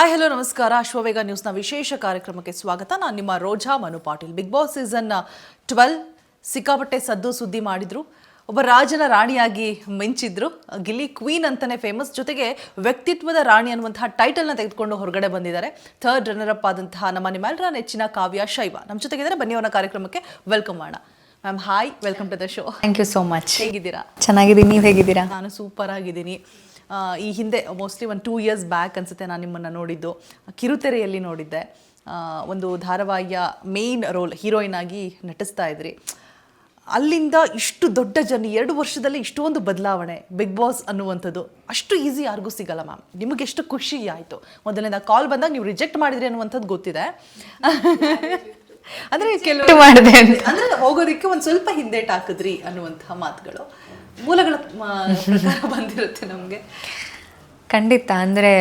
Hi hello ನಮಸ್ಕಾರ. ಅಶ್ವವೇಗ ನ್ಯೂಸ್ನ ವಿಶೇಷ ಕಾರ್ಯಕ್ರಮಕ್ಕೆ ಸ್ವಾಗತ. ನಾನು ನಿಮ್ಮ Roja Manu Patil. Bigg Boss season 12 ಸಿಕ್ಕಾಪಟ್ಟೆ ಸದ್ದು ಸುದ್ದಿ ಮಾಡಿದ್ರು. ಒಬ್ಬ ರಾಜನ ರಾಣಿಯಾಗಿ ಮಿಂಚಿದ್ರು. ಗಿಲ್ಲಿ ಕ್ವೀನ್ ಅಂತಾನೆ ಫೇಮಸ್. ಜೊತೆಗೆ ವ್ಯಕ್ತಿತ್ವದ ರಾಣಿ ಅನ್ನುವಂತಹ ಟೈಟಲ್ನ ತೆಗೆದುಕೊಂಡು ಹೊರಗಡೆ ಬಂದಿದ್ದಾರೆ. ಥರ್ಡ್ ರನ್ನರ್ ಅಪ್ ಆದಂತಹ ನಿಮ್ಮೆಲ್ಲರ ನೆಚ್ಚಿನ ಕಾವ್ಯ ಶೈವ ನಮ್ಮ ಜೊತೆಗಿದ್ದಾರೆ. ಬನ್ನಿ ಅವರ ಕಾರ್ಯಕ್ರಮಕ್ಕೆ ವೆಲ್ಕಮ್ ಮಾಡೋಣ. Ma'am hi, welcome to the show. Thank you so much. ಹೇಗಿದ್ದೀರಾ? ಚೆನ್ನಾಗಿದ್ದೀನಿ, ನೀವು ಹೇಗಿದ್ದೀರಾ? ನಾನು ಸೂಪರ್ ಆಗಿದ್ದೀನಿ. ಈ ಹಿಂದೆ ಮೋಸ್ಟ್ಲಿ ಒಂದು 2 years ಬ್ಯಾಕ್ ಅನಿಸುತ್ತೆ ನಾನು ನಿಮ್ಮನ್ನು ನೋಡಿದ್ದು. ಕಿರುತೆರೆಯಲ್ಲಿ ನೋಡಿದ್ದೆ. ಒಂದು ಧಾರಾವಾಹಿಯ ಮೇನ್ ರೋಲ್ ಹೀರೋಯಿನ್ ಆಗಿ ನಟಿಸ್ತಾ ಇದ್ರಿ. ಅಲ್ಲಿಂದ ಇಷ್ಟು ದೊಡ್ಡ ಜರ್ನಿ, 2 ವರ್ಷದಲ್ಲಿ ಇಷ್ಟೊಂದು ಬದಲಾವಣೆ. ಬಿಗ್ ಬಾಸ್ ಅನ್ನುವಂಥದ್ದು ಅಷ್ಟು ಈಸಿ ಯಾರಿಗೂ ಸಿಗಲ್ಲ ಮ್ಯಾಮ್. ನಿಮಗೆ ಎಷ್ಟು ಖುಷಿ ಆಯಿತು? ಮೊದಲನೇದ ಕಾಲ್ ಬಂದಾಗ ನೀವು ರಿಜೆಕ್ಟ್ ಮಾಡಿದ್ರಿ ಅನ್ನುವಂಥದ್ದು ಗೊತ್ತಿದೆ. ಅಂದರೆ ಕೆಲವು ಮಾಡಿದೆ ಅಂದರೆ ಹೋಗೋದಕ್ಕೆ ಒಂದು ಸ್ವಲ್ಪ ಹಿಂದೇಟ್ ಹಾಕಿದ್ರಿ ಅನ್ನುವಂತಹ ಮಾತುಗಳು ಮೂಲಗಳ ಪ್ರಕಾರ ಬಂದಿರುತ್ತೆ ನಮಗೆ. ಖಂಡಿತ. ಅಂದರೆ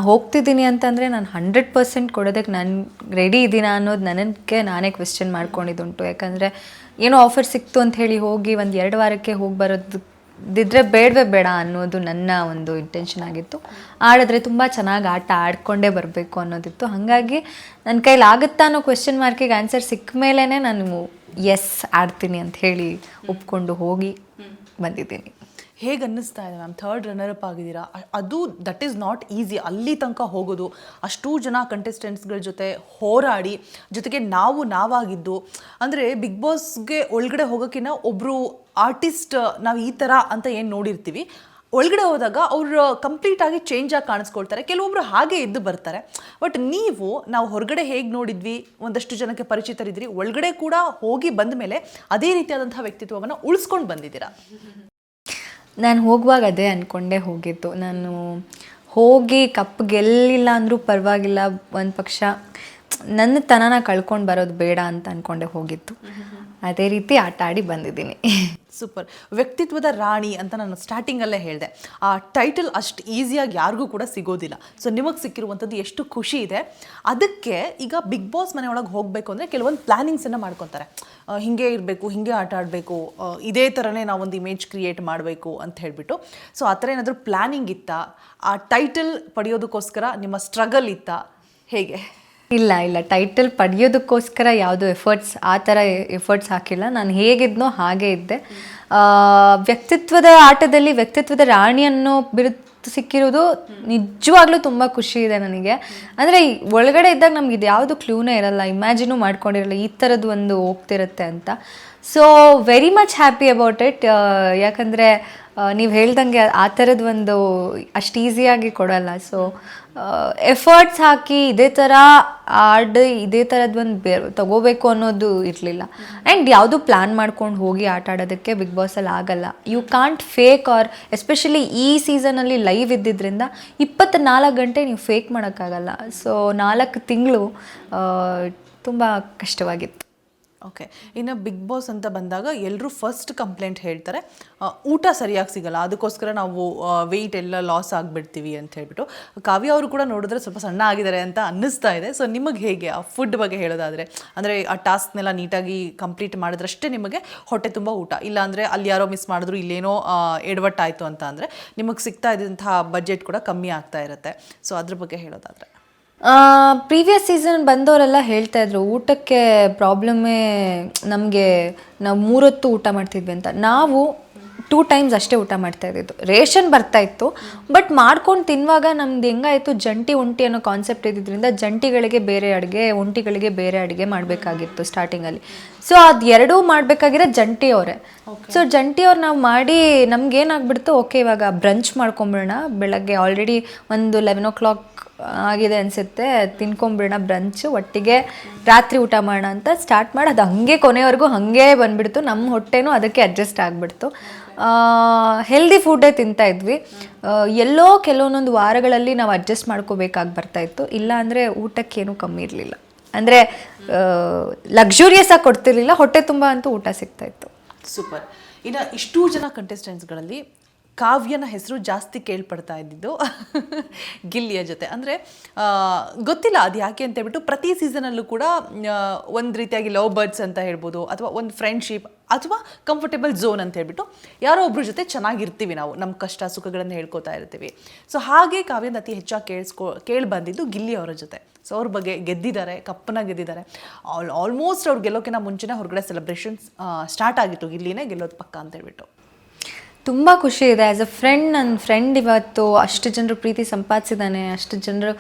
ಹೋಗ್ತಿದ್ದೀನಿ ಅಂತಂದರೆ ನಾನು 100% ಕೊಡೋದಕ್ಕೆ ನಾನು ರೆಡಿ ಇದ್ದೀನಾ ಅನ್ನೋದು ನನಗೆ ನಾನೇ ಕ್ವೆಶ್ಚನ್ ಮಾಡ್ಕೊಂಡಿದ್ದುಂಟು. ಯಾಕಂದರೆ ಏನೋ ಆಫರ್ ಸಿಕ್ತು ಅಂತ ಹೇಳಿ ಹೋಗಿ 1-2 ವಾರಕ್ಕೆ ಹೋಗಿ ಬರೋದಿದ್ರೆ ಬೇಡವೇ ಬೇಡ ಅನ್ನೋದು ನನ್ನ ಒಂದು ಇಂಟೆನ್ಷನ್ ಆಗಿತ್ತು. ಆಡಿದ್ರೆ ತುಂಬ ಚೆನ್ನಾಗಿ ಆಟ ಆಡ್ಕೊಂಡೇ ಬರಬೇಕು ಅನ್ನೋದಿತ್ತು. ಹಾಗಾಗಿ ನನ್ನ ಕೈಲಿ ಆಗುತ್ತಾ ಅನ್ನೋ ಕ್ವೆಶ್ಚನ್ ಮಾರ್ಕಿಗೆ ಆನ್ಸರ್ ಸಿಕ್ಕ ಮೇಲೇ ನಾನು ಎಸ್ ಆಡ್ತೀನಿ ಅಂತ ಹೇಳಿ ಒಪ್ಕೊಂಡು ಹೋಗಿ ಬಂದಿದ್ದೀನಿ. ಹೇಗೆ ಅನ್ನಿಸ್ತಾ ಇದೆ ಮ್ಯಾಮ್? ಥರ್ಡ್ ರನ್ನರ್ ಅಪ್ ಆಗಿದ್ದೀರಾ. ಅದು ದಟ್ ಈಸ್ ನಾಟ್ ಈಸಿ. ಅಲ್ಲಿ ತನಕ ಹೋಗೋದು, ಅಷ್ಟೂ ಜನ ಕಂಟೆಸ್ಟೆಂಟ್ಸ್ಗಳ ಜೊತೆ ಹೋರಾಡಿ, ಜೊತೆಗೆ ನಾವಾಗಿದ್ದು. ಅಂದರೆ ಬಿಗ್ ಬಾಸ್ಗೆ ಒಳಗಡೆ ಹೋಗೋಕ್ಕಿಂತ ಒಬ್ಬರು ಆರ್ಟಿಸ್ಟ್ ನಾವು ಈ ಥರ ಅಂತ ಏನು ನೋಡಿರ್ತೀವಿ, ಒಳಗಡೆ ಹೋದಾಗ ಅವರು ಕಂಪ್ಲೀಟಾಗಿ ಚೇಂಜ್ ಆಗಿ ಕಾಣಿಸ್ಕೊಳ್ತಾರೆ. ಕೆಲವೊಬ್ರು ಹಾಗೆ ಎದ್ದು ಬರ್ತಾರೆ. ಬಟ್ ನಾವು ಹೊರಗಡೆ ಹೇಗೆ ನೋಡಿದ್ವಿ, ಒಂದಷ್ಟು ಜನಕ್ಕೆ ಪರಿಚಿತರಿದ್ರಿ, ಒಳಗಡೆ ಕೂಡ ಹೋಗಿ ಬಂದ ಮೇಲೆ ಅದೇ ರೀತಿಯಾದಂಥ ವ್ಯಕ್ತಿತ್ವವನ್ನು ಉಳಿಸ್ಕೊಂಡು ಬಂದಿದ್ದೀರಾ. ನಾನು ಹೋಗುವಾಗ ಅದೇ ಅಂದ್ಕೊಂಡೇ ಹೋಗಿದ್ದು. ನಾನು ಹೋಗಿ ಕಪ್ ಗೆಲ್ಲಿಲ್ಲ ಅಂದರೂ ಪರವಾಗಿಲ್ಲ, ಒಂದು ಪಕ್ಷ ನನ್ನ ತನನ ಕಳ್ಕೊಂಡು ಬರೋದು ಬೇಡ ಅಂತ ಅಂದ್ಕೊಂಡೆ ಹೋಗಿದ್ದು. ಅದೇ ರೀತಿ ಆಟ ಆಡಿ ಬಂದಿದ್ದೀನಿ. ಸೂಪರ್. ವ್ಯಕ್ತಿತ್ವದ ರಾಣಿ ಅಂತ ನಾನು ಸ್ಟಾರ್ಟಿಂಗಲ್ಲೇ ಹೇಳಿದೆ. ಆ ಟೈಟಲ್ ಅಷ್ಟು ಈಸಿಯಾಗಿ ಯಾರಿಗೂ ಕೂಡ ಸಿಗೋದಿಲ್ಲ. ಸೊ ನಿಮಗೆ ಸಿಕ್ಕಿರುವಂಥದ್ದು ಎಷ್ಟು ಖುಷಿ ಇದೆ. ಅದಕ್ಕೆ ಈಗ ಬಿಗ್ ಬಾಸ್ ಮನೆಯೊಳಗೆ ಹೋಗಬೇಕು ಅಂದರೆ ಕೆಲವೊಂದು ಪ್ಲ್ಯಾನಿಂಗ್ಸನ್ನು ಮಾಡ್ಕೊತಾರೆ. ಹೀಗೆ ಇರಬೇಕು, ಹೀಗೆ ಆಟ ಆಡಬೇಕು, ಇದೇ ಥರನೇ ನಾವೊಂದು ಇಮೇಜ್ ಕ್ರಿಯೇಟ್ ಮಾಡಬೇಕು ಅಂತ ಹೇಳಿಬಿಟ್ಟು. ಸೊ ಆ ಥರ ಏನಾದರೂ ಪ್ಲ್ಯಾನಿಂಗ್ ಇತ್ತಾ? ಆ ಟೈಟಲ್ ಪಡೆಯೋದಕ್ಕೋಸ್ಕರ ನಿಮ್ಮ ಸ್ಟ್ರಗಲ್ ಇತ್ತಾ? ಹೇಗೆ? ಇಲ್ಲ, ಟೈಟಲ್ ಪಡೆಯೋದಕ್ಕೋಸ್ಕರ ಯಾವುದು ಆ ಥರ ಎಫರ್ಟ್ಸ್ ಹಾಕಿಲ್ಲ. ನಾನು ಹೇಗಿದ್ನೋ ಹಾಗೇ ಇದ್ದೆ. ವ್ಯಕ್ತಿತ್ವದ ಆಟದಲ್ಲಿ ವ್ಯಕ್ತಿತ್ವದ ರಾಣಿ ಅನ್ನೋ ಬಿರುದು ಸಿಕ್ಕಿರೋದು ನಿಜವಾಗ್ಲೂ ತುಂಬ ಖುಷಿ ಇದೆ ನನಗೆ. ಅಂದರೆ ಒಳಗಡೆ ಇದ್ದಾಗ ನಮ್ಗೆ ಇದು ಯಾವುದು ಕ್ಲೂನೇ ಇರಲ್ಲ, ಇಮ್ಯಾಜಿನೂ ಮಾಡ್ಕೊಂಡಿರಲ್ಲ ಈ ಥರದ್ದು ಒಂದು ಹೋಗ್ತಿರುತ್ತೆ ಅಂತ. So very much happy about it. ಯಾಕಂದರೆ ನೀವು ಹೇಳ್ದಂಗೆ ಆ ಥರದ್ದು ಒಂದು ಅಷ್ಟು ಈಸಿಯಾಗಿ ಕೊಡಲ್ಲ. ಸೊ ಎಫರ್ಟ್ಸ್ ಹಾಕಿ ಇದೇ ಥರ ಇದೇ ಥರದ್ದು ಒಂದು ತಗೋಬೇಕು ಅನ್ನೋದು ಇರಲಿಲ್ಲ. ಆ್ಯಂಡ್ ಯಾವುದು ಪ್ಲ್ಯಾನ್ ಮಾಡ್ಕೊಂಡು ಹೋಗಿ ಆಟ ಆಡೋದಕ್ಕೆ ಬಿಗ್ ಬಾಸಲ್ಲಿ ಆಗಲ್ಲ. You can't fake. Or especially ಈ ಸೀಸನಲ್ಲಿ ಲೈವ್ ಇದ್ದಿದ್ದರಿಂದ 24 ಗಂಟೆ ನೀವು ಫೇಕ್ ಮಾಡೋಕ್ಕಾಗಲ್ಲ. ಸೊ 4 ತಿಂಗಳು ತುಂಬ ಕಷ್ಟವಾಗಿತ್ತು. ಓಕೆ. ಇನ್ನು ಬಿಗ್ ಬಾಸ್ ಅಂತ ಬಂದಾಗ ಎಲ್ಲರೂ ಫಸ್ಟ್ ಕಂಪ್ಲೇಂಟ್ ಹೇಳ್ತಾರೆ, ಊಟ ಸರಿಯಾಗಿ ಸಿಗಲ್ಲ, ಅದಕ್ಕೋಸ್ಕರ ನಾವು ವೆಯ್ಟ್ ಎಲ್ಲ ಲಾಸ್ ಆಗಿಬಿಡ್ತೀವಿ ಅಂತ ಹೇಳ್ಬಿಟ್ಟು. ಕಾವ್ಯ ಅವರು ಕೂಡ ನೋಡಿದ್ರೆ ಸ್ವಲ್ಪ ಸಣ್ಣ ಆಗಿದ್ದಾರೆ ಅಂತ ಅನ್ನಿಸ್ತಾ ಇದೆ. ಸೊ ನಿಮಗೆ ಹೇಗೆ ಆ ಫುಡ್ ಬಗ್ಗೆ ಹೇಳೋದಾದರೆ, ಅಂದರೆ ಆ ಟಾಸ್ಕ್ನೆಲ್ಲ ನೀಟಾಗಿ ಕಂಪ್ಲೀಟ್ ಮಾಡಿದ್ರಷ್ಟೇ ನಿಮಗೆ ಹೊಟ್ಟೆ ತುಂಬ ಊಟ, ಇಲ್ಲಾಂದರೆ ಅಲ್ಲಿ ಯಾರೋ ಮಿಸ್ ಮಾಡಿದ್ರು, ಇಲ್ಲೇನೋ ಎಡವಟ್ಟಾಯಿತು ಅಂತ ಅಂದರೆ ನಿಮಗೆ ಸಿಗ್ತಾ ಇದ್ದಂತಹ ಬಜೆಟ್ ಕೂಡ ಕಮ್ಮಿ ಆಗ್ತಾ ಇರುತ್ತೆ. ಸೊ ಅದ್ರ ಬಗ್ಗೆ ಹೇಳೋದಾದರೆ, ಪ್ರೀವಿಯಸ್ ಸೀಸನ್ ಬಂದವರೆಲ್ಲ ಹೇಳ್ತಾ ಇದ್ರು ಊಟಕ್ಕೆ ಪ್ರಾಬ್ಲಮ್ಮೇ ನಮಗೆ, ನಾವು 3 ಹೊತ್ತು ಊಟ ಮಾಡ್ತಿದ್ವಿ ಅಂತ. ನಾವು 2 times ಅಷ್ಟೇ ಊಟ ಮಾಡ್ತಾ ಇದ್ದಿದ್ದು. ರೇಷನ್ ಬರ್ತಾ ಇತ್ತು, ಬಟ್ ಮಾಡ್ಕೊಂಡು ತಿನ್ನುವಾಗ ನಮ್ದು ಹೆಂಗಾಯಿತು, ಜಂಟಿ ಒಂಟಿ ಅನ್ನೋ ಕಾನ್ಸೆಪ್ಟ್ ಇದ್ದಿದ್ದರಿಂದ ಜಂಟಿಗಳಿಗೆ ಬೇರೆ ಅಡುಗೆ, ಒಂಟಿಗಳಿಗೆ ಬೇರೆ ಅಡುಗೆ ಮಾಡಬೇಕಾಗಿತ್ತು ಸ್ಟಾರ್ಟಿಂಗಲ್ಲಿ. ಸೊ ಅದು ಎರಡೂ ಮಾಡಬೇಕಾಗಿರೋ ಜಂಟಿಯವರೇ. ಸೊ ಜಂಟಿಯವ್ರು ನಾವು ಮಾಡಿ ನಮ್ಗೇನಾಗ್ಬಿಡ್ತು, ಓಕೆ ಇವಾಗ ಬ್ರಂಚ್ ಮಾಡ್ಕೊಂಬಿಡೋಣ, ಬೆಳಗ್ಗೆ ಆಲ್ರೆಡಿ ಒಂದು 11 o'clock ಆಗಿದೆ ಅನಿಸುತ್ತೆ, ತಿನ್ಕೊಂಬಿಡೋಣ ಬ್ರಂಚ್, ಒಟ್ಟಿಗೆ ರಾತ್ರಿ ಊಟ ಮಾಡೋಣ ಅಂತ ಸ್ಟಾರ್ಟ್ ಮಾಡಿ ಅದು ಹಾಗೆ ಕೊನೆಯವರೆಗೂ ಹಾಗೆ ಬಂದುಬಿಡ್ತು. ನಮ್ಮ ಹೊಟ್ಟೆನೂ ಅದಕ್ಕೆ ಅಡ್ಜಸ್ಟ್ ಆಗಿಬಿಡ್ತು. ಹೆಲ್ದಿ ಫುಡ್ಡೇ ತಿಂತಾಯಿದ್ವಿ. ಎಲ್ಲೋ ಕೆಲವೊಂದೊಂದು ವಾರಗಳಲ್ಲಿ ನಾವು ಅಡ್ಜಸ್ಟ್ ಮಾಡ್ಕೋಬೇಕಾಗಿ ಬರ್ತಾಯಿತ್ತು. ಇಲ್ಲ ಅಂದರೆ ಊಟಕ್ಕೇನೂ ಕಮ್ಮಿ ಇರಲಿಲ್ಲ. ಅಂದರೆ ಲಕ್ಸುರಿಯಸ್ ಆಗಿ ಕೊಡ್ತಿರ್ಲಿಲ್ಲ, ಹೊಟ್ಟೆ ತುಂಬ ಅಂತೂ ಊಟ ಸಿಗ್ತಾಯಿತ್ತು. ಸೂಪರ್. ಇನ್ನು ಇಷ್ಟೂ ಜನ ಕಂಟೆಸ್ಟೆಂಟ್ಸ್ಗಳಲ್ಲಿ ಕಾವ್ಯನ ಹೆಸರು ಜಾಸ್ತಿ ಕೇಳ್ಪಡ್ತಾ ಇದ್ದಿದ್ದು ಗಿಲ್ಲಿಯ ಜೊತೆ. ಅಂದರೆ ಗೊತ್ತಿಲ್ಲ ಅದು ಯಾಕೆ ಅಂತ ಹೇಳ್ಬಿಟ್ಟು ಪ್ರತಿ ಸೀಸನಲ್ಲೂ ಕೂಡ ಒಂದು ರೀತಿಯಾಗಿ ಲವ್ ಬರ್ಡ್ಸ್ ಅಂತ ಹೇಳ್ಬೋದು, ಅಥವಾ ಒಂದು ಫ್ರೆಂಡ್ಶಿಪ್, ಅಥವಾ ಕಂಫರ್ಟೇಬಲ್ ಝೋನ್ ಅಂತ ಹೇಳ್ಬಿಟ್ಟು ಯಾರೋ ಒಬ್ಬರ ಜೊತೆ ಚೆನ್ನಾಗಿರ್ತೀವಿ ನಾವು, ನಮ್ಮ ಕಷ್ಟ ಸುಖಗಳನ್ನು ಹೇಳ್ಕೊತಾ ಇರ್ತೀವಿ. ಸೊ ಹಾಗೆ ಕಾವ್ಯನ ಅತಿ ಹೆಚ್ಚಾಗಿ ಕೇಳಿ ಬಂದಿದ್ದು ಗಿಲ್ಲಿ ಅವರ ಜೊತೆ. ಸೊ ಅವ್ರ ಬಗ್ಗೆ ಗೆದ್ದಿದ್ದಾರೆ, ಕಪ್ಪನ ಗೆದ್ದಿದ್ದಾರೆ. ಆಲ್ಮೋಸ್ಟ್ ಅವ್ರು ಗೆಲ್ಲೋಕ್ಕಿಂತ ಮುಂಚೆನೇ ಹೊರಗಡೆ ಸೆಲೆಬ್ರೇಷನ್ಸ್ ಸ್ಟಾರ್ಟ್ ಆಗಿತ್ತು, ಗಿಲ್ಲಿನೇ ಗೆಲ್ಲೋದು ಪಕ್ಕ ಅಂತ ಹೇಳ್ಬಿಟ್ಟು. ತುಂಬ ಖುಷಿ ಇದೆ. ಆ್ಯಸ್ ಅ ಫ್ರೆಂಡ್, ನನ್ನ ಫ್ರೆಂಡ್ ಇವತ್ತು ಅಷ್ಟು ಜನರು ಪ್ರೀತಿ ಸಂಪಾದಿಸಿದ್ದಾನೆ, ಅಷ್ಟು ಜನರು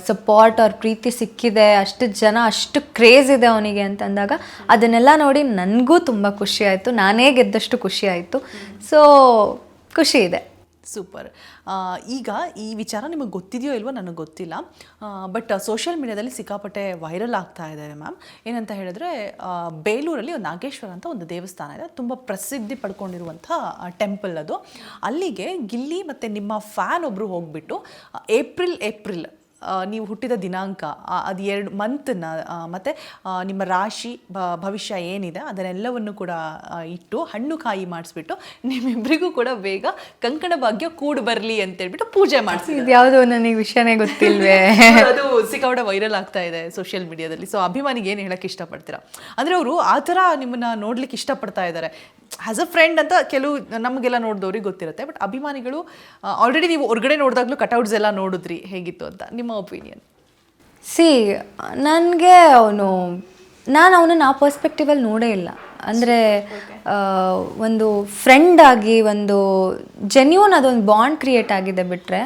ಸಪೋರ್ಟ್ ಅವ್ರ ಪ್ರೀತಿ ಸಿಕ್ಕಿದೆ, ಅಷ್ಟು ಜನ ಅಷ್ಟು ಕ್ರೇಜ್ ಇದೆ ಅವನಿಗೆ ಅಂತಂದಾಗ ಅದನ್ನೆಲ್ಲ ನೋಡಿ ನನಗೂ ತುಂಬ ಖುಷಿ ಆಯಿತು. ನಾನೇ ಗೆದ್ದಷ್ಟು ಖುಷಿ ಆಯಿತು. ಸೊ ಖುಷಿ ಇದೆ. ಸೂಪರ್. ಈಗ ಈ ವಿಚಾರ ನಿಮಗೆ ಗೊತ್ತಿದೆಯೋ ಇಲ್ವೋ ನನಗೆ ಗೊತ್ತಿಲ್ಲ, ಬಟ್ ಸೋಷಿಯಲ್ ಮೀಡಿಯಾದಲ್ಲಿ ಸಿಕ್ಕಾಪಟ್ಟೆ ವೈರಲ್ ಆಗ್ತಾ ಇದೆ ಮ್ಯಾಮ್. ಏನಂತ ಹೇಳಿದ್ರೆ, ಬೇಲೂರಲ್ಲಿ ಒಂದು ನಾಗೇಶ್ವರ ಅಂತ ಒಂದು ದೇವಸ್ಥಾನ ಇದೆ, ತುಂಬ ಪ್ರಸಿದ್ಧಿ ಪಡ್ಕೊಂಡಿರುವಂಥ ಟೆಂಪಲ್ ಅದು. ಅಲ್ಲಿಗೆ ಗಿಲ್ಲಿ ಮತ್ತು ನಿಮ್ಮ ಫ್ಯಾನ್ ಒಬ್ಬರು ಹೋಗ್ಬಿಟ್ಟು ಏಪ್ರಿಲ್ ನೀವು ಹುಟ್ಟಿದ ದಿನಾಂಕ, ಅದು 2 ಮಂತನ್ನ ಮತ್ತು ನಿಮ್ಮ ರಾಶಿ ಭವಿಷ್ಯ ಏನಿದೆ ಅದನ್ನೆಲ್ಲವನ್ನು ಕೂಡ ಇಟ್ಟು ಹಣ್ಣು ಕಾಯಿ ಮಾಡಿಸ್ಬಿಟ್ಟು ನಿಮ್ಮಿಬ್ಬರಿಗೂ ಕೂಡ ಬೇಗ ಕಂಕಣ ಭಾಗ್ಯ ಕೂಡು ಬರಲಿ ಅಂತೇಳ್ಬಿಟ್ಟು ಪೂಜೆ ಮಾಡಿಸಿ. ಇದು ಯಾವುದೋ ನನಗೆ ವಿಷಯನೇ ಗೊತ್ತಿಲ್ವೇ. ಅದು ಸಿಕ್ಕಾಪಟ್ಟೆ ವೈರಲ್ ಆಗ್ತಾ ಇದೆ ಸೋಷಿಯಲ್ ಮೀಡಿಯಾದಲ್ಲಿ. ಸೊ ಅಭಿಮಾನಿಗೆ ಏನು ಹೇಳಕ್ಕೆ ಇಷ್ಟಪಡ್ತೀರಾ? ಅಂದರೆ ಅವರು ಆ ಥರ ನಿಮ್ಮನ್ನು ನೋಡ್ಲಿಕ್ಕೆ ಇಷ್ಟಪಡ್ತಾ ಇದ್ದಾರೆ. ಆ್ಯಸ್ ಅ ಫ್ರೆಂಡ್ ಅಂತ ಕೆಲವು ನಮಗೆಲ್ಲ ನೋಡಿದವ್ರಿಗೆ ಗೊತ್ತಿರುತ್ತೆ, ಬಟ್ ಅಭಿಮಾನಿಗಳು ಆಲ್ರೆಡಿ ನೀವು ಹೊರಗಡೆ ನೋಡಿದಾಗಲೂ ಕಟೌಟ್ಸ್ ಎಲ್ಲ ನೋಡಿದ್ರಿ, ಹೇಗಿತ್ತು ಅಂತ ನಿಮ್ಮ ಒಪಿನಿಯನ್? ನನಗೆ ನಾನು ಅವನನ್ನು ಆ ಪರ್ಸ್ಪೆಕ್ಟಿವಲ್ಲಿ ನೋಡೇ ಇಲ್ಲ. ಅಂದರೆ ಒಂದು ಫ್ರೆಂಡ್ ಆಗಿ ಒಂದು ಜೆನ್ಯೂನ್ ಅದೊಂದು ಬಾಂಡ್ ಕ್ರಿಯೇಟ್ ಆಗಿದೆ ಬಿಟ್ಟರೆ,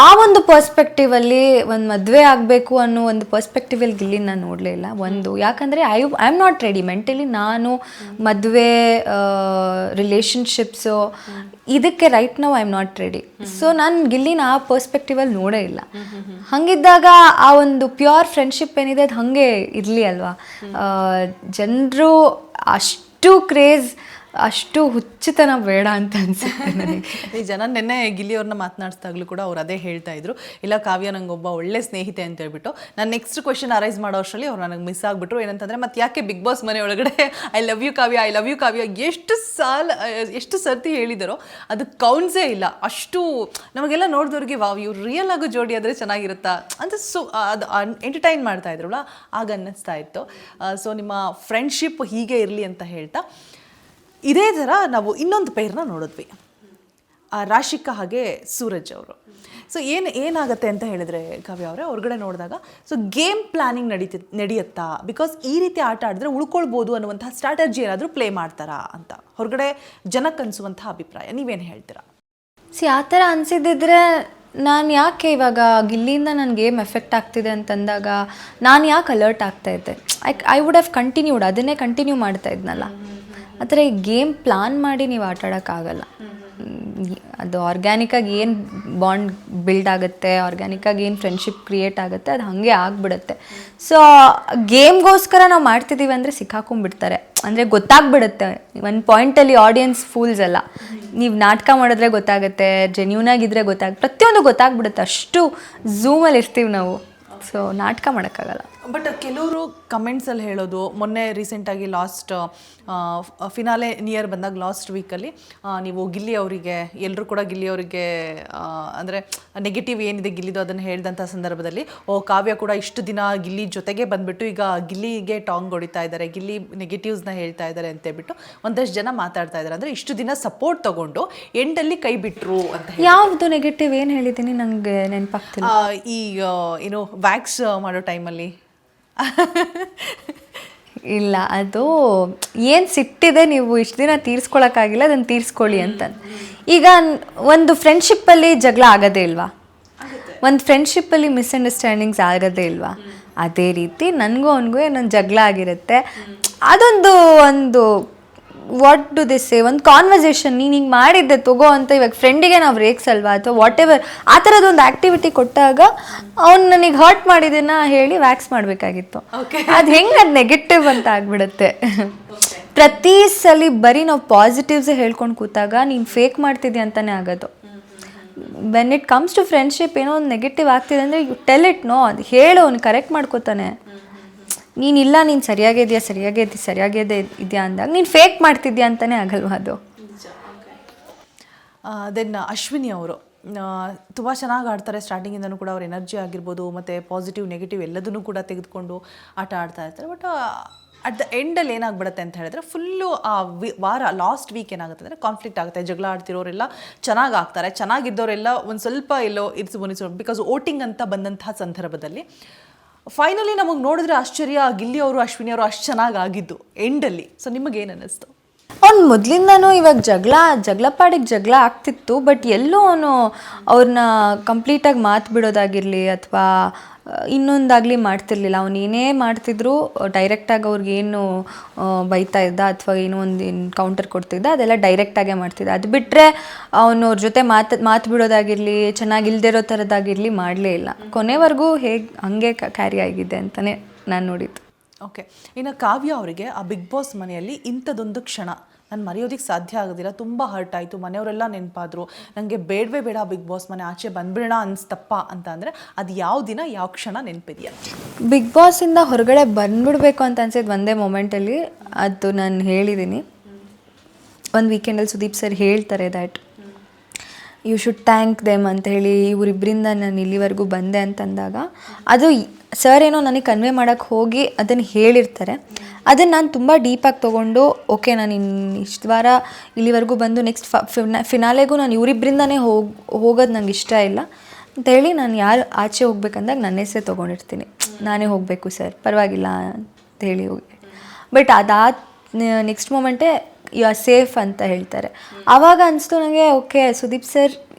ಆ ಒಂದು ಪರ್ಸ್ಪೆಕ್ಟಿವಲ್ಲಿ ಒಂದು ಮದುವೆ ಆಗಬೇಕು ಅನ್ನೋ ಒಂದು ಪರ್ಸ್ಪೆಕ್ಟಿವಲ್ಲಿ ಗಿಲ್ಲಿ ನಾನು ನೋಡಲೇ ಇಲ್ಲ. ಒಂದು ಯಾಕಂದರೆ I am not ready mentally. ನಾನು ಮದುವೆ ರಿಲೇಷನ್ಶಿಪ್ಸು ಇದಕ್ಕೆ right now I am not ready. So ನಾನು ಗಿಲ್ಲಿನ ಆ ಪರ್ಸ್ಪೆಕ್ಟಿವಲ್ಲಿ ನೋಡೇ ಇಲ್ಲ. ಹಾಗಿದ್ದಾಗ ಆ ಒಂದು ಪ್ಯೂರ್ ಫ್ರೆಂಡ್ಶಿಪ್ ಏನಿದೆ ಅದು ಹಾಗೆ ಇರಲಿ ಅಲ್ವಾ. ಜನರು ಅಷ್ಟು ಕ್ರೇಜ್, ಅಷ್ಟು ಹುಚ್ಚುತನ ಬೇಡ ಅಂತ ಅನ್ಸುತ್ತೆ ನನಗೆ. ಈ ಜನ ನೆನ್ನೆ ಗಿಲ್ಲಿಯವ್ರನ್ನ ಮಾತನಾಡಿಸಿದಾಗಲೂ ಕೂಡ ಅವ್ರು ಅದೇ ಹೇಳ್ತಾ ಇದ್ರು, ಇಲ್ಲ ಕಾವ್ಯ ನಂಗೊಬ್ಬ ಒಳ್ಳೆ ಸ್ನೇಹಿತೆ ಅಂತ ಹೇಳ್ಬಿಟ್ಟು. ನಾನು ನೆಕ್ಸ್ಟ್ ಕ್ವೆಶನ್ ಅರೈಸ್ ಮಾಡೋ ಅಷ್ಟರಲ್ಲಿ ಅವ್ರು ನನಗೆ ಮಿಸ್ ಆಗಿಬಿಟ್ರು. ಏನಂತಂದರೆ, ಮತ್ತೆ ಯಾಕೆ ಬಿಗ್ ಬಾಸ್ ಮನೆ ಒಳಗಡೆ I love you Kavya, I love you Kavya ಎಷ್ಟು ಸರ್ತಿ ಹೇಳಿದಾರೋ ಅದು ಕೌನ್ಸೇ ಇಲ್ಲ. ಅಷ್ಟು ನಮಗೆಲ್ಲ ನೋಡಿದವ್ರಿಗೆ ವಾವ್, ಇವ್ರು ರಿಯಲ್ ಆಗೋ ಜೋಡಿ ಆದರೆ ಚೆನ್ನಾಗಿರುತ್ತಾ ಅಂತ ಅದು ಎಂಟರ್ಟೈನ್ ಮಾಡ್ತಾ ಇದ್ರಲ್ಲ, ಆಗ ಅನ್ನಿಸ್ತಾ ಇತ್ತು. ಸೊ ನಿಮ್ಮ ಫ್ರೆಂಡ್ಶಿಪ್ ಹೀಗೆ ಇರಲಿ ಅಂತ ಹೇಳ್ತಾ, ಇದೇ ಥರ ನಾವು ಇನ್ನೊಂದು ಪೇರ್ನ ನೋಡಿದ್ವಿ, ರಾಶಿಕಾ ಹಾಗೆ ಸೂರಜ್ ಅವರು. ಸೊ ಏನಾಗುತ್ತೆ ಅಂತ ಹೇಳಿದ್ರೆ ಕಾವ್ಯ ಅವರೇ, ಹೊರಗಡೆ ನೋಡಿದಾಗ ಸೊ ಗೇಮ್ ಪ್ಲಾನಿಂಗ್ ನಡೆಯುತ್ತಾ? ಬಿಕಾಸ್ ಈ ರೀತಿ ಆಟ ಆಡಿದ್ರೆ ಉಳ್ಕೊಳ್ಬೋದು ಅನ್ನುವಂಥ ಸ್ಟ್ರಾಟಜಿ ಏನಾದರೂ ಪ್ಲೇ ಮಾಡ್ತಾರಾ ಅಂತ ಹೊರಗಡೆ ಜನಕ್ಕೆ ಅನಿಸುವಂಥ ಅಭಿಪ್ರಾಯ, ನೀವೇನು ಹೇಳ್ತೀರಾ? ಆ ಥರ ಅನಿಸಿದ್ದಿದ್ರೆ ನಾನು ಯಾಕೆ ಇವಾಗ ಗಿಲ್ಲಿಯಿಂದ ನನ್ನ ಗೇಮ್ ಎಫೆಕ್ಟ್ ಆಗ್ತಿದೆ ಅಂತಂದಾಗ ನಾನು ಯಾಕೆ ಅಲರ್ಟ್ ಆಗ್ತಾಯಿದ್ದೆ? ಐ ವುಡ್ ಹ್ಯಾವ್ ಕಂಟಿನ್ಯೂಡ್, ಅದನ್ನೇ ಕಂಟಿನ್ಯೂ ಮಾಡ್ತಾ ಇದ್ನಲ್ಲ. ಆ ಥರ ಈ ಗೇಮ್ ಪ್ಲಾನ್ ಮಾಡಿ ನೀವು ಆಟ ಆಡೋಕ್ಕಾಗಲ್ಲ. ಅದು ಆರ್ಗ್ಯಾನಿಕ್ಕಾಗಿ ಏನು ಬಾಂಡ್ ಬಿಲ್ಡ್ ಆಗುತ್ತೆ, ಆರ್ಗ್ಯಾನಿಕ್ಕಾಗಿ ಏನು ಫ್ರೆಂಡ್ಶಿಪ್ ಕ್ರಿಯೇಟ್ ಆಗುತ್ತೆ, ಅದು ಹಾಗೆ ಆಗಿಬಿಡುತ್ತೆ. ಸೊ ಗೇಮ್ಗೋಸ್ಕರ ನಾವು ಮಾಡ್ತಿದ್ದೀವಿ ಅಂದರೆ ಸಿಕ್ಕಾಕೊಂಡ್ಬಿಡ್ತಾರೆ. ಅಂದರೆ ಗೊತ್ತಾಗ್ಬಿಡುತ್ತೆ ಒಂದು ಪಾಯಿಂಟಲ್ಲಿ, ಆಡಿಯನ್ಸ್ ಫೂಲ್ಸ್ ಎಲ್ಲ. ನೀವು ನಾಟಕ ಮಾಡಿದ್ರೆ ಗೊತ್ತಾಗುತ್ತೆ, ಜೆನ್ಯೂನಾಗಿದ್ದರೆ ಪ್ರತಿಯೊಂದು ಗೊತ್ತಾಗ್ಬಿಡುತ್ತೆ. ಅಷ್ಟು ಝೂಮಲ್ಲಿ ಇರ್ತೀವಿ ನಾವು. ಸೊ ನಾಟಕ ಮಾಡೋಕ್ಕಾಗಲ್ಲ. ಬಟ್ ಕೆಲವರು ಕಮೆಂಟ್ಸಲ್ಲಿ ಹೇಳೋದು, ಮೊನ್ನೆ ರೀಸೆಂಟಾಗಿ ಲಾಸ್ಟ್ ಫಿನಾಲೆ ನಿಯರ್ ಬಂದಾಗ ಲಾಸ್ಟ್ ವೀಕಲ್ಲಿ ನೀವು ಗಿಲ್ಲಿ ಅವರಿಗೆ, ಎಲ್ಲರೂ ಕೂಡ ಗಿಲ್ಲಿ ಅವರಿಗೆ ಅಂದರೆ ನೆಗೆಟಿವ್ ಏನಿದೆ ಗಿಲ್ಲಿದು ಅದನ್ನು ಹೇಳಿದಂಥ ಸಂದರ್ಭದಲ್ಲಿ, ಕಾವ್ಯ ಕೂಡ ಇಷ್ಟು ದಿನ ಗಿಲ್ಲಿ ಜೊತೆಗೆ ಬಂದುಬಿಟ್ಟು ಈಗ ಗಿಲ್ಲಿಗೆ ಟಾಂಗ್ ಹೊಡಿತಾ ಇದ್ದಾರೆ, ಗಿಲ್ಲಿ ನೆಗೆಟಿವ್ಸ್ನ ಹೇಳ್ತಾ ಇದ್ದಾರೆ ಅಂತೇಳ್ಬಿಟ್ಟು ಒಂದಷ್ಟು ಜನ ಮಾತಾಡ್ತಾ ಇದ್ದಾರೆ. ಅಂದರೆ ಇಷ್ಟು ದಿನ ಸಪೋರ್ಟ್ ತೊಗೊಂಡು ಎಂಡಲ್ಲಿ ಕೈ ಬಿಟ್ಟರು ಅಂತ. ಯಾವುದು ನೆಗೆಟಿವ್ ಏನು ಹೇಳಿದ್ದೀನಿ ನನಗೆ ನೆನಪಾಗ್ತಿಲ್ಲ. ಈ ಏನು ವ್ಯಾಕ್ಸ್ ಮಾಡೋ ಟೈಮಲ್ಲಿ ಇಲ್ಲ, ಅದು ಏನು ಸಿಟ್ಟಿದೆ ನೀವು ಇಷ್ಟು ದಿನ ತೀರಿಸ್ಕೊಳಕ್ಕಾಗಿಲ್ಲ, ಅದನ್ನು ತೀರಿಸ್ಕೊಳ್ಳಿ ಅಂತ. ಈಗ ಒಂದು ಫ್ರೆಂಡ್ಶಿಪ್ಪಲ್ಲಿ ಜಗಳ ಆಗೋದೇ ಇಲ್ವಾ? ಒಂದು ಫ್ರೆಂಡ್ಶಿಪ್ಪಲ್ಲಿ ಮಿಸ್ಅಂಡರ್ಸ್ಟ್ಯಾಂಡಿಂಗ್ಸ್ ಆಗೋದೇ ಇಲ್ವಾ? ಅದೇ ರೀತಿ ನನಗೂ ಅವನಿಗೂ ಏನೊಂದು ಜಗಳ ಆಗಿರುತ್ತೆ. ಒಂದು ವಾಟ್ ಡು ದಿಸ್ ಸೇ, ಒಂದು ಕಾನ್ವರ್ಸೇಷನ್, ನೀನು ಹಿಂಗೆ ಮಾಡಿದ್ದೆ ತಗೋ ಅಂತ. ಇವಾಗ ಫ್ರೆಂಡಿಗೆ ನಾವು ರೇಕ್ಸಲ್ವಾ, ಅಥವಾ ವಾಟ್ ಎವರ್ ಆ ಥರದೊಂದು ಆ್ಯಕ್ಟಿವಿಟಿ ಕೊಟ್ಟಾಗ ಅವ್ನು ನನಗೆ ಹರ್ಟ್ ಮಾಡಿದ್ದನ್ನು ಹೇಳಿ ವ್ಯಾಕ್ಸ್ ಮಾಡಬೇಕಾಗಿತ್ತು. ಅದು ಹೆಂಗೆ ಅದು ನೆಗೆಟಿವ್ ಅಂತ ಆಗ್ಬಿಡುತ್ತೆ. ಪ್ರತಿ ಸಲ ಬರೀ ನಾವು ಪಾಸಿಟಿವ್ಸೇ ಹೇಳ್ಕೊಂಡು ಕೂತಾಗ ನೀನು ಫೇಕ್ ಮಾಡ್ತಿದ್ದೆ ಅಂತಲೇ ಆಗೋದು. When it comes to friendship ಏನೋ ಒಂದು ನೆಗೆಟಿವ್ ಆಗ್ತಿದೆ ಅಂದರೆ ಯು ಟೆಲ್ ಇಟ್. ನೋ, ಅದು ಹೇಳು, ಅವ್ನು ಕರೆಕ್ಟ್ ಮಾಡ್ಕೋತಾನೆ. ನೀನು ಸರಿಯಾಗೇ ಇದೆಯಾ ಅಂದಾಗ ನೀನು ಫೇಕ್ ಮಾಡ್ತಿದ್ಯಾ ಅಂತಲೇ ಆಗಲ್ವಾ ಅದು. ದೆನ್ ಅಶ್ವಿನಿ ಅವರು ತುಂಬ ಚೆನ್ನಾಗಿ ಆಡ್ತಾರೆ. ಸ್ಟಾರ್ಟಿಂಗಿಂದನೂ ಕೂಡ ಅವ್ರ ಎನರ್ಜಿ ಆಗಿರ್ಬೋದು ಮತ್ತು ಪಾಸಿಟಿವ್ ನೆಗೆಟಿವ್ ಎಲ್ಲದನ್ನೂ ಕೂಡ ತೆಗೆದುಕೊಂಡು ಆಟ ಆಡ್ತಾ ಇರ್ತಾರೆ. ಬಟ್ ಅಟ್ ದ ಎಂಡಲ್ಲಿ ಏನಾಗ್ಬಿಡುತ್ತೆ ಅಂತ ಹೇಳಿದ್ರೆ ಫುಲ್ಲು ಆ ವಾರ ಲಾಸ್ಟ್ ವೀಕ್ ಏನಾಗುತ್ತೆ ಅಂದರೆ ಕಾನ್ಫ್ಲಿಕ್ಟ್ ಆಗುತ್ತೆ. ಜಗಳ ಆಡ್ತಿರೋರೆಲ್ಲ ಚೆನ್ನಾಗಿ ಆಗ್ತಾರೆ, ಚೆನ್ನಾಗಿದ್ದವರೆಲ್ಲ ಒಂದು ಸ್ವಲ್ಪ ಎಲ್ಲೋ ಮುನಿಸೋ ಬಿಕಾಸ್ ವೋಟಿಂಗ್ ಅಂತ ಬಂದಂತಹ ಸಂದರ್ಭದಲ್ಲಿ ಫೈನಲಿ ನಮಗೆ ನೋಡಿದ್ರೆ ಆಶ್ಚರ್ಯ, ಗಿಲ್ಲಿ ಅವರು ಅಶ್ವಿನಿ ಅವರು ಅಷ್ಟು ಚೆನ್ನಾಗಿ ಆಗಿದ್ದು ಎಂಡಲ್ಲಿ. ಸೊ ನಿಮಗೇನು ಅನ್ನಿಸ್ತು? ಅವ್ನು ಮೊದಲಿಂದನೂ ಇವಾಗ ಜಗಳ ಪಾಡಿಗೆ ಜಗಳ ಆಗ್ತಿತ್ತು, ಬಟ್ ಎಲ್ಲೂ ಅವನು ಅವ್ರನ್ನ ಕಂಪ್ಲೀಟಾಗಿ ಮಾತು ಬಿಡೋದಾಗಿರಲಿ ಅಥವಾ ಇನ್ನೊಂದಾಗಲಿ ಮಾಡ್ತಿರ್ಲಿಲ್ಲ. ಅವ್ನು ಏನೇ ಮಾಡ್ತಿದ್ರು ಡೈರೆಕ್ಟಾಗಿ ಅವ್ರಿಗೇನು ಬೈತಾ ಇದ್ದ ಅಥವಾ ಏನೋ ಒಂದು ಕೌಂಟರ್ ಕೊಡ್ತಿದ್ದ ಅದೆಲ್ಲ ಡೈರೆಕ್ಟಾಗೇ ಮಾಡ್ತಿದ್ದ. ಅದು ಬಿಟ್ಟರೆ ಅವನು ಅವ್ರ ಜೊತೆ ಮಾತು ಬಿಡೋದಾಗಿರಲಿ, ಚೆನ್ನಾಗಿಲ್ದಿರೋ ಥರದ್ದಾಗಿರಲಿ ಮಾಡಲೇ ಇಲ್ಲ. ಕೊನೆವರೆಗೂ ಹಂಗೆ ಕ್ಯಾರಿ ಆಗಿದೆ ಅಂತಲೇ ನಾನು ನೋಡಿದ್ದು. ಓಕೆ, ಇನ್ನು ಕಾವ್ಯ ಅವರಿಗೆ ಆ ಬಿಗ್ ಬಾಸ್ ಮನೆಯಲ್ಲಿ ಇಂಥದ್ದೊಂದು ಕ್ಷಣ ನಾನು ಮರೆಯೋದಕ್ಕೆ ಸಾಧ್ಯ ಆಗೋದಿಲ್ಲ, ತುಂಬ ಹರ್ಟ್ ಆಯಿತು, ಮನೆಯವರೆಲ್ಲ ನೆನಪಾದರು, ನನಗೆ ಬೇಡವೇ ಬೇಡ ಬಿಗ್ ಬಾಸ್ ಮನೆ, ಆಚೆ ಬಂದ್ಬಿಡೋಣ ಅನಿಸ್ತಪ್ಪ ಅಂತ ಅಂದರೆ ಅದು ಯಾವ ದಿನ ಯಾವ ಕ್ಷಣ ನೆನಪಿದೆಯಾ? ಬಿಗ್ ಬಾಸಿಂದ ಹೊರಗಡೆ ಬಂದ್ಬಿಡ್ಬೇಕು ಅಂತ ಅನ್ಸಿದ್ದು ಒಂದೇ ಮೊಮೆಂಟಲ್ಲಿ, ಅದು ನಾನು ಹೇಳಿದ್ದೀನಿ. ಒಂದು ವೀಕೆಂಡಲ್ಲಿ ಸುದೀಪ್ ಸರ್ ಹೇಳ್ತಾರೆ that you should thank them ಅಂತ ಹೇಳಿ, ಇವರಿಬ್ಬರಿಂದ ನಾನು ಇಲ್ಲಿವರೆಗೂ ಬಂದೆ ಅಂತಂದಾಗ ಅದು ಸರ್ ಏನೋ ನನಗೆ ಕನ್ವೆ ಮಾಡೋಕ್ಕೆ ಹೋಗಿ ಅದನ್ನು ಹೇಳಿರ್ತಾರೆ. ಅದನ್ನು ನಾನು ತುಂಬ ಡೀಪಾಗಿ ತೊಗೊಂಡು ಓಕೆ ನಾನು ಇಷ್ಟು ವಾರ ಇಲ್ಲಿವರೆಗೂ ಬಂದು ನೆಕ್ಸ್ಟ್ ಫಿನಾಲೆಗೂ ನಾನು ಇವರಿಬ್ಬರಿಂದನೇ ಹೋಗೋದು ನಂಗೆ ಇಷ್ಟ ಇಲ್ಲ ಅಂತೇಳಿ ನಾನು ಯಾರು ಆಚೆ ಹೋಗ್ಬೇಕಂದಾಗ ನನ್ನ ಹೆಸರೇ ತೊಗೊಂಡಿರ್ತೀನಿ, ನಾನೇ ಹೋಗಬೇಕು ಸರ್ ಪರವಾಗಿಲ್ಲ ಅಂತ ಹೇಳಿ ಹೋಗಿ. ಬಟ್ ಅದಾದ ನೆಕ್ಸ್ಟ್ ಮೂಮೆಂಟೇ ಯು ಆರ್ ಸೇಫ್ ಅಂತ ಹೇಳ್ತಾರೆ. ಆವಾಗ ಅನಿಸ್ತು ನನಗೆ ಓಕೆ ಸುದೀಪ್ ಸರ್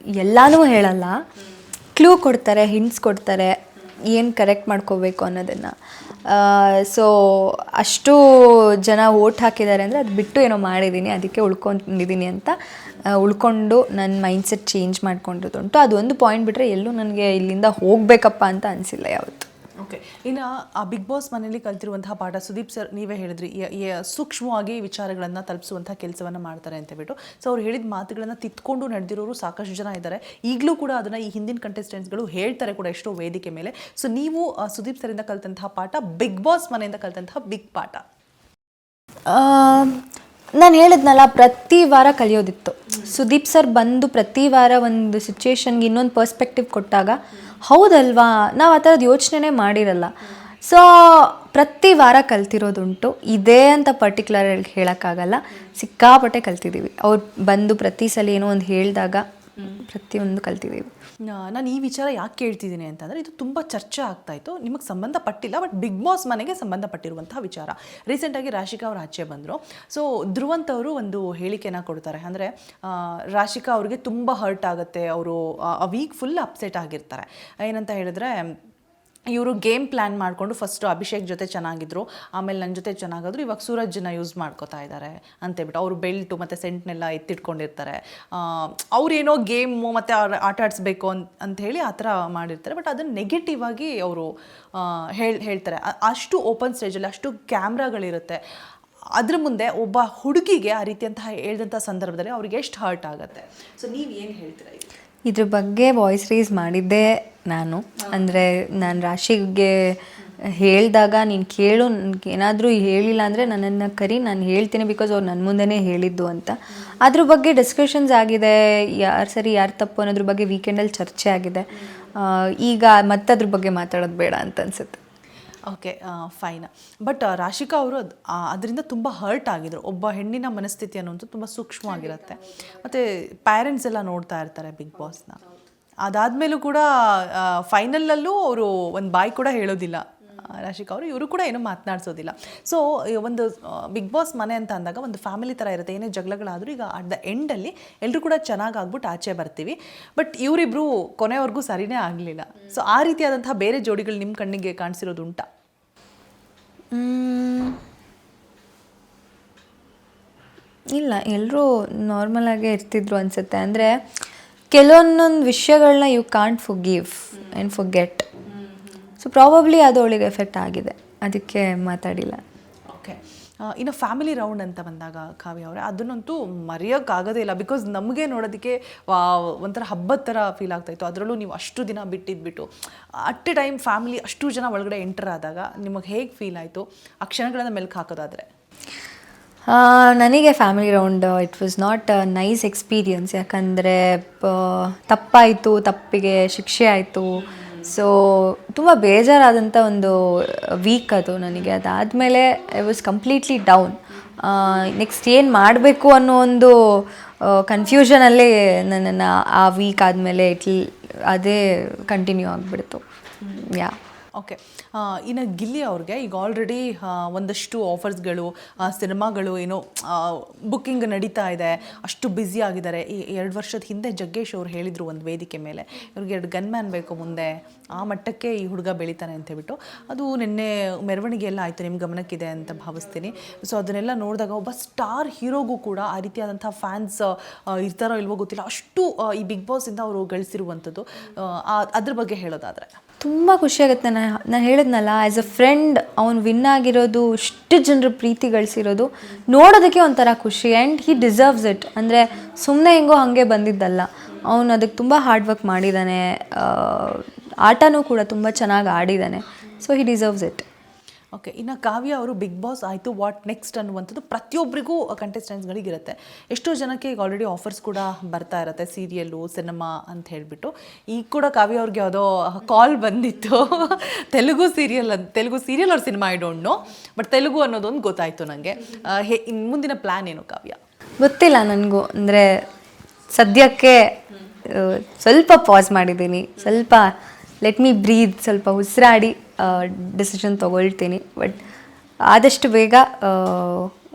ಎಲ್ಲನೂ ಹೇಳಲ್ಲ, ಕ್ಲೂ ಕೊಡ್ತಾರೆ, ಹಿಂಟ್ಸ್ ಕೊಡ್ತಾರೆ ಏನು ಕರೆಕ್ಟ್ ಮಾಡ್ಕೋಬೇಕು ಅನ್ನೋದನ್ನು. ಸೊ ಅಷ್ಟು ಜನ ವೋಟ್ ಹಾಕಿದ್ದಾರೆ ಅಂದರೆ ಅದು ಬಿಟ್ಟು ಏನೋ ಮಾಡಿದ್ದೀನಿ, ಅದಕ್ಕೆ ಉಳ್ಕೊಂಡಿದ್ದೀನಿ ಅಂತ ಉಳ್ಕೊಂಡು ನನ್ನ ಮೈಂಡ್ಸೆಟ್ ಚೇಂಜ್ ಮಾಡ್ಕೊಂಡಿರೋದುಂಟು. ಅದು ಒಂದು ಪಾಯಿಂಟ್ ಬಿಟ್ಟರೆ ಎಲ್ಲೂ ನನಗೆ ಇಲ್ಲಿಂದ ಹೋಗಬೇಕಪ್ಪ ಅಂತ ಅನಿಸಿಲ್ಲ ಯಾವತ್ತು. ಓಕೆ, ಇನ್ನು ಆ ಬಿಗ್ ಬಾಸ್ ಮನೆಯಲ್ಲಿ ಕಲ್ತಿರುವಂತಹ ಪಾಠ ಸುದೀಪ್ ಸರ್ ನೀವೇ ಹೇಳಿದ್ರಿ ಸೂಕ್ಷ್ಮವಾಗಿ ವಿಚಾರಗಳನ್ನು ತಲುಪಿಸುವಂಥ ಕೆಲಸವನ್ನು ಮಾಡ್ತಾರೆ ಅಂತ ಬಿಟ್ಟು. ಸೊ ಅವ್ರು ಹೇಳಿದ ಮಾತುಗಳನ್ನು ತಿದ್ಕೊಂಡು ನಡೆದಿರೋರು ಸಾಕಷ್ಟು ಜನ ಇದ್ದಾರೆ. ಈಗಲೂ ಕೂಡ ಅದನ್ನು ಈ ಹಿಂದಿನ ಕಂಟೆಸ್ಟೆಂಟ್ಸ್ಗಳು ಹೇಳ್ತಾರೆ ಕೂಡ ಎಷ್ಟೋ ವೇದಿಕೆ ಮೇಲೆ. ಸೊ ನೀವು ಸುದೀಪ್ ಸರಿಂದ ಕಲಿತಂತಹ ಪಾಠ, ಬಿಗ್ ಬಾಸ್ ಮನೆಯಿಂದ ಕಲಿತಂತಹ ಬಿಗ್ ಪಾಠ? ನಾನು ಹೇಳಿದ್ನಲ್ಲ, ಪ್ರತಿ ವಾರ ಕಲಿಯೋದಿತ್ತು. ಸುದೀಪ್ ಸರ್ ಬಂದು ಪ್ರತಿ ವಾರ ಒಂದು ಸಿಚುವೇಶನ್ಗೆ ಇನ್ನೊಂದು ಪರ್ಸ್ಪೆಕ್ಟಿವ್ ಕೊಟ್ಟಾಗ ಹೌದಲ್ವಾ ನಾವು ಆ ಥರದ್ದು ಯೋಚನೆ ಮಾಡಿರಲ್ಲ. ಸೊ ಪ್ರತಿ ವಾರ ಕಲ್ತಿರೋದುಂಟು, ಇದೇ ಅಂತ ಪರ್ಟಿಕ್ಯುಲರ್ ಹೇಳೋಕ್ಕಾಗಲ್ಲ, ಸಿಕ್ಕಾಪಟ್ಟೆ ಕಲ್ತಿದ್ದೀವಿ. ಅವ್ರು ಬಂದು ಪ್ರತಿ ಸಲ ಏನೋ ಒಂದು ಹೇಳಿದಾಗ ಪ್ರತಿಯೊಂದು ಕಲ್ತಿದ್ದೀವಿ. ನಾನು ಈ ವಿಚಾರ ಯಾಕೆ ಕೇಳ್ತಿದ್ದೀನಿ ಅಂತಂದರೆ ಇದು ತುಂಬ ಚರ್ಚೆ ಆಗ್ತಾಯಿತ್ತು, ನಿಮಗೆ ಸಂಬಂಧಪಟ್ಟಿಲ್ಲ ಬಟ್ ಬಿಗ್ ಬಾಸ್ ಮನೆಗೆ ಸಂಬಂಧಪಟ್ಟಿರುವಂತಹ ವಿಚಾರ. ರೀಸೆಂಟಾಗಿ ರಾಶಿಕಾ ಅವರು ಆಚೆ ಬಂದರು. ಸೊ ಧ್ರುವಂತ್ ಅವರು ಒಂದು ಹೇಳಿಕೆನ ಕೊಡ್ತಾರೆ. ಅಂದರೆ ರಾಶಿಕಾ ಅವ್ರಿಗೆ ತುಂಬ ಹರ್ಟ್ ಆಗುತ್ತೆ, ಅವರು ಆ ವೀಕ್ ಫುಲ್ ಅಪ್ಸೆಟ್ ಆಗಿರ್ತಾರೆ. ಏನಂತ ಹೇಳಿದ್ರೆ ಇವರು ಗೇಮ್ ಪ್ಲ್ಯಾನ್ ಮಾಡಿಕೊಂಡು ಫಸ್ಟು ಅಭಿಷೇಕ್ ಜೊತೆ ಚೆನ್ನಾಗಿದ್ರು, ಆಮೇಲೆ ನನ್ನ ಜೊತೆ ಚೆನ್ನಾಗಾದ್ರು, ಇವಾಗ ಸೂರಜ್ನ ಯೂಸ್ ಮಾಡ್ಕೋತಾ ಇದ್ದಾರೆ ಅಂತೇಳ್ಬಿಟ್ಟು ಅವರು ಬೆಲ್ಟು ಮತ್ತು ಸೆಂಟ್ನೆಲ್ಲ ಎತ್ತಿಟ್ಕೊಂಡಿರ್ತಾರೆ. ಅವರೇನೋ ಗೇಮು ಮತ್ತು ಅವ್ರು ಆಟ ಆಡಿಸ್ಬೇಕು ಅಂತ ಹೇಳಿ ಆ ಥರ ಮಾಡಿರ್ತಾರೆ. ಬಟ್ ಅದನ್ನು ನೆಗೆಟಿವ್ ಆಗಿ ಅವರು ಹೇಳ್ತಾರೆ. ಅಷ್ಟು ಓಪನ್ ಸ್ಟೇಜಲ್ಲಿ ಅಷ್ಟು ಕ್ಯಾಮ್ರಾಗಳಿರುತ್ತೆ, ಅದ್ರ ಮುಂದೆ ಒಬ್ಬ ಹುಡುಗಿಗೆ ಆ ರೀತಿಯಂತಹ ಹೇಳಿದಂಥ ಸಂದರ್ಭದಲ್ಲಿ ಅವ್ರಿಗೆ ಎಷ್ಟು ಹರ್ಟ್ ಆಗುತ್ತೆ. ಸೊ ನೀವು ಏನು ಹೇಳ್ತೀರಾ? ಇದ್ರ ಬಗ್ಗೆ ವಾಯ್ಸ್ ರೇಸ್ ಮಾಡಿದ್ದೆ ನಾನು. ಅಂದರೆ ನಾನು ರಾಶಿಗೆ ಹೇಳಿದಾಗ ನೀನು ಕೇಳು, ಏನಾದರೂ ಹೇಳಿಲ್ಲ ಅಂದರೆ ನನ್ನನ್ನು ಕರಿ, ನಾನು ಹೇಳ್ತೀನಿ, ಬಿಕಾಸ್ ಅವ್ರು ನನ್ನ ಮುಂದೆನೇ ಹೇಳಿದ್ದು ಅಂತ. ಅದ್ರ ಬಗ್ಗೆ ಡಿಸ್ಕಷನ್ಸ್ ಆಗಿದೆ, ಯಾರು ಸರಿ ಯಾರು ತಪ್ಪು ಅನ್ನೋದ್ರ ಬಗ್ಗೆ ವೀಕೆಂಡಲ್ಲಿ ಚರ್ಚೆ ಆಗಿದೆ. ಈಗ ಮತ್ತೆ ಅದ್ರ ಬಗ್ಗೆ ಮಾತಾಡೋದು ಬೇಡ ಅಂತ ಅನ್ಸುತ್ತೆ. Okay, fine. ಬಟ್ ರಾಶಿಕಾ ಅವರು ಅದರಿಂದ ತುಂಬ ಹರ್ಟ್ ಆಗಿದ್ರು. ಒಬ್ಬ ಹೆಣ್ಣಿನ ಮನಸ್ಥಿತಿ ಅನ್ನೋದು ತುಂಬ ಸೂಕ್ಷ್ಮವಾಗಿರುತ್ತೆ. ಮತ್ತು ಪ್ಯಾರೆಂಟ್ಸ್ ಎಲ್ಲ ನೋಡ್ತಾ ಇರ್ತಾರೆ ಬಿಗ್ ಬಾಸ್ನ. ಅದಾದಮೇಲೂ ಕೂಡ ಫೈನಲ್ಲಲ್ಲೂ ಅವರು ಒಂದು ಬಾಯ್ ಕೂಡ ಹೇಳೋದಿಲ್ಲ ರಾಶಿಕಾ ಅವರು, ಇವರು ಕೂಡ ಏನೂ ಮಾತನಾಡಿಸೋದಿಲ್ಲ. ಸೊ ಒಂದು ಬಿಗ್ ಬಾಸ್ ಮನೆ ಅಂತ ಅಂದಾಗ ಒಂದು ಫ್ಯಾಮಿಲಿ ಥರ ಇರುತ್ತೆ. ಏನೇ ಜಗಳಗಳಾದರೂ ಈಗ ಅಟ್ ದ ಎಂಡಲ್ಲಿ ಎಲ್ಲರೂ ಕೂಡ ಚೆನ್ನಾಗಿ ಆಗ್ಬಿಟ್ಟು ಆಚೆ ಬರ್ತೀವಿ. ಬಟ್ ಇವರಿಬ್ಬರು ಕೊನೆವರೆಗೂ ಸರಿನೇ ಆಗಲಿಲ್ಲ. ಸೊ ಆ ರೀತಿಯಾದಂತಹ ಬೇರೆ ಜೋಡಿಗಳು ನಿಮ್ಮ ಕಣ್ಣಿಗೆ ಕಾಣಿಸಿರೋದು ಉಂಟಾ? ಇಲ್ಲ, ಎಲ್ಲರೂ ನಾರ್ಮಲಾಗೇ ಇರ್ತಿದ್ರು ಅನಿಸುತ್ತೆ. ಅಂದರೆ ಕೆಲವೊಂದೊಂದು ವಿಷಯಗಳನ್ನ you can't forgive and forget. So probably ಅದು ಅವಳಿಗೆ ಎಫೆಕ್ಟ್ ಆಗಿದೆ, ಅದಕ್ಕೆ ಮಾತಾಡಿಲ್ಲ. ಓಕೆ, ಇನ್ನು ಫ್ಯಾಮಿಲಿ ರೌಂಡ್ ಅಂತ ಬಂದಾಗ ಕಾವ್ಯ ಅವರೇ ಅದನ್ನಂತೂ ಮರೆಯೋಕ್ಕಾಗೋದೇ ಇಲ್ಲ. ಬಿಕಾಸ್ ನಮಗೆ ನೋಡೋದಕ್ಕೆ ಒಂಥರ ಹಬ್ಬದ ಥರ ಫೀಲ್ ಆಗ್ತಾಯಿತ್ತು. ಅದರಲ್ಲೂ ನೀವು ಅಷ್ಟು ದಿನ ಬಿಟ್ಟಿದ್ಬಿಟ್ಟು ಅಟ್ ಎ ಟೈಮ್ ಫ್ಯಾಮಿಲಿ ಅಷ್ಟು ಜನ ಒಳಗಡೆ ಎಂಟರ್ ಆದಾಗ ನಿಮಗೆ ಹೇಗೆ ಫೀಲ್ ಆಯಿತು ಆ ಕ್ಷಣಗಳನ್ನು ಮೆಲ್ಕು ಹಾಕೋದಾದರೆ? ನನಗೆ family round it was not a nice experience. ಯಾಕಂದರೆ ತಪ್ಪಾಯಿತು, ತಪ್ಪಿಗೆ ಶಿಕ್ಷೆ ಆಯಿತು. ಸೊ ತುಂಬ ಬೇಜಾರಾದಂಥ ಒಂದು ವೀಕ್ ಅದು ನನಗೆ. ಅದಾದಮೇಲೆ I was completely down. Next ಏನು ಮಾಡಬೇಕು ಅನ್ನೋ ಒಂದು ಕನ್ಫ್ಯೂಷನಲ್ಲೇ ನನ್ನನ್ನು ಆ ವೀಕ್ ಆದಮೇಲೆ ಅದೇ ಕಂಟಿನ್ಯೂ ಆಗಿಬಿಡ್ತು. ಯಾ ಓಕೆ, ಇನ್ನು ಗಿಲ್ಲಿ ಅವ್ರಿಗೆ ಈಗ ಆಲ್ರೆಡಿ ಒಂದಷ್ಟು ಆಫರ್ಸ್ಗಳು, ಸಿನಿಮಾಗಳು ಏನೋ ಬುಕ್ಕಿಂಗ್ ನಡೀತಾ ಇದೆ, ಅಷ್ಟು ಬ್ಯುಸಿ ಆಗಿದ್ದಾರೆ. ಈ 2 ವರ್ಷದ ಹಿಂದೆ ಜಗ್ಗೇಶ್ ಅವ್ರು ಹೇಳಿದರು ಒಂದು ವೇದಿಕೆ ಮೇಲೆ, ಇವ್ರಿಗೆ 2 ಗನ್ಮ್ಯಾನ್ ಬೇಕು ಮುಂದೆ, ಆ ಮಟ್ಟಕ್ಕೆ ಈ ಹುಡುಗ ಬೆಳೀತಾನೆ ಅಂತ ಹೇಳ್ಬಿಟ್ಟು. ಅದು ನಿನ್ನೆ ಮೆರವಣಿಗೆ ಎಲ್ಲ ಆಯಿತು, ನಿಮ್ಮ ಗಮನಕ್ಕಿದೆ ಅಂತ ಭಾವಿಸ್ತೀನಿ. ಸೊ ಅದನ್ನೆಲ್ಲ ನೋಡಿದಾಗ ಒಬ್ಬ ಸ್ಟಾರ್ ಹೀರೋಗೂ ಕೂಡ ಆ ರೀತಿಯಾದಂಥ ಫ್ಯಾನ್ಸ್ ಇರ್ತಾರೋ ಇಲ್ವೋ ಗೊತ್ತಿಲ್ಲ, ಅಷ್ಟು ಈ ಬಿಗ್ ಬಾಸಿಂದ ಅವರು ಗಳಿಸಿರುವಂಥದ್ದು. ಅದ್ರ ಬಗ್ಗೆ ಹೇಳೋದಾದರೆ ತುಂಬ ಖುಷಿಯಾಗುತ್ತೆ. ನಾನು ಹೇಳಿದ್ನಲ್ಲ, ಆ್ಯಸ್ ಅ ಫ್ರೆಂಡ್ ಅವ್ನು ವಿನ್ ಆಗಿರೋದು, ಇಷ್ಟು ಜನರ ಪ್ರೀತಿ ಗಳಿಸಿರೋದು ನೋಡೋದಕ್ಕೆ ಒಂಥರ ಖುಷಿ. And he deserves it. ಅಂದರೆ ಸುಮ್ಮನೆ ಹೆಂಗೋ ಹಾಗೆ ಬಂದಿದ್ದಲ್ಲ, ಅವನು ಅದಕ್ಕೆ ತುಂಬ ಹಾರ್ಡ್ ವರ್ಕ್ ಮಾಡಿದ್ದಾನೆ. ಆಟನೂ ಕೂಡ ತುಂಬ ಚೆನ್ನಾಗಿ ಆಡಿದ್ದಾನೆ. So he deserves it. Okay, ಇನ್ನು ಕಾವ್ಯ ಅವರು ಬಿಗ್ ಬಾಸ್ ಆಯಿತು, ವಾಟ್ ನೆಕ್ಸ್ಟ್ ಅನ್ನುವಂಥದ್ದು ಪ್ರತಿಯೊಬ್ಬರಿಗೂ ಕಂಟೆಸ್ಟೆಂಟ್ಸ್ಗಳಿಗಿರುತ್ತೆ. ಎಷ್ಟೋ ಜನಕ್ಕೆ ಈಗ ಆಲ್ರೆಡಿ ಆಫರ್ಸ್ ಕೂಡ ಬರ್ತಾ ಇರುತ್ತೆ, ಸೀರಿಯಲ್ಲು, ಸಿನಿಮಾ ಅಂತ ಹೇಳಿಬಿಟ್ಟು. ಈಗ ಕೂಡ ಕಾವ್ಯ ಅವ್ರಿಗೆ ಯಾವುದೋ ಕಾಲ್ ಬಂದಿತ್ತು, ತೆಲುಗು ಸೀರಿಯಲ್ ಅವ್ರ cinema, I don't know, but Telugu ಅನ್ನೋದೊಂದು ಗೊತ್ತಾಯಿತು ನನಗೆ. ಮುಂದಿನ ಪ್ಲ್ಯಾನ್ ಏನು ಕಾವ್ಯ? ಗೊತ್ತಿಲ್ಲ ನನಗೂ. ಅಂದರೆ ಸದ್ಯಕ್ಕೆ ಸ್ವಲ್ಪ ಪಾಸ್ ಮಾಡಿದ್ದೀನಿ, ಸ್ವಲ್ಪ ಲೆಟ್ ಮೀ ಬ್ರೀದ್, ಸ್ವಲ್ಪ ಉಸಿರಾಡಿ ಡಿಸಿಷನ್ ತೊಗೊಳ್ತೀನಿ. ಬಟ್ ಆದಷ್ಟು ಬೇಗ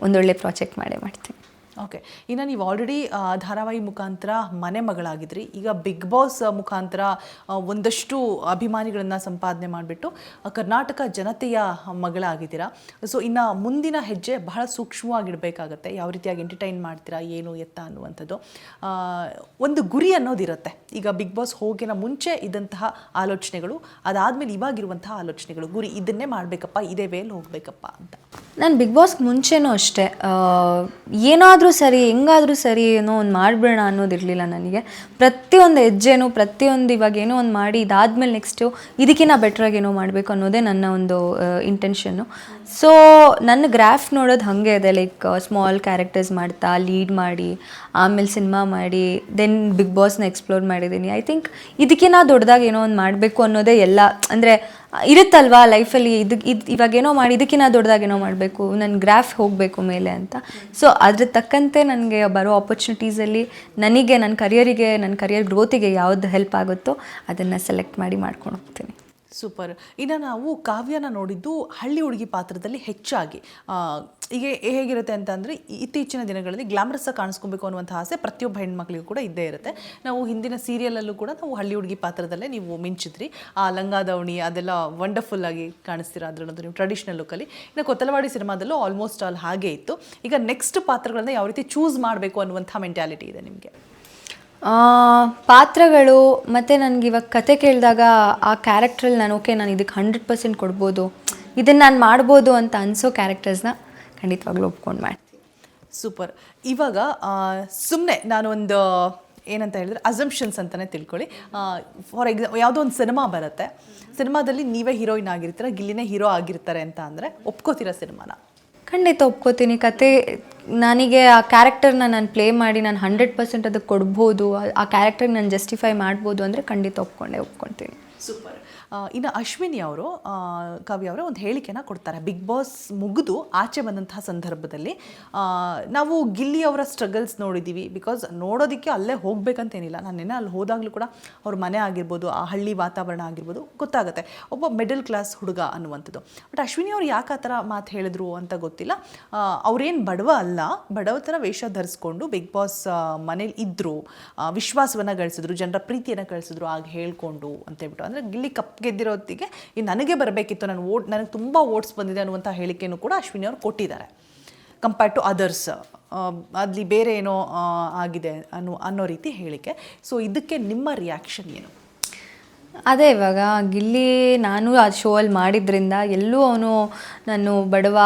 ಒಂದೊಳ್ಳೆ ಪ್ರಾಜೆಕ್ಟ್ ಮಾಡ್ತೀನಿ. ಓಕೆ, ಇನ್ನು ನೀವು ಆಲ್ರೆಡಿ ಧಾರಾವಾಹಿ ಮುಖಾಂತರ ಮನೆ ಮಗಳಾಗಿದ್ರಿ, ಈಗ ಬಿಗ್ ಬಾಸ್ ಮುಖಾಂತರ ಒಂದಷ್ಟು ಅಭಿಮಾನಿಗಳನ್ನು ಸಂಪಾದನೆ ಮಾಡಿಬಿಟ್ಟು ಕರ್ನಾಟಕ ಜನತೆಯ ಮಗಳಾಗಿದ್ದೀರಾ. ಸೊ ಇನ್ನು ಮುಂದಿನ ಹೆಜ್ಜೆ ಬಹಳ ಸೂಕ್ಷ್ಮವಾಗಿಡಬೇಕಾಗತ್ತೆ. ಯಾವ ರೀತಿಯಾಗಿ ಎಂಟರ್ಟೈನ್ ಮಾಡ್ತೀರಾ, ಏನು ಎತ್ತ ಅನ್ನುವಂಥದ್ದು ಒಂದು ಗುರಿ ಅನ್ನೋದಿರುತ್ತೆ. ಈಗ ಬಿಗ್ ಬಾಸ್ ಹೋಗಿನ ಮುಂಚೆ ಇದ್ದಂತಹ ಆಲೋಚನೆಗಳು, ಅದಾದಮೇಲೆ ಇವಾಗಿರುವಂತಹ ಆಲೋಚನೆಗಳು, ಗುರಿ ಇದನ್ನೇ ಮಾಡಬೇಕಪ್ಪ, ಇದೇ ವೇಲ್ ಹೋಗಬೇಕಪ್ಪ ಅಂತ. ನಾನು ಬಿಗ್ ಬಾಸ್ಗೆ ಮುಂಚೆನೂ ಅಷ್ಟೇ, ಏನಾದರೂ ಸರಿ, ಹೆಂಗಾದರೂ ಸರಿ, ಏನೋ ಒಂದು ಮಾಡಿಬಿಡೋಣ ಅನ್ನೋದಿರಲಿಲ್ಲ ನನಗೆ. ಪ್ರತಿಯೊಂದು ಹೆಜ್ಜೆನೂ, ಪ್ರತಿಯೊಂದು ಇವಾಗ ಏನೋ ಒಂದು ಮಾಡಿ ಇದಾದಮೇಲೆ ನೆಕ್ಸ್ಟು ಇದಕ್ಕಿಂತ ಬೆಟ್ರಾಗಿ ಏನೋ ಮಾಡಬೇಕು ಅನ್ನೋದೇ ನನ್ನ ಒಂದು ಇಂಟೆನ್ಷನ್ನು. ಸೊ ನನ್ನ ಗ್ರಾಫ್ ನೋಡೋದು ಹಾಗೆ ಇದೆ, ಲೈಕ್ ಸ್ಮಾಲ್ ಕ್ಯಾರೆಕ್ಟರ್ಸ್ ಮಾಡ್ತಾ ಲೀಡ್ ಮಾಡಿ, ಆಮೇಲೆ ಸಿನಿಮಾ ಮಾಡಿ, ದೆನ್ ಬಿಗ್ ಬಾಸ್ನ ಎಕ್ಸ್ಪ್ಲೋರ್ ಮಾಡಿದ್ದೀನಿ. ಐ ಥಿಂಕ್ ಇದಕ್ಕಿಂತ ದೊಡ್ಡದಾಗಿ ಏನೋ ಒಂದು ಮಾಡಬೇಕು ಅನ್ನೋದೇ ಎಲ್ಲ. ಅಂದರೆ ಇರುತ್ತಲ್ವಾ ಲೈಫಲ್ಲಿ, ಇವಾಗೇನೋ ಮಾಡಿ ಇದಕ್ಕಿಂತ ದೊಡ್ಡದಾಗೇನೋ ಮಾಡಬೇಕು, ನನ್ನ ಗ್ರಾಫ್ ಹೋಗಬೇಕು ಮೇಲೆ ಅಂತ. ಸೊ ಅದ್ರ ತಕ್ಕಂತೆ ನನಗೆ ಬರೋ ಆಪರ್ಚುನಿಟೀಸಲ್ಲಿ ನನಗೆ ನನ್ನ ಕರಿಯರ್ ಗ್ರೋತಿಗೆ ಯಾವ್ದು ಹೆಲ್ಪ್ ಆಗುತ್ತೋ ಅದನ್ನು ಸೆಲೆಕ್ಟ್ ಮಾಡಿ ಮಾಡ್ಕೊಂಡು ಹೋಗ್ತೀನಿ. ಸೂಪರ್. ಇನ್ನು ನಾವು ಕಾವ್ಯನ ನೋಡಿದ್ದು ಹಳ್ಳಿ ಹುಡುಗಿ ಪಾತ್ರದಲ್ಲಿ ಹೆಚ್ಚಾಗಿ. ಈಗ ಹೇಗಿರುತ್ತೆ ಅಂತಂದರೆ, ಇತ್ತೀಚಿನ ದಿನಗಳಲ್ಲಿ ಗ್ಲಾಮರಸ್ ಕಾಣಿಸ್ಕೊಬೇಕು ಅನ್ನುವಂಥ ಆಸೆ ಪ್ರತಿಯೊಬ್ಬ ಹೆಣ್ಮಕ್ಳಿಗೂ ಕೂಡ ಇದ್ದೇ ಇರುತ್ತೆ. ನಾವು ಹಿಂದಿನ ಸೀರಿಯಲಲ್ಲೂ ಕೂಡ ನಾವು ಹಳ್ಳಿ ಹುಡುಗಿ ಪಾತ್ರದಲ್ಲೇ ನೀವು ಮಿಂಚಿದ್ರಿ. ಆ ಲಂಗಾದವಣಿ ಅದೆಲ್ಲ ವಂಡರ್ಫುಲ್ಲಾಗಿ ಕಾಣಿಸ್ತೀರಾ ಅದರಲ್ಲಂತೂ ನೀವು ಟ್ರೆಡಿಷ್ನಲ್ ಲುಕ್ಕಲ್ಲಿ. ಇನ್ನು ಕೊತ್ತಲವಾಡಿ ಸಿನಿಮಾದಲ್ಲೂ ಆಲ್ಮೋಸ್ಟ್ ಆಲ್ ಹಾಗೆ ಇತ್ತು. ಈಗ ನೆಕ್ಸ್ಟ್ ಪಾತ್ರಗಳನ್ನ ಯಾವ ರೀತಿ ಚೂಸ್ ಮಾಡಬೇಕು ಅನ್ನುವಂಥ ಮೆಂಟ್ಯಾಲಿಟಿ ಇದೆ ನಿಮಗೆ? ಪಾತ್ರಗಳು ಮತ್ತು ನನಗೆ ಇವಾಗ ಕತೆ ಕೇಳಿದಾಗ ಆ ಕ್ಯಾರೆಕ್ಟ್ರಲ್ಲಿ ನಾನು ಇದಕ್ಕೆ 100% ಕೊಡ್ಬೋದು, ಇದನ್ನು ನಾನು ಮಾಡ್ಬೋದು ಅಂತ ಅನಿಸೋ ಕ್ಯಾರೆಕ್ಟರ್ಸ್ನ ಖಂಡಿತವಾಗ್ಲೂ ಒಪ್ಕೊಂಡು ಮಾಡ್ತೀನಿ. ಸೂಪರ್. ಇವಾಗ ಸುಮ್ಮನೆ ನಾನೊಂದು ಏನಂತ ಹೇಳಿದ್ರೆ ಅಸಂಪ್ಷನ್ಸ್ ಅಂತಲೇ ತಿಳ್ಕೊಳ್ಳಿ. ಫಾರ್ ಎಕ್ಸಾಂಪಲ್ ಯಾವುದೋ ಒಂದು ಸಿನಿಮಾ ಬರುತ್ತೆ, ಸಿನಿಮಾದಲ್ಲಿ ನೀವೇ ಹೀರೋಯಿನ್ ಆಗಿರ್ತೀರ, ಗಿಲ್ಲಿನೇ ಹೀರೋ ಆಗಿರ್ತಾರೆ ಅಂತ ಅಂದರೆ ಒಪ್ಕೋತೀರಾ ಸಿನಿಮಾನ? ಖಂಡಿತ ಒಪ್ಕೋತೀನಿ. ಕತೆ ನನಗೆ ಆ ಕ್ಯಾರೆಕ್ಟರ್ನ ನಾನು ಪ್ಲೇ ಮಾಡಿ ನಾನು 100% ಅದಕ್ಕೆ ಕೊಡ್ಬೋದು, ಆ ಕ್ಯಾರೆಕ್ಟರ್ಗೆ ನಾನು ಜಸ್ಟಿಫೈ ಮಾಡ್ಬೋದು ಅಂದರೆ ಖಂಡಿತ ಒಪ್ಕೊಳ್ತೀನಿ. ಸೂಪರ್. ಇನ್ನು ಅಶ್ವಿನಿ ಅವರು, ಕಾವ್ಯ ಅವರು ಒಂದು ಹೇಳಿಕೆನ ಕೊಡ್ತಾರೆ. ಬಿಗ್ ಬಾಸ್ ಮುಗಿದು ಆಚೆ ಬಂದಂತಹ ಸಂದರ್ಭದಲ್ಲಿ ನಾವು ಗಿಲ್ಲಿ ಅವರ ಸ್ಟ್ರಗಲ್ಸ್ ನೋಡಿದ್ದೀವಿ. ಬಿಕಾಸ್ ನೋಡೋದಕ್ಕೆ ಅಲ್ಲೇ ಹೋಗ್ಬೇಕಂತೇನಿಲ್ಲ, ನಾನು ನೆನ್ನೆ ಅಲ್ಲಿ ಹೋದಾಗಲೂ ಕೂಡ ಅವ್ರ ಮನೆ ಆಗಿರ್ಬೋದು, ಆ ಹಳ್ಳಿ ವಾತಾವರಣ ಆಗಿರ್ಬೋದು ಗೊತ್ತಾಗುತ್ತೆ, ಒಬ್ಬ ಮಿಡಲ್ ಕ್ಲಾಸ್ ಹುಡುಗ ಅನ್ನುವಂಥದ್ದು. ಬಟ್ ಅಶ್ವಿನಿ ಅವ್ರು ಯಾಕೆ ಆ ಥರ ಮಾತು ಹೇಳಿದ್ರು ಅಂತ ಗೊತ್ತಿಲ್ಲ. ಅವ್ರೇನು ಬಡವ ಅಲ್ಲ, ಬಡವತರ ವೇಷ ಧರಿಸ್ಕೊಂಡು ಬಿಗ್ ಬಾಸ್ ಮನೇಲಿ ಇದ್ದರು, ವಿಶ್ವಾಸವನ್ನು ಗಳಿಸಿದ್ರು, ಜನರ ಪ್ರೀತಿಯನ್ನು ಗಳಿಸಿದ್ರು ಆಗ ಹೇಳ್ಕೊಂಡು ಅಂತೇಳ್ಬಿಟ್ಟು. ಅಂದರೆ ಗಿಲ್ಲಿ ಕಪ್ ಗೆದ್ದಿರೋತ್ತಿಗೆ ನನಗೆ ಬರಬೇಕಿತ್ತು, ನನಗೆ ತುಂಬ ವೋಟ್ಸ್ ಬಂದಿದೆ ಅನ್ನುವಂಥ ಹೇಳಿಕೆಯನ್ನು ಕೂಡ ಅಶ್ವಿನಿ ಅವರು ಕೊಟ್ಟಿದ್ದಾರೆ. ಕಂಪೇರ್ಡ್ ಟು ಅದರ್ಸ್, ಅಲ್ಲಿ ಬೇರೆ ಏನೋ ಆಗಿದೆ ಅನ್ನೋ ರೀತಿ ಹೇಳಿಕೆ. ಸೊ ಇದಕ್ಕೆ ನಿಮ್ಮ ರಿಯಾಕ್ಷನ್ ಏನು? ಅದೇ ಇವಾಗ ಗಿಲ್ಲಿ ನಾನು ಆ ಶೋ ಅಲ್ಲಿ ಮಾಡಿದ್ರಿಂದ ಎಲ್ಲೂ ಅವನು ನಾನು ಬಡವ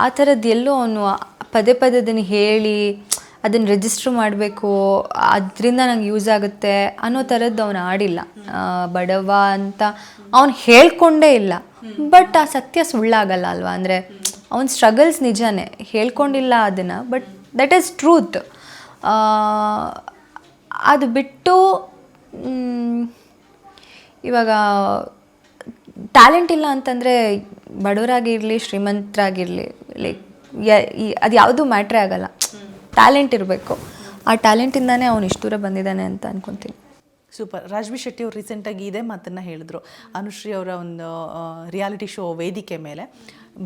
ಆ ಥರದ್ದು ಎಲ್ಲೂ ಅವನು ಪದೇ ಅದನ್ನು ಹೇಳಿ ಅದನ್ನು ರಿಜಿಸ್ಟ್ರ್ ಮಾಡಬೇಕು, ಅದರಿಂದ ನಂಗೆ ಯೂಸ್ ಆಗುತ್ತೆ ಅನ್ನೋ ಥರದ್ದು ಅವನು ಆಡಿಲ್ಲ. ಬಡವ ಅಂತ ಅವನು ಹೇಳ್ಕೊಂಡೇ ಇಲ್ಲ. ಬಟ್ ಆ ಸತ್ಯ ಸುಳ್ಳಾಗಲ್ಲ ಅಲ್ವಾ? ಅಂದರೆ ಅವನ ಸ್ಟ್ರಗಲ್ಸ್ ನಿಜಾನೇ, ಹೇಳ್ಕೊಂಡಿಲ್ಲ ಅದನ್ನು, ಬಟ್ ದಟ್ ಈಸ್ ಟ್ರೂತ್. ಅದು ಬಿಟ್ಟು ಇವಾಗ ಟ್ಯಾಲೆಂಟ್ ಇಲ್ಲ ಅಂತಂದರೆ ಬಡವರಾಗಿರಲಿ ಶ್ರೀಮಂತರಾಗಿರಲಿ ಲೈಕ್ ಅದು ಯಾವುದೂ ಮ್ಯಾಟ್ರೇ ಆಗಲ್ಲ. ಟ್ಯಾಲೆಂಟ್ ಇರಬೇಕು. ಆ ಟ್ಯಾಲೆಂಟಿಂದಾನೇ ಅವನು ಇಷ್ಟು ದೂರ ಬಂದಿದ್ದಾನೆ ಅಂತ ಅನ್ಕೊತೀನಿ. ಸೂಪರ್. ರಾಜ್ಬಿ ಶೆಟ್ಟಿ ಅವರು ರೀಸೆಂಟಾಗಿ ಇದೇ ಮಾತನ್ನು ಹೇಳಿದ್ರು, ಅನುಶ್ರೀ ಅವರ ಒಂದು ರಿಯಾಲಿಟಿ ಶೋ ವೇದಿಕೆ ಮೇಲೆ,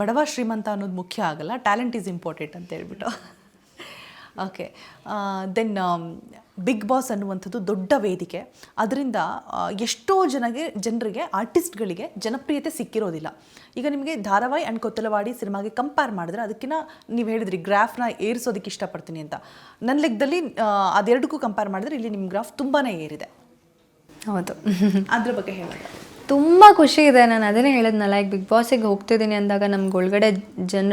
ಬಡವ ಶ್ರೀಮಂತ ಅನ್ನೋದು ಮುಖ್ಯ ಆಗಲ್ಲ, ಟ್ಯಾಲೆಂಟ್ ಈಸ್ ಇಂಪಾರ್ಟೆಂಟ್ ಅಂತ ಹೇಳ್ಬಿಟ್ಟು. ಓಕೆ, ದೆನ್ ಬಿಗ್ ಬಾಸ್ ಅನ್ನುವಂಥದ್ದು ದೊಡ್ಡ ವೇದಿಕೆ, ಅದರಿಂದ ಎಷ್ಟೋ ಜನರಿಗೆ ಆರ್ಟಿಸ್ಟ್ಗಳಿಗೆ ಜನಪ್ರಿಯತೆ ಸಿಕ್ಕಿರೋದಿಲ್ಲ. ಈಗ ನಿಮಗೆ ಧಾರಾವಾಹಿ ಆ್ಯಂಡ್ ಕೊತ್ತಲವಾಡಿ ಸಿನಿಮಾಗೆ ಕಂಪೇರ್ ಮಾಡಿದ್ರೆ ಅದಕ್ಕಿಂತ ನೀವು ಹೇಳಿದ್ರಿ ಗ್ರಾಫ್ನ ಏರಿಸೋದಕ್ಕೆ ಇಷ್ಟಪಡ್ತೀನಿ ಅಂತ. ನನ್ನ ಲೆಕ್ಕದಲ್ಲಿ ಅದೆರಡಕ್ಕೂ ಕಂಪೇರ್ ಮಾಡಿದ್ರೆ ಇಲ್ಲಿ ನಿಮ್ಮ ಗ್ರಾಫ್ ತುಂಬಾ ಏರಿದೆ. ಹೌದು, ಅದ್ರ ಬಗ್ಗೆ ಹೇಳೋದು ತುಂಬ ಖುಷಿ ಇದೆ. ನಾನು ಅದನ್ನೇ ಹೇಳಿದ್ನಲ್ಲ, ಈಗ ಬಿಗ್ ಬಾಸಿಗೆ ಹೋಗ್ತಿದ್ದೀನಿ ಅಂದಾಗ ನಮ್ಗೆ ಒಳಗಡೆ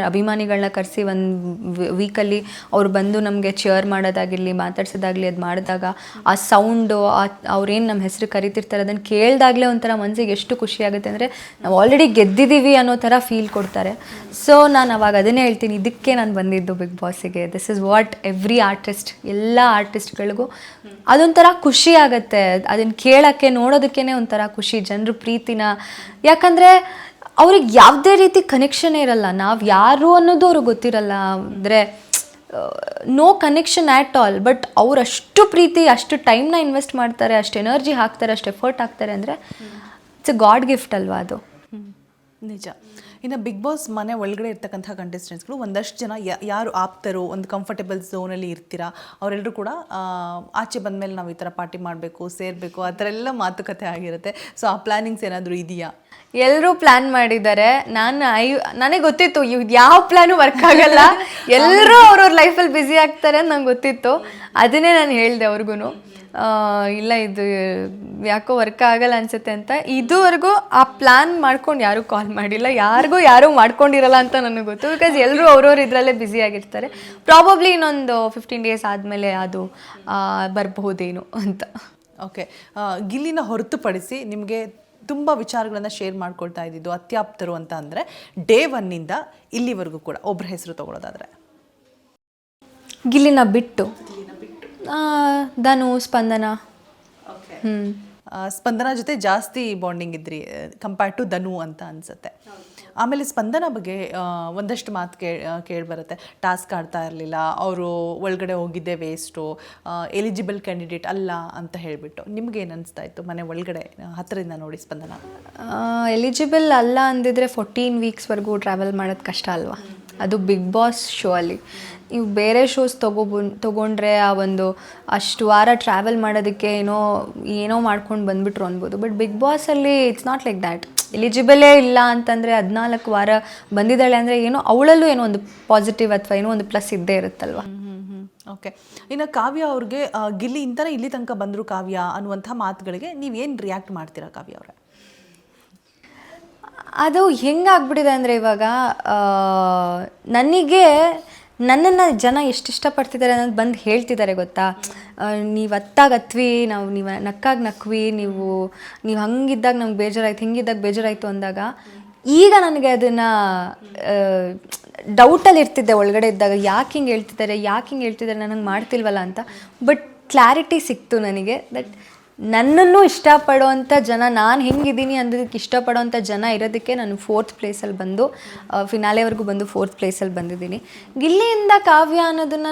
ಅಭಿಮಾನಿಗಳನ್ನ ಕರೆಸಿ ಒಂದು ವೀಕಲ್ಲಿ ಅವ್ರು ಬಂದು ನಮಗೆ ಚೇರ್ ಮಾಡೋದಾಗಿರಲಿ, ಮಾತಾಡ್ಸೋದಾಗಲಿ, ಅದು ಮಾಡಿದಾಗ ಆ ಸೌಂಡು, ಅವ್ರೇನು ನಮ್ಮ ಹೆಸರು ಕರಿತಿರ್ತಾರೆ ಅದನ್ನು ಕೇಳಿದಾಗಲೇ ಒಂಥರ ಮನಸ್ಸಿಗೆ ಎಷ್ಟು ಖುಷಿ ಆಗುತ್ತೆ ಅಂದರೆ ನಾವು ಆಲ್ರೆಡಿ ಗೆದ್ದಿದ್ದೀವಿ ಅನ್ನೋ ಥರ ಫೀಲ್ ಕೊಡ್ತಾರೆ. ಸೊ ನಾನು ಅವಾಗ ಅದನ್ನೇ ಹೇಳ್ತೀನಿ, ಇದಕ್ಕೆ ನಾನು ಬಂದಿದ್ದು ಬಿಗ್ ಬಾಸಿಗೆ. This is what every artist, ಎಲ್ಲ ಆರ್ಟಿಸ್ಟ್ಗಳಿಗೂ ಅದೊಂಥರ ಖುಷಿ ಆಗುತ್ತೆ. ಅದನ್ನು ಕೇಳೋಕ್ಕೆ ನೋಡೋದಕ್ಕೇ ಒಂಥರ ಖುಷಿ, ಜನರು ಪ್ರೀತಿನ. ಯಾಕಂದರೆ ಅವ್ರಿಗೆ ಯಾವುದೇ ರೀತಿ ಕನೆಕ್ಷನೇ ಇರಲ್ಲ, ನಾವು ಯಾರು ಅನ್ನೋದು ಅವ್ರಿಗೆ ಗೊತ್ತಿರಲ್ಲ. ಅಂದರೆ no connection at all. But ಅವ್ರು ಅಷ್ಟು ಪ್ರೀತಿ, ಅಷ್ಟು ಟೈಮ್ನ ಇನ್ವೆಸ್ಟ್ ಮಾಡ್ತಾರೆ, ಅಷ್ಟು ಎನರ್ಜಿ ಹಾಕ್ತಾರೆ, ಅಷ್ಟು ಎಫರ್ಟ್ ಹಾಕ್ತಾರೆ ಅಂದರೆ ಇಟ್ಸ್ ಎ ಗಾಡ್ ಗಿಫ್ಟ್ ಅಲ್ವಾ ಅದು. ನಿಜ. ಇನ್ನು ಬಿಗ್ ಬಾಸ್ ಮನೆ ಒಳಗಡೆ ಇರ್ತಕ್ಕಂಥ ಕಂಟೆಸ್ಟೆಂಟ್ಸ್ಗಳು ಒಂದಷ್ಟು ಜನ ಯಾರು ಆಪ್ತರು, ಒಂದು ಕಂಫರ್ಟೇಬಲ್ ಝೋನಲ್ಲಿ ಇರ್ತೀರಾ, ಅವರೆಲ್ಲರೂ ಕೂಡ ಆಚೆ ಬಂದಮೇಲೆ ನಾವು ಈ ಥರ ಪಾರ್ಟಿ ಮಾಡಬೇಕು, ಸೇರಬೇಕು, ಆ ಥರ ಎಲ್ಲ ಮಾತುಕತೆ ಆಗಿರುತ್ತೆ. ಸೊ ಆ ಪ್ಲ್ಯಾನಿಂಗ್ಸ್ ಏನಾದರೂ ಇದೆಯಾ? ಎಲ್ಲರೂ ಪ್ಲ್ಯಾನ್ ಮಾಡಿದ್ದಾರೆ. ನನಗೆ ಗೊತ್ತಿತ್ತು ಇವ್ದು ಯಾವ ಪ್ಲ್ಯಾನು ವರ್ಕ್ ಆಗಲ್ಲ, ಎಲ್ಲರೂ ಅವ್ರವ್ರ ಲೈಫಲ್ಲಿ ಬ್ಯುಸಿ ಆಗ್ತಾರೆ ಅಂತ ನಂಗೆ ಗೊತ್ತಿತ್ತು. ಅದನ್ನೇ ನಾನು ಹೇಳಿದೆ ಅವ್ರಿಗೂ, ಇಲ್ಲ ಇದು ಯಾಕೋ ವರ್ಕ್ ಆಗಲ್ಲ ಅನ್ಸುತ್ತೆ ಅಂತ. ಇದುವರೆಗೂ ಆ ಪ್ಲ್ಯಾನ್ ಮಾಡ್ಕೊಂಡು ಯಾರೂ ಕಾಲ್ ಮಾಡಿಲ್ಲ, ಯಾರೂ ಮಾಡ್ಕೊಂಡಿರಲ್ಲ ಅಂತ ನನಗೆ ಗೊತ್ತು. ಬಿಕಾಸ್ ಎಲ್ಲರೂ ಅವ್ರವ್ರು ಇದರಲ್ಲೇ ಬ್ಯುಸಿ ಆಗಿರ್ತಾರೆ. ಪ್ರಾಬಬ್ಲಿ ಇನ್ನೊಂದು 15 days ಆದಮೇಲೆ ಅದು ಬರಬಹುದೇನು ಅಂತ. ಓಕೆ, ಗಿಲ್ಲಿನ ಹೊರತುಪಡಿಸಿ ನಿಮಗೆ ತುಂಬ ವಿಚಾರಗಳನ್ನು ಶೇರ್ ಮಾಡ್ಕೊಳ್ತಾ ಇದ್ದಿದ್ದು ಅತ್ಯಾಪ್ತರು ಅಂತ ಅಂದರೆ ಡೇ 1ನಿಂದ ಇಲ್ಲಿವರೆಗೂ ಕೂಡ ಒಬ್ಬರ ಹೆಸರು ತೊಗೊಳೋದಾದರೆ? ಗಿಲ್ಲಿನ ಬಿಟ್ಟು ಧನು, ಸ್ಪಂದನ. ಸ್ಪಂದನ ಜೊತೆ ಜಾಸ್ತಿ ಬಾಂಡಿಂಗ್ ಇದ್ರಿ ಕಂಪೇರ್ಡ್ ಟು ಧನು ಅಂತ ಅನಿಸುತ್ತೆ. ಆಮೇಲೆ ಸ್ಪಂದನ ಬಗ್ಗೆ ಒಂದಷ್ಟು ಮಾತು ಕೇಳಿಬರುತ್ತೆ, ಟಾಸ್ಕ್ ಆಡ್ತಾ ಇರಲಿಲ್ಲ, ಅವರು ಒಳಗಡೆ ಹೋಗಿದ್ದೆ ವೇಸ್ಟು, ಎಲಿಜಿಬಲ್ ಕ್ಯಾಂಡಿಡೇಟ್ ಅಲ್ಲ ಅಂತ ಹೇಳಿಬಿಟ್ಟು. ನಿಮ್ಗೇನು ಅನಿಸ್ತಾ ಇತ್ತು ಮನೆ ಒಳಗಡೆ ಹತ್ತಿರದಿಂದ ನೋಡಿ ಸ್ಪಂದನ? ಎಲಿಜಿಬಲ್ ಅಲ್ಲ ಅಂದಿದ್ರೆ 14 weeksವರೆಗೂ ಟ್ರಾವೆಲ್ ಮಾಡೋದು ಕಷ್ಟ ಅಲ್ವಾ? ಅದು ಬಿಗ್ ಬಾಸ್ ಶೋ ಅಲ್ಲಿ. ನೀವು ಬೇರೆ ಶೋಸ್ ತೊಗೊಂಡ್ರೆ ಆ ಒಂದು ಅಷ್ಟು ವಾರ ಟ್ರಾವೆಲ್ ಮಾಡೋದಕ್ಕೆ ಏನೋ ಮಾಡ್ಕೊಂಡು ಬಂದುಬಿಟ್ರು ಅನ್ಬೋದು. ಬಟ್ ಬಿಗ್ ಬಾಸಲ್ಲಿ ಇಟ್ಸ್ ನಾಟ್ ಲೈಕ್ ದ್ಯಾಟ್. ಎಲಿಜಿಬಲೇ ಇಲ್ಲ ಅಂತಂದರೆ 14 ವಾರ ಬಂದಿದ್ದಾಳೆ ಅಂದರೆ ಅವಳಲ್ಲೂ ಏನೋ ಒಂದು ಪಾಸಿಟಿವ್ ಅಥವಾ ಏನೋ ಒಂದು ಪ್ಲಸ್ ಇದ್ದೇ ಇರುತ್ತಲ್ವ. ಓಕೆ, ಇನ್ನು ಕಾವ್ಯ ಅವ್ರಿಗೆ ಗಿಲ್ಲಿ ಇಂತನೇ ಇಲ್ಲಿ ತನಕ ಬಂದರು ಕಾವ್ಯ ಅನ್ನುವಂಥ ಮಾತುಗಳಿಗೆ ನೀವೇನು ರಿಯಾಕ್ಟ್ ಮಾಡ್ತೀರಾ ಕಾವ್ಯ ಅವರೇ? ಅದು ಹೆಂಗಾಗ್ಬಿಟ್ಟಿದೆ ಅಂದರೆ ಇವಾಗ ನನ್ನನ್ನು ಜನ ಎಷ್ಟು ಇಷ್ಟಪಡ್ತಿದ್ದಾರೆ ಅನ್ನೋದು ಬಂದು ಹೇಳ್ತಿದ್ದಾರೆ ಗೊತ್ತಾ. ನೀವು ಅತ್ತಾಗತ್ವಿ, ನೀವು ನಕ್ಕಾಗಿ ನೀವು ಹಂಗಿದ್ದಾಗ ನಮ್ಗೆ ಬೇಜಾರಾಯ್ತು, ಹಿಂಗಿದ್ದಾಗ ಬೇಜಾರಾಯಿತು ಅಂದಾಗ ಈಗ ನನಗೆ ಅದನ್ನು ಡೌಟಲ್ಲಿ ಇರ್ತಿದ್ದೆ ಒಳಗಡೆ ಇದ್ದಾಗ, ಯಾಕೆ ಹಿಂಗೆ ಹೇಳ್ತಿದ್ದಾರೆ ನನಗೆ ಮಾಡ್ತಿಲ್ವಲ್ಲ ಅಂತ. ಬಟ್ ಕ್ಲಾರಿಟಿ ಸಿಕ್ತು ನನಗೆ ದಟ್ ನನ್ನನ್ನು ಇಷ್ಟಪಡೋವಂಥ ಜನ, ನಾನು ಹೆಂಗಿದ್ದೀನಿ ಅನ್ನೋದಕ್ಕೆ ಇಷ್ಟಪಡೋವಂಥ ಜನ ಇರೋದಕ್ಕೆ ನಾನು 4th ಪ್ಲೇಸಲ್ಲಿ ಬಂದು ಫಿನಾಲೆವರೆಗೂ ಬಂದು 4th ಪ್ಲೇಸಲ್ಲಿ ಬಂದಿದ್ದೀನಿ. ಗಿಲ್ಲಿಯಿಂದ ಕಾವ್ಯ ಅನ್ನೋದನ್ನು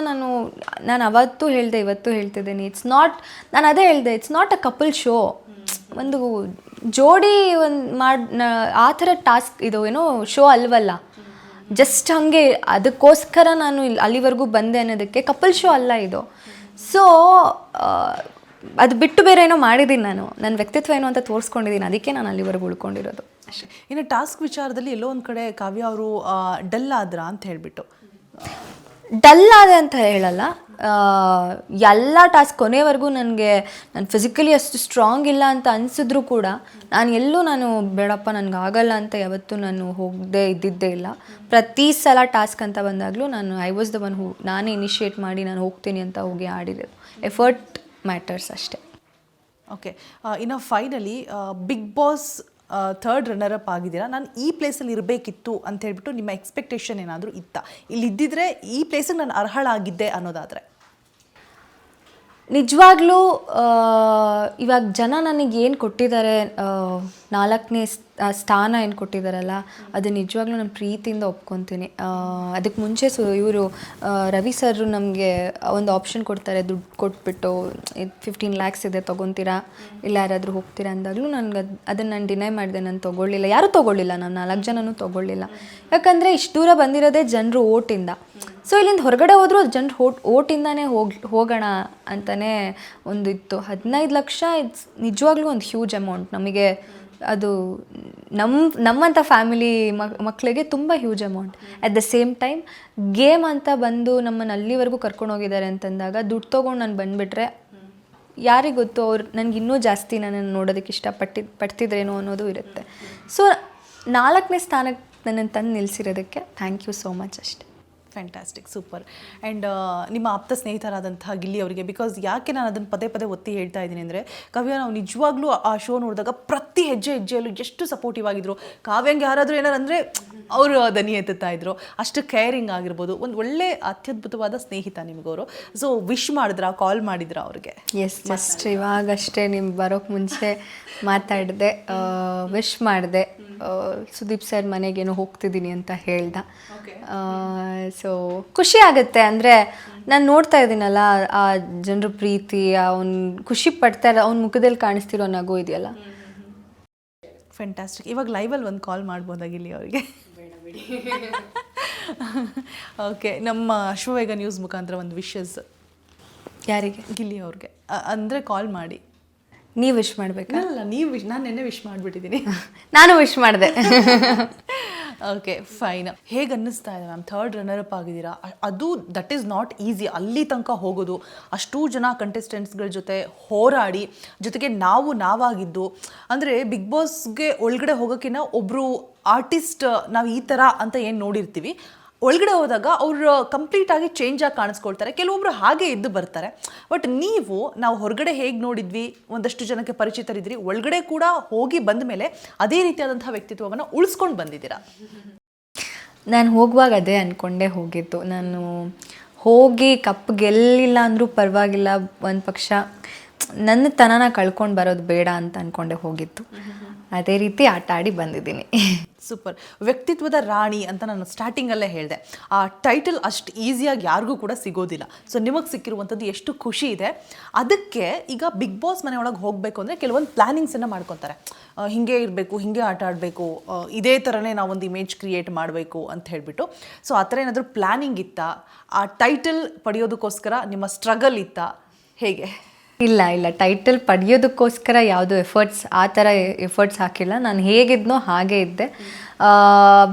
ನಾನು ಅವತ್ತು ಹೇಳಿದೆ, ಇವತ್ತು ಹೇಳ್ತಿದ್ದೀನಿ. ನಾನು ಅದೇ ಹೇಳಿದೆ, it's not a couple show. ಒಂದು ಜೋಡಿ ಆ ಥರ ಟಾಸ್ಕ್ ಇದು ಶೋ ಅಲ್ವಲ್ಲ. ಜಸ್ಟ್ ಹಾಗೆ ಅದಕ್ಕೋಸ್ಕರ ನಾನು ಅಲ್ಲಿವರೆಗೂ ಬಂದೆ ಅನ್ನೋದಕ್ಕೆ ಕಪಲ್ ಶೋ ಅಲ್ಲ ಇದು. ಸೊ ಅದು ಬಿಟ್ಟು ಬೇರೆ ಏನೋ ಮಾಡಿದ್ದೀನಿ, ನನ್ನ ವ್ಯಕ್ತಿತ್ವ ಏನೋ ಅಂತ ತೋರಿಸ್ಕೊಂಡಿದ್ದೀನಿ, ಅದಕ್ಕೆ ನಾನು ಅಲ್ಲಿವರೆಗೂ ಉಳ್ಕೊಂಡಿರೋದು ಅಷ್ಟೇ. ಇನ್ನು ಟಾಸ್ಕ್ ವಿಚಾರದಲ್ಲಿ ಎಲ್ಲೋ ಒಂದು ಕಡೆ ಕಾವ್ಯ ಅವರು ಡಲ್ ಆದ್ರ ಅಂತ ಹೇಳಿಬಿಟ್ಟು. ಡಲ್ ಆದೆ ಅಂತ ಹೇಳಲ್ಲ, ಎಲ್ಲ ಟಾಸ್ಕ್ ಕೊನೆವರೆಗೂ ನಾನು ಫಿಸಿಕಲಿ ಅಷ್ಟು ಸ್ಟ್ರಾಂಗ್ ಇಲ್ಲ ಅಂತ ಅನಿಸಿದ್ರು ಕೂಡ ನಾನು ಬೇಡಪ್ಪ ನನಗೆ ಆಗಲ್ಲ ಅಂತ ಯಾವತ್ತೂ ನಾನು ಇದ್ದಿದ್ದೇ ಇಲ್ಲ. ಪ್ರತಿ ಸಲ ಟಾಸ್ಕ್ ಅಂತ ಬಂದಾಗಲೂ ಐ ವಾಸ್ ದ ಒನ್ ನಾನೇ ಇನಿಷಿಯೇಟ್ ಮಾಡಿ ನಾನು ಹೋಗ್ತೀನಿ ಅಂತ ಹೋಗಿ ಆಡಿರೋದು. ಎಫರ್ಟ್ ಮ್ಯಾಟರ್ಸ್ ಅಷ್ಟೇ. ಓಕೆ, ಇನ್ನು finally Bigg boss third runner up ಆಗಿದ್ದೀರಾ, ನಾನು ಈ ಪ್ಲೇಸಲ್ಲಿ ಇರಬೇಕಿತ್ತು ಅಂತ ಹೇಳ್ಬಿಟ್ಟು ನಿಮ್ಮ ಎಕ್ಸ್ಪೆಕ್ಟೇಷನ್ ಏನಾದರೂ ಇತ್ತಾ? ಇಲ್ಲಿದ್ದಿದ್ರೆ ಈ ಪ್ಲೇಸಿಗೆ ನಾನು ಅರ್ಹಳಾಗಿದ್ದೆ ಅನ್ನೋದಾದರೆ? ನಿಜವಾಗ್ಲೂ ಇವಾಗ ಜನ ನನಗೆ ಏನು ಕೊಟ್ಟಿದ್ದಾರೆ, 4ನೇ ಸ್ಥಾನ ಏನು ಕೊಟ್ಟಿದ್ದಾರಲ್ಲ, ಅದು ನಿಜವಾಗ್ಲೂ ನಾನು ಪ್ರೀತಿಯಿಂದ ಒಪ್ಕೊತೀನಿ. ಅದಕ್ಕೆ ಮುಂಚೆ ಇವರು ರವಿ ಸರ್ ನಮಗೆ ಒಂದು ಆಪ್ಷನ್ ಕೊಡ್ತಾರೆ, ದುಡ್ಡು ಕೊಟ್ಬಿಟ್ಟು 15 lakhs ಇದೆ ತೊಗೊತೀರಾ ಇಲ್ಲ ಯಾರಾದರೂ ಹೋಗ್ತೀರಾ ಅಂದಾಗಲೂ ನನಗೆ ಅದನ್ನು ನಾನು ಡಿನೈ ಮಾಡಿದೆ. ನಾನು ತೊಗೊಳ್ಳಿಲ್ಲ, ಯಾರೂ ತೊಗೊಳ್ಳಿಲ್ಲ, ನಾವು 4 ಜನನೂ ತೊಗೊಳ್ಳಿಲ್ಲ. ಯಾಕಂದರೆ ಇಷ್ಟು ದೂರ ಬಂದಿರೋದೇ ಜನರು ಓಟಿಂದ. ಸೊ ಇಲ್ಲಿಂದ ಹೊರಗಡೆ ಹೋದರೂ ಜನರು ಓಟಿಂದಾನೇ ಹೋಗೋಣ ಅಂತಲೇ ಒಂದು ಇತ್ತು. 15 ಲಕ್ಷ ಇಟ್ಸ್ ನಿಜವಾಗ್ಲೂ ಒಂದು ಹ್ಯೂಜ್ ಅಮೌಂಟ್ ನಮಗೆ. ಅದು ನಮ್ಮಂಥ ಫ್ಯಾಮಿಲಿ ಮಕ್ಕಳಿಗೆ ತುಂಬ huge amount. At the same time game ಅಂತ ಬಂದು ನಮ್ಮನ್ನು ಅಲ್ಲಿವರೆಗೂ ಕರ್ಕೊಂಡು ಹೋಗಿದ್ದಾರೆ ಅಂತಂದಾಗ ದುಡ್ಡು ತೊಗೊಂಡು ನಾನು ಬಂದುಬಿಟ್ರೆ ಯಾರಿಗೆ ಗೊತ್ತು, ಅವ್ರು ನನಗೆ ಇನ್ನೂ ಜಾಸ್ತಿ ನನ್ನನ್ನು ನೋಡೋದಕ್ಕೆ ಪಡ್ತಿದ್ರೇನೋ ಅನ್ನೋದು ಇರುತ್ತೆ. ಸೊ 4ನೇ ಸ್ಥಾನಕ್ಕೆ ನನ್ನನ್ನು ತಂದು ನಿಲ್ಲಿಸಿರೋದಕ್ಕೆ ಥ್ಯಾಂಕ್ ಯು ಸೋ ಮಚ್ ಅಷ್ಟೆ. Fantastic, super. ಆ್ಯಂಡ್ ನಿಮ್ಮ ಆಪ್ತ ಸ್ನೇಹಿತರಾದಂತಹ ಗಿಲ್ಲಿ ಅವರಿಗೆ, ಬಿಕಾಸ್ ಯಾಕೆ ನಾನು ಅದನ್ನು ಪದೇ ಪದೇ ಒತ್ತಿ ಹೇಳ್ತಾ ಇದ್ದೀನಿ ಅಂದರೆ, ಕಾವ್ಯ ನಾವು ನಿಜವಾಗ್ಲೂ ಆ ಶೋ ನೋಡಿದಾಗ ಪ್ರತಿ ಹೆಜ್ಜೆಯಲ್ಲೂ ಎಷ್ಟು ಸಪೋರ್ಟಿವ್ ಆಗಿದ್ರು. ಕಾವ್ಯಂಗೆ ಯಾರಾದರೂ ಏನಾರು ಅಂದರೆ ಅವರು ದನಿ ಎತ್ತುತ್ತಾ ಇದ್ರು, ಅಷ್ಟು ಕೇರಿಂಗ್ ಆಗಿರ್ಬೋದು. ಒಂದು ಒಳ್ಳೆ ಅತ್ಯದ್ಭುತವಾದ ಸ್ನೇಹಿತ ನಿಮಗವರು. ಸೊ ವಿಶ್ ಮಾಡಿದ್ರಾ, ಕಾಲ್ ಮಾಡಿದ್ರಾ ಅವ್ರಿಗೆ? ಎಸ್, ಜಸ್ಟ್ ಇವಾಗಷ್ಟೇ ನಿಮ್ಮ ಬರೋಕ್ಕೆ ಮುಂಚೆ ಮಾತಾಡಿದೆ, ವಿಶ್ ಮಾಡಿದೆ. ಸುದೀಪ್ ಸರ್ ಮನೆಗೇನೋ ಹೋಗ್ತಿದ್ದೀನಿ ಅಂತ ಹೇಳ್ದ. ಸೊ ಖುಷಿ ಆಗುತ್ತೆ. ಅಂದರೆ ನಾನು ನೋಡ್ತಾ ಇದ್ದೀನಲ್ಲ ಆ ಜನರ ಪ್ರೀತಿ, ಅವ್ನು ಖುಷಿ ಪಡ್ತಾರೆ, ಅವ್ನ ಮುಖದಲ್ಲಿ ಕಾಣಿಸ್ತಿರೋ ನಗು ಇದೆಯಲ್ಲ. ಫ್ಯಾಂಟಾಸ್ಟಿಕ್. ಇವಾಗ ಲೈವಲ್ಲಿ ಒಂದು ಕಾಲ್ ಮಾಡ್ಬೋದಾಗಿಲ್ಲಿ ಅವರಿಗೆ? ಓಕೆ, ನಮ್ಮ ಅಶ್ವವೇಗ ನ್ಯೂಸ್ ಮುಖಾಂತರ ಒಂದು ವಿಶಸ್ ಯಾರಿಗೆ? ಗಿಲ್ಲಿ ಅವ್ರಿಗೆ ಅಂದರೆ ಕಾಲ್ ಮಾಡಿ ನೀವು ವಿಶ್ ಮಾಡಬೇಕಾ? ಅಲ್ಲ, ನೀವು ವಿಶ್, ನಾನು ನೆನ್ನೆ ವಿಶ್ ಮಾಡಿಬಿಟ್ಟಿದ್ದೀನಿ. ನಾನು ವಿಶ್ ಮಾಡಿದೆ. Okay, fine. ಹೇಗೆ ಅನ್ನಿಸ್ತಾ ಇದೆ ಮ್ಯಾಮ್, ಥರ್ಡ್ ರನ್ನರ್ ಅಪ್ ಆಗಿದ್ದೀರಾ? ಅದು ದಟ್ ಈಸ್ ನಾಟ್ ಈಸಿ. ಅಲ್ಲಿ ತನಕ ಹೋಗೋದು, ಅಷ್ಟೂ ಜನ ಕಂಟೆಸ್ಟೆಂಟ್ಸ್ಗಳ ಜೊತೆ ಹೋರಾಡಿ, ಜೊತೆಗೆ ನಾವಾಗಿದ್ದು, ಅಂದರೆ ಬಿಗ್ ಬಾಸ್ಗೆ ಒಳಗಡೆ ಹೋಗೋಕ್ಕಿಂತ ಒಬ್ಬರು ಆರ್ಟಿಸ್ಟ್ ನಾವು ಈ ಥರ ಅಂತ ಏನು ನೋಡಿರ್ತೀವಿ, ಒಳಗಡೆ ಹೋದಾಗ ಅವರು ಕಂಪ್ಲೀಟಾಗಿ ಚೇಂಜ್ ಆಗಿ ಕಾಣಿಸ್ಕೊಳ್ತಾರೆ. ಕೆಲವೊಬ್ರು ಹಾಗೆ ಇದ್ದು ಬರ್ತಾರೆ. ಬಟ್ ನಾವು ಹೊರಗಡೆ ಹೇಗೆ ನೋಡಿದ್ವಿ, ಒಂದಷ್ಟು ಜನಕ್ಕೆ ಪರಿಚಿತರಿದ್ರಿ, ಒಳಗಡೆ ಕೂಡ ಹೋಗಿ ಬಂದ ಮೇಲೆ ಅದೇ ರೀತಿಯಾದಂಥ ವ್ಯಕ್ತಿತ್ವವನ್ನು ಉಳಿಸ್ಕೊಂಡು ಬಂದಿದ್ದೀರಾ. ನಾನು ಹೋಗುವಾಗ ಅದೇ ಅಂದ್ಕೊಂಡೇ ಹೋಗಿದ್ದು. ನಾನು ಹೋಗಿ ಕಪ್ ಗೆಲ್ಲಿಲ್ಲ ಅಂದರೂ ಪರವಾಗಿಲ್ಲ, ಒಂದು ಪಕ್ಷ ನನ್ನ ತನನ ಕಳ್ಕೊಂಡು ಬರೋದು ಬೇಡ ಅಂತ ಅಂದ್ಕೊಂಡೆ ಹೋಗಿದ್ದು. ಅದೇ ರೀತಿ ಆಟ ಆಡಿ ಬಂದಿದ್ದೀನಿ. ಸೂಪರ್. ವ್ಯಕ್ತಿತ್ವದ ರಾಣಿ ಅಂತ ನಾನು ಸ್ಟಾರ್ಟಿಂಗಲ್ಲೇ ಹೇಳಿದೆ. ಆ ಟೈಟಲ್ ಅಷ್ಟು ಈಸಿಯಾಗಿ ಯಾರಿಗೂ ಕೂಡ ಸಿಗೋದಿಲ್ಲ. ಸೊ ನಿಮಗೆ ಸಿಕ್ಕಿರುವಂಥದ್ದು ಎಷ್ಟು ಖುಷಿ ಇದೆ. ಅದಕ್ಕೆ ಈಗ ಬಿಗ್ ಬಾಸ್ ಮನೆಯೊಳಗೆ ಹೋಗಬೇಕು ಅಂದರೆ ಕೆಲವೊಂದು ಪ್ಲ್ಯಾನಿಂಗ್ಸನ್ನು ಮಾಡ್ಕೊತಾರೆ. ಹೀಗೆ ಇರಬೇಕು, ಹೀಗೆ ಆಟ ಆಡಬೇಕು, ಇದೇ ಥರನೇ ನಾವೊಂದು ಇಮೇಜ್ ಕ್ರಿಯೇಟ್ ಮಾಡಬೇಕು ಅಂತ ಹೇಳಿಬಿಟ್ಟು. ಸೊ ಆ ಥರ ಏನಾದರೂ ಪ್ಲ್ಯಾನಿಂಗ್ ಇತ್ತಾ? ಆ ಟೈಟಲ್ ಪಡೆಯೋದಕ್ಕೋಸ್ಕರ ನಿಮ್ಮ ಸ್ಟ್ರಗಲ್ ಇತ್ತಾ, ಹೇಗೆ? ಇಲ್ಲ, ಟೈಟಲ್ ಪಡೆಯೋದಕ್ಕೋಸ್ಕರ ಯಾವುದು ಆ ಥರ ಎಫರ್ಟ್ಸ್ ಹಾಕಿಲ್ಲ. ನಾನು ಹೇಗಿದ್ನೋ ಹಾಗೇ ಇದ್ದೆ.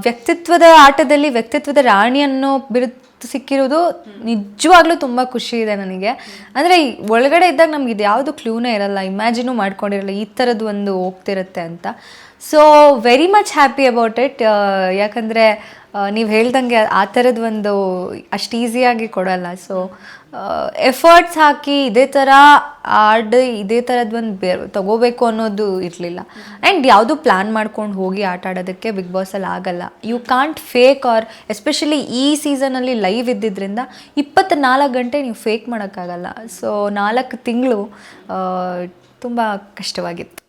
ವ್ಯಕ್ತಿತ್ವದ ಆಟದಲ್ಲಿ ವ್ಯಕ್ತಿತ್ವದ ರಾಣಿ ಅನ್ನೋ ಬಿರುದು ಸಿಕ್ಕಿರೋದು ನಿಜವಾಗ್ಲೂ ತುಂಬ ಖುಷಿ ಇದೆ ನನಗೆ. ಅಂದರೆ ಒಳಗಡೆ ಇದ್ದಾಗ ನಮ್ಗೆ ಇದು ಯಾವುದು ಕ್ಲೂನೇ ಇರಲ್ಲ, ಇಮ್ಯಾಜಿನೂ ಮಾಡ್ಕೊಂಡಿರಲ್ಲ ಈ ಥರದ್ದು ಒಂದು ಹೋಗ್ತಿರುತ್ತೆ ಅಂತ. So very much happy about it. ಯಾಕಂದರೆ ನೀವು ಹೇಳ್ದಂಗೆ ಆ ಥರದ್ದು ಒಂದು ಅಷ್ಟು ಈಸಿಯಾಗಿ ಕೊಡಲ್ಲ. ಸೊ ಎಫರ್ಟ್ಸ್ ಹಾಕಿ ಇದೇ ಥರ ಇದೇ ಥರದ್ದು ಒಂದು ತಗೋಬೇಕು ಅನ್ನೋದು ಇರಲಿಲ್ಲ. ಆ್ಯಂಡ್ ಯಾವುದು ಪ್ಲ್ಯಾನ್ ಮಾಡ್ಕೊಂಡು ಹೋಗಿ ಆಟ ಆಡೋದಕ್ಕೆ ಬಿಗ್ ಬಾಸಲ್ಲಿ ಆಗಲ್ಲ. You can't fake, or especially ಈ ಸೀಸನಲ್ಲಿ ಲೈವ್ ಇದ್ದಿದ್ದರಿಂದ 24 ಗಂಟೆ ನೀವು ಫೇಕ್ ಮಾಡೋಕ್ಕಾಗಲ್ಲ. ಸೊ 4 ತಿಂಗಳು ತುಂಬ ಕಷ್ಟವಾಗಿತ್ತು.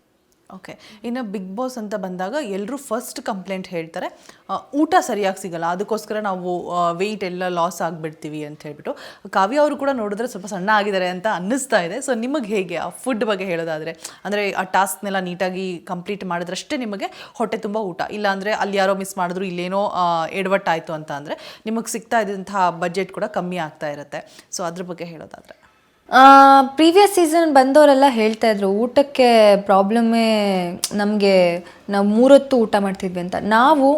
ಓಕೆ, ಇನ್ನು ಬಿಗ್ ಬಾಸ್ ಅಂತ ಬಂದಾಗ ಎಲ್ಲರೂ ಫಸ್ಟ್ ಕಂಪ್ಲೇಂಟ್ ಹೇಳ್ತಾರೆ, ಊಟ ಸರಿಯಾಗಿ ಸಿಗಲ್ಲ, ಅದಕ್ಕೋಸ್ಕರ ನಾವು ವೆಯ್ಟ್ ಎಲ್ಲ ಲಾಸ್ ಆಗಿಬಿಡ್ತೀವಿ ಅಂತ ಹೇಳ್ಬಿಟ್ಟು. ಕಾವ್ಯ ಅವರು ಕೂಡ ನೋಡಿದ್ರೆ ಸ್ವಲ್ಪ ಸಣ್ಣ ಆಗಿದ್ದಾರೆ ಅಂತ ಅನ್ನಿಸ್ತಾ ಇದೆ. ಸೊ ನಿಮಗೆ ಹೇಗೆ ಆ ಫುಡ್ ಬಗ್ಗೆ ಹೇಳೋದಾದರೆ, ಅಂದರೆ ಆ ಟಾಸ್ಕ್ನೆಲ್ಲ ನೀಟಾಗಿ ಕಂಪ್ಲೀಟ್ ಮಾಡಿದ್ರಷ್ಟೇ ನಿಮಗೆ ಹೊಟ್ಟೆ ತುಂಬ ಊಟ, ಇಲ್ಲಾಂದರೆ ಅಲ್ಲಿ ಯಾರೋ ಮಿಸ್ ಮಾಡಿದ್ರು, ಇಲ್ಲೇನೋ ಎಡವಟ್ಟಾಯಿತು ಅಂತ ಅಂದರೆ ನಿಮಗೆ ಸಿಗ್ತಾ ಇದ್ದಂತಹ ಬಜೆಟ್ ಕೂಡ ಕಮ್ಮಿ ಆಗ್ತಾ ಇರುತ್ತೆ. ಸೊ ಅದ್ರ ಬಗ್ಗೆ ಹೇಳೋದಾದರೆ, ಪ್ರೀವಿಯಸ್ ಸೀಸನ್ ಬಂದವರೆಲ್ಲ ಹೇಳ್ತಾ ಇದ್ರು ಊಟಕ್ಕೆ ಪ್ರಾಬ್ಲಮ್ಮೇ ನಮಗೆ, ನಾವು 3 ಹೊತ್ತು ಊಟ ಮಾಡ್ತಿದ್ವಿ ಅಂತ. ನಾವು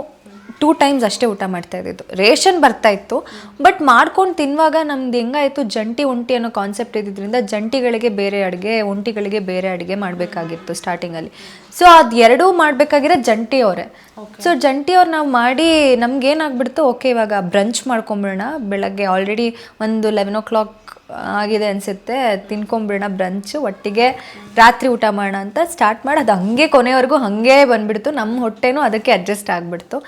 2 times ಅಷ್ಟೇ ಊಟ ಮಾಡ್ತಾ ಇದ್ದಿದ್ದು. ರೇಷನ್ ಬರ್ತಾ ಇತ್ತು, ಬಟ್ ಮಾಡ್ಕೊಂಡು ತಿನ್ನುವಾಗ ನಮ್ದು ಹೆಂಗಾಯಿತು, ಜಂಟಿ ಒಂಟಿ ಅನ್ನೋ ಕಾನ್ಸೆಪ್ಟ್ ಇದ್ದಿದ್ದರಿಂದ ಜಂಟಿಗಳಿಗೆ ಬೇರೆ ಅಡುಗೆ, ಒಂಟಿಗಳಿಗೆ ಬೇರೆ ಅಡುಗೆ ಮಾಡಬೇಕಾಗಿತ್ತು ಸ್ಟಾರ್ಟಿಂಗಲ್ಲಿ. ಸೊ ಅದು ಎರಡೂ ಮಾಡಬೇಕಾಗಿರೋ ಜಂಟಿಯವರೇ. ಸೊ ಜಂಟಿಯವ್ರು ನಾವು ಮಾಡಿ ನಮ್ಗೇನಾಗ್ಬಿಡ್ತು, ಓಕೆ ಇವಾಗ ಬ್ರಂಚ್ ಮಾಡ್ಕೊಂಬಿಡೋಣ, ಬೆಳಗ್ಗೆ ಆಲ್ರೆಡಿ ಒಂದು 11 o'clock ಆಗಿದೆ ಅನಿಸುತ್ತೆ, ತಿನ್ಕೊಂಬಿಡೋಣ ಬ್ರಂಚ್ ಒಟ್ಟಿಗೆ ರಾತ್ರಿ ಊಟ ಮಾಡೋಣ ಅಂತ ಸ್ಟಾರ್ಟ್ ಮಾಡಿ ಅದು ಹಾಗೆ ಕೊನೆವರೆಗೂ ಹಾಗೆ ಬಂದುಬಿಡ್ತು. ನಮ್ಮ ಹೊಟ್ಟೆನೂ ಅದಕ್ಕೆ ಅಡ್ಜಸ್ಟ್ ಆಗಿಬಿಡ್ತು.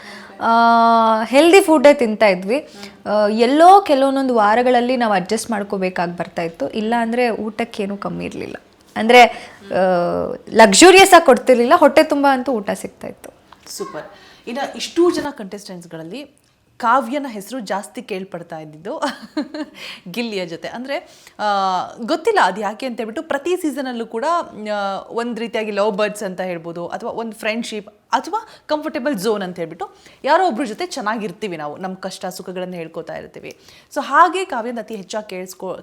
ಹೆಲ್ದಿ ಫುಡ್ಡೇ ತಿಂತಾಯಿದ್ವಿ. ಎಲ್ಲೋ ಕೆಲವೊಂದೊಂದು ವಾರಗಳಲ್ಲಿ ನಾವು ಅಡ್ಜಸ್ಟ್ ಮಾಡ್ಕೋಬೇಕಾಗಿ ಬರ್ತಾಯಿತ್ತು. ಇಲ್ಲ ಅಂದರೆ ಊಟಕ್ಕೇನೂ ಕಮ್ಮಿ ಇರಲಿಲ್ಲ. ಅಂದರೆ ಲಕ್ಸುರಿಯಸ್ ಆಗಿ ಕೊಡ್ತಿರ್ಲಿಲ್ಲ, ಹೊಟ್ಟೆ ತುಂಬ ಅಂತೂ ಊಟ ಸಿಗ್ತಾಯಿತ್ತು. ಸೂಪರ್. ಇನ್ನು ಇಷ್ಟೂ ಜನ ಕಂಟೆಸ್ಟೆಂಟ್ಸ್ಗಳಲ್ಲಿ ಕಾವ್ಯನ ಹೆಸರು ಜಾಸ್ತಿ ಕೇಳ್ಪಡ್ತಾ ಇದ್ದಿದ್ದು ಗಿಲ್ಲಿಯ ಜೊತೆ. ಅಂದರೆ ಗೊತ್ತಿಲ್ಲ ಅದು ಯಾಕೆ ಅಂತ ಹೇಳ್ಬಿಟ್ಟು ಪ್ರತಿ ಸೀಸನಲ್ಲೂ ಕೂಡ ಒಂದು ರೀತಿಯಾಗಿ ಲವ್ ಬರ್ಡ್ಸ್ ಅಂತ ಹೇಳ್ಬೋದು, ಅಥವಾ ಒಂದು ಫ್ರೆಂಡ್ಶಿಪ್ ಅಥವಾ ಕಂಫರ್ಟೇಬಲ್ ಝೋನ್ ಅಂತ ಹೇಳ್ಬಿಟ್ಟು ಯಾರೋ ಒಬ್ಬರ ಜೊತೆ ಚೆನ್ನಾಗಿರ್ತೀವಿ ನಾವು, ನಮ್ಮ ಕಷ್ಟ ಸುಖಗಳನ್ನು ಹೇಳ್ಕೊತಾ ಇರ್ತೀವಿ. ಸೊ ಹಾಗೆ ಕಾವ್ಯನ ಅತಿ ಹೆಚ್ಚಾಗಿ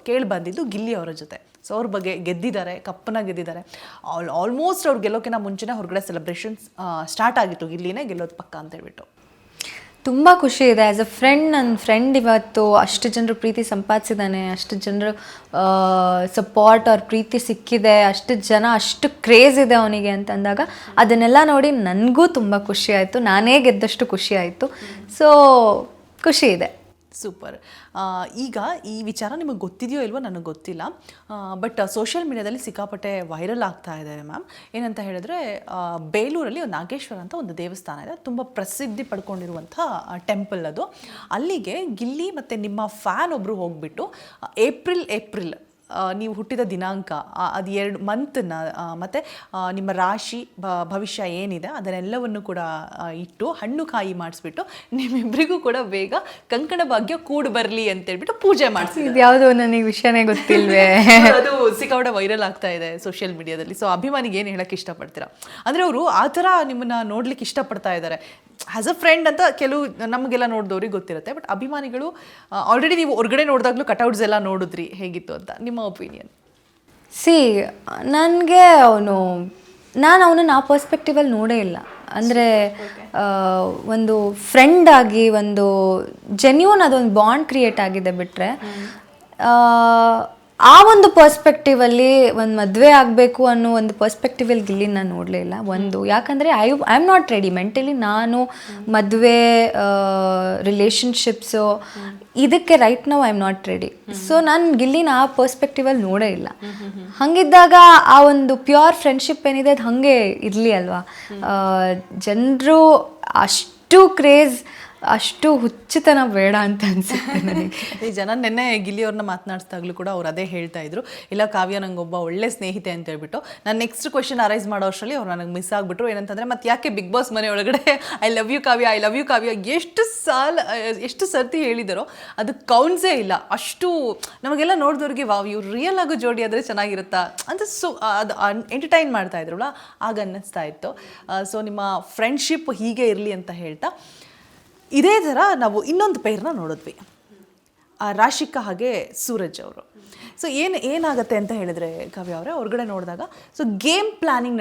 ಕೇಳಿ ಬಂದಿದ್ದು ಗಿಲ್ಲಿ ಅವರ ಜೊತೆ. ಸೊ ಅವ್ರ ಬಗ್ಗೆ ಗೆದ್ದಿದ್ದಾರೆ, ಕಪ್ಪನ ಗೆದ್ದಿದ್ದಾರೆ. ಆಲ್ಮೋಸ್ಟ್ ಅವ್ರು ಗೆಲ್ಲೋಕ್ಕಿಂತ ಮುಂಚೆನೇ ಹೊರಗಡೆ ಸೆಲೆಬ್ರೇಷನ್ಸ್ ಸ್ಟಾರ್ಟ್ ಆಗಿತ್ತು, ಗಿಲ್ಲಿನೇ ಗೆಲ್ಲೋದು ಪಕ್ಕ ಅಂತ ಹೇಳ್ಬಿಟ್ಟು. ತುಂಬ ಖುಷಿ ಇದೆ. ಆ್ಯಸ್ ಅ ಫ್ರೆಂಡ್, ನನ್ನ ಫ್ರೆಂಡ್ ಇವತ್ತು ಅಷ್ಟು ಜನರು ಪ್ರೀತಿ ಸಂಪಾದಿಸಿದ್ದಾನೆ, ಅಷ್ಟು ಜನರು ಸಪೋರ್ಟ್ ಅವ್ರ ಪ್ರೀತಿ ಸಿಕ್ಕಿದೆ, ಅಷ್ಟು ಜನ ಅಷ್ಟು ಕ್ರೇಜ್ ಇದೆ ಅವನಿಗೆ ಅಂತಂದಾಗ ಅದನ್ನೆಲ್ಲ ನೋಡಿ ನನಗೂ ತುಂಬ ಖುಷಿ ಆಯಿತು. ನಾನೇ ಗೆದ್ದಷ್ಟು ಖುಷಿ ಆಯಿತು. ಸೊ ಖುಷಿ ಇದೆ. ಸೂಪರ್. ಈಗ ಈ ವಿಚಾರ ನಿಮಗೆ ಗೊತ್ತಿದೆಯೋ ಇಲ್ವೋ ನನಗೆ ಗೊತ್ತಿಲ್ಲ, ಬಟ್ ಸೋಷಿಯಲ್ ಮೀಡಿಯಾದಲ್ಲಿ ಸಿಕ್ಕಾಪಟ್ಟೆ ವೈರಲ್ ಆಗ್ತಾ ಇದೆ ಮ್ಯಾಮ್. ಏನಂತ ಹೇಳಿದ್ರೆ ಬೇಲೂರಲ್ಲಿ ಒಂದು ನಾಗೇಶ್ವರ ಅಂತ ಒಂದು ದೇವಸ್ಥಾನ ಇದೆ, ತುಂಬ ಪ್ರಸಿದ್ಧಿ ಪಡ್ಕೊಂಡಿರುವಂಥ ಟೆಂಪಲ್ ಅದು. ಅಲ್ಲಿಗೆ ಗಿಲ್ಲಿ ಮತ್ತು ನಿಮ್ಮ ಫ್ಯಾನ್ ಒಬ್ಬರು ಹೋಗಿಬಿಟ್ಟು ಏಪ್ರಿಲ್ ನೀವು ಹುಟ್ಟಿದ ದಿನಾಂಕ, ಅದು 2 ಮಂತನ್ನ ಮತ್ತು ನಿಮ್ಮ ರಾಶಿ ಭವಿಷ್ಯ ಏನಿದೆ ಅದನ್ನೆಲ್ಲವನ್ನು ಕೂಡ ಇಟ್ಟು ಹಣ್ಣು ಕಾಯಿ ಮಾಡಿಸ್ಬಿಟ್ಟು ನಿಮ್ಮಿಬ್ಬರಿಗೂ ಕೂಡ ಬೇಗ ಕಂಕಣ ಭಾಗ್ಯ ಕೂಡು ಬರಲಿ ಅಂತೇಳ್ಬಿಟ್ಟು ಪೂಜೆ ಮಾಡಿಸಿದ್ರು. ಇದು ಯಾವುದೋ ನನಗೆ ವಿಷಯನೇ ಗೊತ್ತಿಲ್ವೇ. ಅದು ಸಿಕ್ಕಾಪಟ್ಟೆ ವೈರಲ್ ಆಗ್ತಾ ಇದೆ ಸೋಷಿಯಲ್ ಮೀಡಿಯಾದಲ್ಲಿ. ಸೊ ಅಭಿಮಾನಿಗೆ ಏನು ಹೇಳಕ್ಕೆ ಇಷ್ಟಪಡ್ತೀರಾ? ಅಂದರೆ ಅವರು ಆ ಥರ ನಿಮ್ಮನ್ನು ನೋಡ್ಲಿಕ್ಕೆ ಇಷ್ಟಪಡ್ತಾ ಇದ್ದಾರೆ. ಆ್ಯಸ್ ಅ ಫ್ರೆಂಡ್ ಅಂತ ಕೆಲವು ನಮಗೆಲ್ಲ ನೋಡಿದವ್ರಿಗೆ ಗೊತ್ತಿರುತ್ತೆ, ಬಟ್ ಅಭಿಮಾನಿಗಳು ಆಲ್ರೆಡಿ ನೀವು ಹೊರಗಡೆ ನೋಡಿದಾಗಲೂ ಕಟೌಟ್ಸ್ ಎಲ್ಲ ನೋಡಿದ್ರಿ, ಹೇಗಿತ್ತು ಅಂತ ನಿಮ್ಮ ಒಪಿನಿಯನ್? ನನಗೆ ನಾನು ಅವನನ್ನು ಆ ಪರ್ಸ್ಪೆಕ್ಟಿವಲ್ಲಿ ನೋಡೇ ಇಲ್ಲ. ಅಂದರೆ ಒಂದು ಫ್ರೆಂಡ್ ಆಗಿ ಒಂದು ಜೆನ್ಯೂನ್ ಅದೊಂದು ಬಾಂಡ್ ಕ್ರಿಯೇಟ್ ಆಗಿದೆ ಬಿಟ್ಟರೆ ಆ ಒಂದು ಪರ್ಸ್ಪೆಕ್ಟಿವಲ್ಲಿ ಒಂದು ಮದುವೆ ಆಗಬೇಕು ಅನ್ನೋ ಒಂದು ಪರ್ಸ್ಪೆಕ್ಟಿವಲ್ಲಿ ಗಿಲ್ಲಿ ನಾನು ನೋಡಲೇ ಇಲ್ಲ. ಒಂದು ಯಾಕಂದರೆ I am not ready mentally. ನಾನು ಮದುವೆ ರಿಲೇಷನ್ಶಿಪ್ಸು ಇದಕ್ಕೆ right now I am not ready. So ನಾನು ಗಿಲ್ಲಿನ ಆ ಪರ್ಸ್ಪೆಕ್ಟಿವಲ್ಲಿ ನೋಡೇ ಇಲ್ಲ. ಹಾಗಿದ್ದಾಗ ಆ ಒಂದು ಪ್ಯೂರ್ ಫ್ರೆಂಡ್ಶಿಪ್ ಏನಿದೆ ಅದು ಹಾಗೆ ಇರಲಿ ಅಲ್ವಾ. ಜನರು ಅಷ್ಟು ಕ್ರೇಜ್, ಅಷ್ಟು ಹುಚ್ಚುತನ ಬೇಡ ಅಂತ ಅನ್ಸುತ್ತೆ ನನಗೆ. ಈ ಜನ ನೆನ್ನೆ ಗಿಲ್ಲಿಯವ್ರನ್ನ ಮಾತನಾಡಿಸಿದಾಗಲೂ ಕೂಡ ಅವ್ರು ಅದೇ ಹೇಳ್ತಾ ಇದ್ರು, ಇಲ್ಲ ಕಾವ್ಯ ನಂಗೊಬ್ಬ ಒಳ್ಳೆ ಸ್ನೇಹಿತೆ ಅಂತ ಹೇಳ್ಬಿಟ್ಟು. ನಾನು ನೆಕ್ಸ್ಟ್ ಕ್ವೆಶನ್ ಅರೈಸ್ ಮಾಡೋ ಅಷ್ಟರಲ್ಲಿ ಅವ್ರು ನನಗೆ ಮಿಸ್ ಆಗಿಬಿಟ್ರು. ಏನಂತಂದರೆ ಮತ್ತೆ ಯಾಕೆ ಬಿಗ್ ಬಾಸ್ ಮನೆ ಒಳಗಡೆ I love you Kavya, I love you Kavya ಎಷ್ಟು ಸರ್ತಿ ಹೇಳಿದಾರೋ ಅದು ಕೌಂಟ್ಸೇ ಇಲ್ಲ. ಅಷ್ಟು ನಮಗೆಲ್ಲ ನೋಡಿದವ್ರಿಗೆ ವಾವ್ ಇವ್ರು ರಿಯಲ್ ಆಗೋ ಜೋಡಿ ಆದರೆ ಚೆನ್ನಾಗಿರುತ್ತಾ ಅಂತ ಅದು ಎಂಟರ್ಟೈನ್ ಮಾಡ್ತಾ ಇದ್ರಲ್ಲ, ಆಗ ಅನ್ನಿಸ್ತಾ ಇತ್ತು. ಸೊ ನಿಮ್ಮ ಫ್ರೆಂಡ್ಶಿಪ್ ಹೀಗೆ ಇರಲಿ ಅಂತ ಹೇಳ್ತಾ, ಇದೇ ಥರ ನಾವು ಇನ್ನೊಂದು ಪೇರ್ನ ನೋಡಿದ್ವಿ, ರಾಶಿಕಾ ಹಾಗೆ ಸೂರಜ್ ಅವರು. ಸೊ ಏನಾಗುತ್ತೆ ಅಂತ ಹೇಳಿದ್ರೆ ಕಾವ್ಯ ಅವರೇ, ಹೊರಗಡೆ ನೋಡಿದಾಗ ಸೊ ಗೇಮ್ ಪ್ಲಾನಿಂಗ್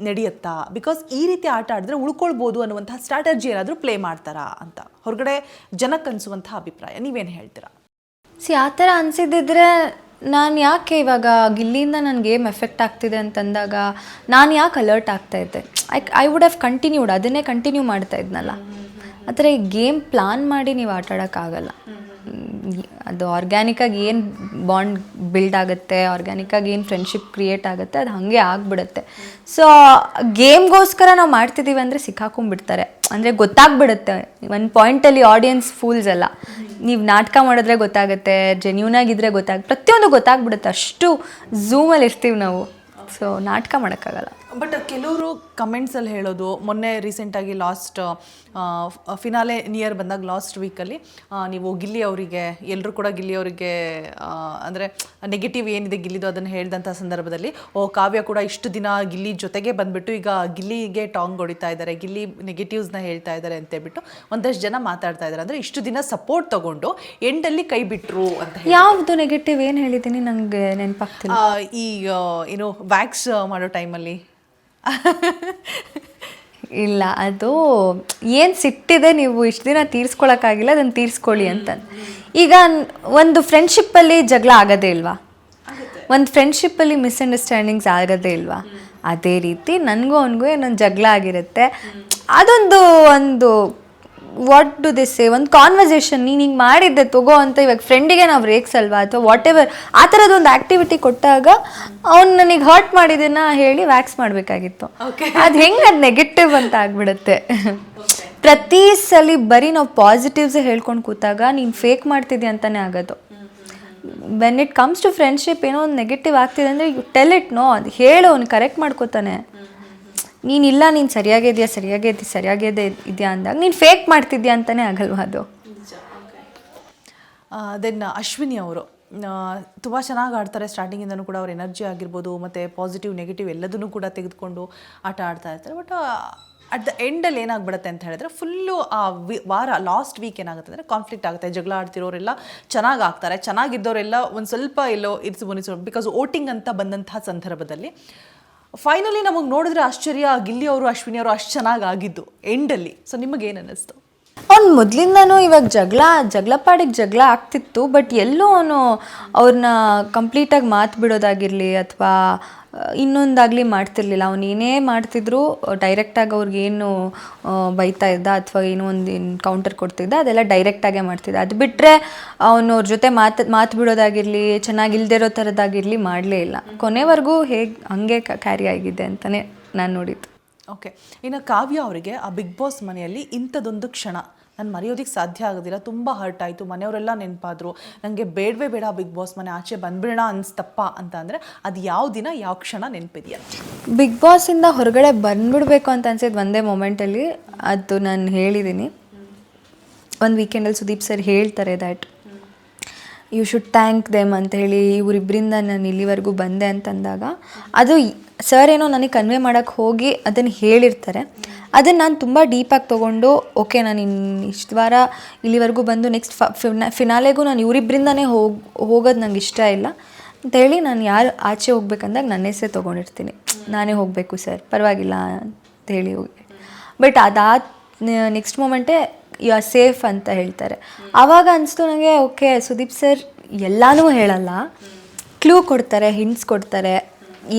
ನಡೆಯುತ್ತಾ? ಬಿಕಾಸ್ ಈ ರೀತಿ ಆಟ ಆಡಿದ್ರೆ ಉಳ್ಕೊಳ್ಬೋದು ಅನ್ನುವಂತಹ ಸ್ಟ್ರಾಟಜಿ ಏನಾದರೂ ಪ್ಲೇ ಮಾಡ್ತಾರಾ ಅಂತ ಹೊರಗಡೆ ಜನಕ್ಕೆ ಅನಿಸುವಂಥ ಅಭಿಪ್ರಾಯ, ನೀವೇನು ಹೇಳ್ತೀರಾ? ಆ ಥರ ಅನಿಸಿದ್ದಿದ್ರೆ ನಾನು ಯಾಕೆ ಇವಾಗ ಗಿಲ್ಲಿಯಿಂದ ನನ್ನ ಗೇಮ್ ಎಫೆಕ್ಟ್ ಆಗ್ತಿದೆ ಅಂತಂದಾಗ ನಾನು ಯಾಕೆ ಅಲರ್ಟ್ ಆಗ್ತಾಯಿದ್ದೆ? ಐ ವುಡ್ ಹ್ಯಾವ್ ಕಂಟಿನ್ಯೂಡ್, ಅದನ್ನೇ ಕಂಟಿನ್ಯೂ ಮಾಡ್ತಾ ಇದ್ನಲ್ಲ. ಆ ಥರ ಈ ಗೇಮ್ ಪ್ಲಾನ್ ಮಾಡಿ ನೀವು ಆಟ ಆಡೋಕ್ಕಾಗಲ್ಲ. ಅದು ಆರ್ಗ್ಯಾನಿಕ್ಕಾಗಿ ಏನು ಬಾಂಡ್ ಬಿಲ್ಡ್ ಆಗುತ್ತೆ, ಆರ್ಗ್ಯಾನಿಕ್ಕಾಗಿ ಏನು ಫ್ರೆಂಡ್ಶಿಪ್ ಕ್ರಿಯೇಟ್ ಆಗುತ್ತೆ, ಅದು ಹಾಗೆ ಆಗಿಬಿಡುತ್ತೆ. ಸೊ ಗೇಮ್ಗೋಸ್ಕರ ನಾವು ಮಾಡ್ತಿದ್ದೀವಿ ಅಂದರೆ ಸಿಕ್ಕಾಕೊಂಡ್ಬಿಡ್ತಾರೆ. ಅಂದರೆ ಗೊತ್ತಾಗ್ಬಿಡುತ್ತೆ ಒಂದು ಪಾಯಿಂಟಲ್ಲಿ, ಆಡಿಯನ್ಸ್ ಫೂಲ್ಸ್ ಎಲ್ಲ. ನೀವು ನಾಟಕ ಮಾಡಿದ್ರೆ ಗೊತ್ತಾಗುತ್ತೆ, ಜೆನ್ಯೂನಾಗಿದ್ದರೆ ಪ್ರತಿಯೊಂದು ಗೊತ್ತಾಗ್ಬಿಡುತ್ತೆ. ಅಷ್ಟು ಝೂಮಲ್ಲಿ ಇರ್ತೀವಿ ನಾವು. ಸೊ ನಾಟಕ ಮಾಡೋಕ್ಕಾಗಲ್ಲ. ಬಟ್ ಕೆಲವರು ಕಮೆಂಟ್ಸಲ್ಲಿ ಹೇಳೋದು, ಮೊನ್ನೆ ರೀಸೆಂಟಾಗಿ ಲಾಸ್ಟ್ ಫಿನಾಲೆ ನಿಯರ್ ಬಂದಾಗ ಲಾಸ್ಟ್ ವೀಕಲ್ಲಿ ನೀವು ಗಿಲ್ಲಿ ಅವರಿಗೆ, ಎಲ್ಲರೂ ಕೂಡ ಗಿಲ್ಲಿ ಅವರಿಗೆ ಅಂದರೆ ನೆಗೆಟಿವ್ ಏನಿದೆ ಗಿಲ್ಲಿದು ಅದನ್ನು ಹೇಳಿದಂಥ ಸಂದರ್ಭದಲ್ಲಿ, ಕಾವ್ಯ ಕೂಡ ಇಷ್ಟು ದಿನ ಗಿಲ್ಲಿ ಜೊತೆಗೆ ಬಂದುಬಿಟ್ಟು ಈಗ ಗಿಲ್ಲಿಗೆ ಟಾಂಗ್ ಹೊಡಿತಾ ಇದ್ದಾರೆ, ಗಿಲ್ಲಿ ನೆಗೆಟಿವ್ಸ್ನ ಹೇಳ್ತಾ ಇದ್ದಾರೆ ಅಂತೇಳ್ಬಿಟ್ಟು ಒಂದಷ್ಟು ಜನ ಮಾತಾಡ್ತಾ ಇದ್ದಾರೆ. ಅಂದರೆ ಇಷ್ಟು ದಿನ ಸಪೋರ್ಟ್ ತೊಗೊಂಡು ಎಂಡಲ್ಲಿ ಕೈ ಬಿಟ್ಟರು ಅಂತ. ಯಾವುದು ನೆಗೆಟಿವ್ ಏನು ಹೇಳಿದ್ದೀನಿ ನನಗೆ ನೆನಪಾಗ್ತಿಲ್ಲ. ಈ ಏನು ವ್ಯಾಕ್ಸ್ ಮಾಡೋ ಟೈಮಲ್ಲಿ ಇಲ್ಲ, ಅದು ಏನು ಸಿಟ್ಟಿದೆ ನೀವು ಇಷ್ಟು ದಿನ ತೀರಿಸ್ಕೊಳಕ್ಕಾಗಿಲ್ಲ, ಅದನ್ನು ತೀರಿಸ್ಕೊಳ್ಳಿ ಅಂತ. ಈಗ ಒಂದು ಫ್ರೆಂಡ್ಶಿಪ್ಪಲ್ಲಿ ಜಗಳ ಆಗೋದೇ ಇಲ್ವಾ? ಒಂದು ಫ್ರೆಂಡ್ಶಿಪ್ಪಲ್ಲಿ ಮಿಸ್ಅಂಡರ್ಸ್ಟ್ಯಾಂಡಿಂಗ್ಸ್ ಆಗೋದೇ ಇಲ್ವಾ? ಅದೇ ರೀತಿ ನನಗೂ ಅವನಿಗೂ ಏನೊಂದು ಜಗಳ ಆಗಿರುತ್ತೆ. ಅದೊಂದು ವಾಟ್ ಡು ದಿಸ್ ಸೇ, ಒಂದು ಕಾನ್ವರ್ಸೇಷನ್ ನೀನು ಹಿಂಗೆ ಮಾಡಿದ್ದೆ ತಗೋ ಅಂತ ಇವಾಗ ಫ್ರೆಂಡಿಗೆ ನಾವು ರೇಕ್ಸಲ್ವಾ ಅಥವಾ ವಾಟ್ ಎವರ್ ಆ ಥರದೊಂದು ಆ್ಯಕ್ಟಿವಿಟಿ ಕೊಟ್ಟಾಗ ಅವ್ನು ನನಗೆ ಹರ್ಟ್ ಮಾಡಿದ್ದನ್ನ ಹೇಳಿ ವ್ಯಾಕ್ಸ್ ಮಾಡಬೇಕಾಗಿತ್ತು. ಅದು ಹೆಂಗೆ ಅದು ನೆಗೆಟಿವ್ ಅಂತ ಆಗ್ಬಿಡುತ್ತೆ. ಪ್ರತಿ ಸಲ ಬರೀ ನಾವು ಪಾಸಿಟಿವ್ಸೇ ಹೇಳ್ಕೊಂಡು ಕೂತಾಗ ನೀನು ಫೇಕ್ ಮಾಡ್ತಿದ್ದೆ ಅಂತಲೇ ಆಗೋದು. When it comes to friendship ಏನೋ ಒಂದು ನೆಗೆಟಿವ್ ಆಗ್ತಿದೆ ಅಂದರೆ ಯು ಟೆಲ್ ಇಟ್, ನೋ, ಅದು ಹೇಳು, ಅವ್ನು ಕರೆಕ್ಟ್ ಮಾಡ್ಕೋತಾನೆ. ನೀನಿಲ್ಲ, ನೀನು ಸರಿಯಾಗೇ ಇದೆಯಾ ಅಂದಾಗ ನೀನು ಫೇಕ್ ಮಾಡ್ತಿದ್ಯಾ ಅಂತಲೇ ಆಗಲ್ವಾ ಅದು. ದೆನ್ ಅಶ್ವಿನಿ ಅವರು ತುಂಬ ಚೆನ್ನಾಗಿ ಆಡ್ತಾರೆ. ಸ್ಟಾರ್ಟಿಂಗಿಂದನೂ ಕೂಡ ಅವ್ರ ಎನರ್ಜಿ ಆಗಿರ್ಬೋದು ಮತ್ತು ಪಾಸಿಟಿವ್ ನೆಗೆಟಿವ್ ಎಲ್ಲದನ್ನೂ ಕೂಡ ತೆಗೆದುಕೊಂಡು ಆಟ ಆಡ್ತಾ ಇರ್ತಾರೆ. ಬಟ್ ಅಟ್ ದ ಎಂಡಲ್ಲಿ ಏನಾಗ್ಬಿಡುತ್ತೆ ಅಂತ ಹೇಳಿದ್ರೆ ಫುಲ್ಲು ಆ ವಾರ ಲಾಸ್ಟ್ ವೀಕ್ ಏನಾಗುತ್ತೆ ಅಂದರೆ ಕಾನ್ಫ್ಲಿಕ್ಟ್ ಆಗುತ್ತೆ. ಜಗಳ ಆಡ್ತಿರೋರೆಲ್ಲ ಚೆನ್ನಾಗಿ ಆಗ್ತಾರೆ, ಚೆನ್ನಾಗಿದ್ದವರೆಲ್ಲ ಒಂದು ಸ್ವಲ್ಪ ಎಲ್ಲೋ ಮುನಿಸೋ ಬಿಕಾಸ್ ವೋಟಿಂಗ್ ಅಂತ ಬಂದಂತಹ ಸಂದರ್ಭದಲ್ಲಿ ಫೈನಲಿ ನಮಗೆ ನೋಡಿದ್ರೆ ಆಶ್ಚರ್ಯ, ಗಿಲ್ಲಿ ಅವರು ಅಶ್ವಿನಿ ಅವರು ಅಷ್ಟು ಚೆನ್ನಾಗಿ ಆಗಿದ್ದು ಎಂಡಲ್ಲಿ. ಸೊ ನಿಮಗೇನು ಅನ್ನಿಸ್ತು? ಅವ್ನು ಮೊದಲಿಂದನೂ ಇವಾಗ ಜಗಳ ಆಗ್ತಿತ್ತು, ಬಟ್ ಎಲ್ಲೂ ಅವನು ಅವ್ರನ್ನ ಕಂಪ್ಲೀಟಾಗಿ ಮಾತು ಬಿಡೋದಾಗಿರಲಿ ಅಥವಾ ಇನ್ನೊಂದಾಗಲಿ ಮಾಡ್ತಿರ್ಲಿಲ್ಲ. ಅವ್ನು ಏನೇ ಮಾಡ್ತಿದ್ರು ಡೈರೆಕ್ಟಾಗಿ ಅವ್ರಿಗೇನು ಬೈತಾ ಇದ್ದ ಅಥವಾ ಏನೋ ಒಂದು ಕೌಂಟರ್ ಕೊಡ್ತಿದ್ದ ಅದೆಲ್ಲ ಡೈರೆಕ್ಟಾಗೇ ಮಾಡ್ತಿದ್ದ. ಅದು ಬಿಟ್ಟರೆ ಅವನು ಅವ್ರ ಜೊತೆ ಮಾತು ಬಿಡೋದಾಗಿರಲಿ, ಚೆನ್ನಾಗಿಲ್ದಿರೋ ಥರದ್ದಾಗಿರಲಿ ಮಾಡಲೇ ಇಲ್ಲ. ಕೊನೆವರೆಗೂ ಹಂಗೆ ಕ್ಯಾರಿ ಆಗಿದೆ ಅಂತಲೇ ನಾನು ನೋಡಿದ್ದು. ಓಕೆ, ಇನ್ನು ಕಾವ್ಯ ಅವರಿಗೆ ಆ ಬಿಗ್ ಬಾಸ್ ಮನೆಯಲ್ಲಿ ಇಂಥದ್ದೊಂದು ಕ್ಷಣ ನಾನು ಮರೆಯೋದಕ್ಕೆ ಸಾಧ್ಯ ಆಗೋದಿಲ್ಲ, ತುಂಬ ಹರ್ಟ್ ಆಯಿತು, ಮನೆಯವರೆಲ್ಲ ನೆನಪಾದರು, ನನಗೆ ಬೇಡವೇ ಬೇಡ ಬಿಗ್ ಬಾಸ್ ಮನೆ, ಆಚೆ ಬಂದ್ಬಿಡೋಣ ಅನಿಸ್ತಪ್ಪ ಅಂತ ಅಂದರೆ ಅದು ಯಾವ ದಿನ ಯಾವ ಕ್ಷಣ ನೆನಪಿದೆಯಾ? ಬಿಗ್ ಬಾಸಿಂದ ಹೊರಗಡೆ ಬಂದ್ಬಿಡ್ಬೇಕು ಅಂತ ಅನ್ಸಿದ್ದು ಒಂದೇ ಮೊಮೆಂಟಲ್ಲಿ. ಅದು ನಾನು ಹೇಳಿದ್ದೀನಿ, ಒಂದು ವೀಕೆಂಡಲ್ಲಿ ಸುದೀಪ್ ಸರ್ ಹೇಳ್ತಾರೆ that you should thank them ಅಂತ ಹೇಳಿ, ಇವರಿಬ್ಬರಿಂದ ನಾನು ಇಲ್ಲಿವರೆಗೂ ಬಂದೆ ಅಂತಂದಾಗ ಅದು ಸರ್ ಏನೋ ನನಗೆ ಕನ್ವೆ ಮಾಡೋಕ್ಕೆ ಹೋಗಿ ಅದನ್ನು ಹೇಳಿರ್ತಾರೆ. ಅದನ್ನು ನಾನು ತುಂಬ ಡೀಪಾಗಿ ತೊಗೊಂಡು ಓಕೆ ನಾನು ಇಷ್ಟು ವಾರ ಇಲ್ಲಿವರೆಗೂ ಬಂದು ನೆಕ್ಸ್ಟ್ ಫಿನಾಲೆಗೂ ನಾನು ಇವರಿಬ್ಬರಿಂದನೇ ಹೋಗೋದು ನಂಗೆ ಇಷ್ಟ ಇಲ್ಲ ಅಂತೇಳಿ ನಾನು ಯಾರು ಆಚೆ ಹೋಗ್ಬೇಕಂದಾಗ ನನ್ನ ಹೆಸರೇ ತೊಗೊಂಡಿರ್ತೀನಿ, ನಾನೇ ಹೋಗಬೇಕು ಸರ್ ಪರವಾಗಿಲ್ಲ ಅಂತ ಹೇಳಿ ಹೋಗಿ. ಬಟ್ ಅದಾದ ನೆಕ್ಸ್ಟ್ ಮೂಮೆಂಟೇ ಯು ಆರ್ ಸೇಫ್ ಅಂತ ಹೇಳ್ತಾರೆ. ಆವಾಗ ಅನಿಸ್ತು ನನಗೆ ಓಕೆ ಸುದೀಪ್ ಸರ್ ಎಲ್ಲನೂ ಹೇಳಲ್ಲ, ಕ್ಲೂ ಕೊಡ್ತಾರೆ, ಹಿಂಟ್ಸ್ ಕೊಡ್ತಾರೆ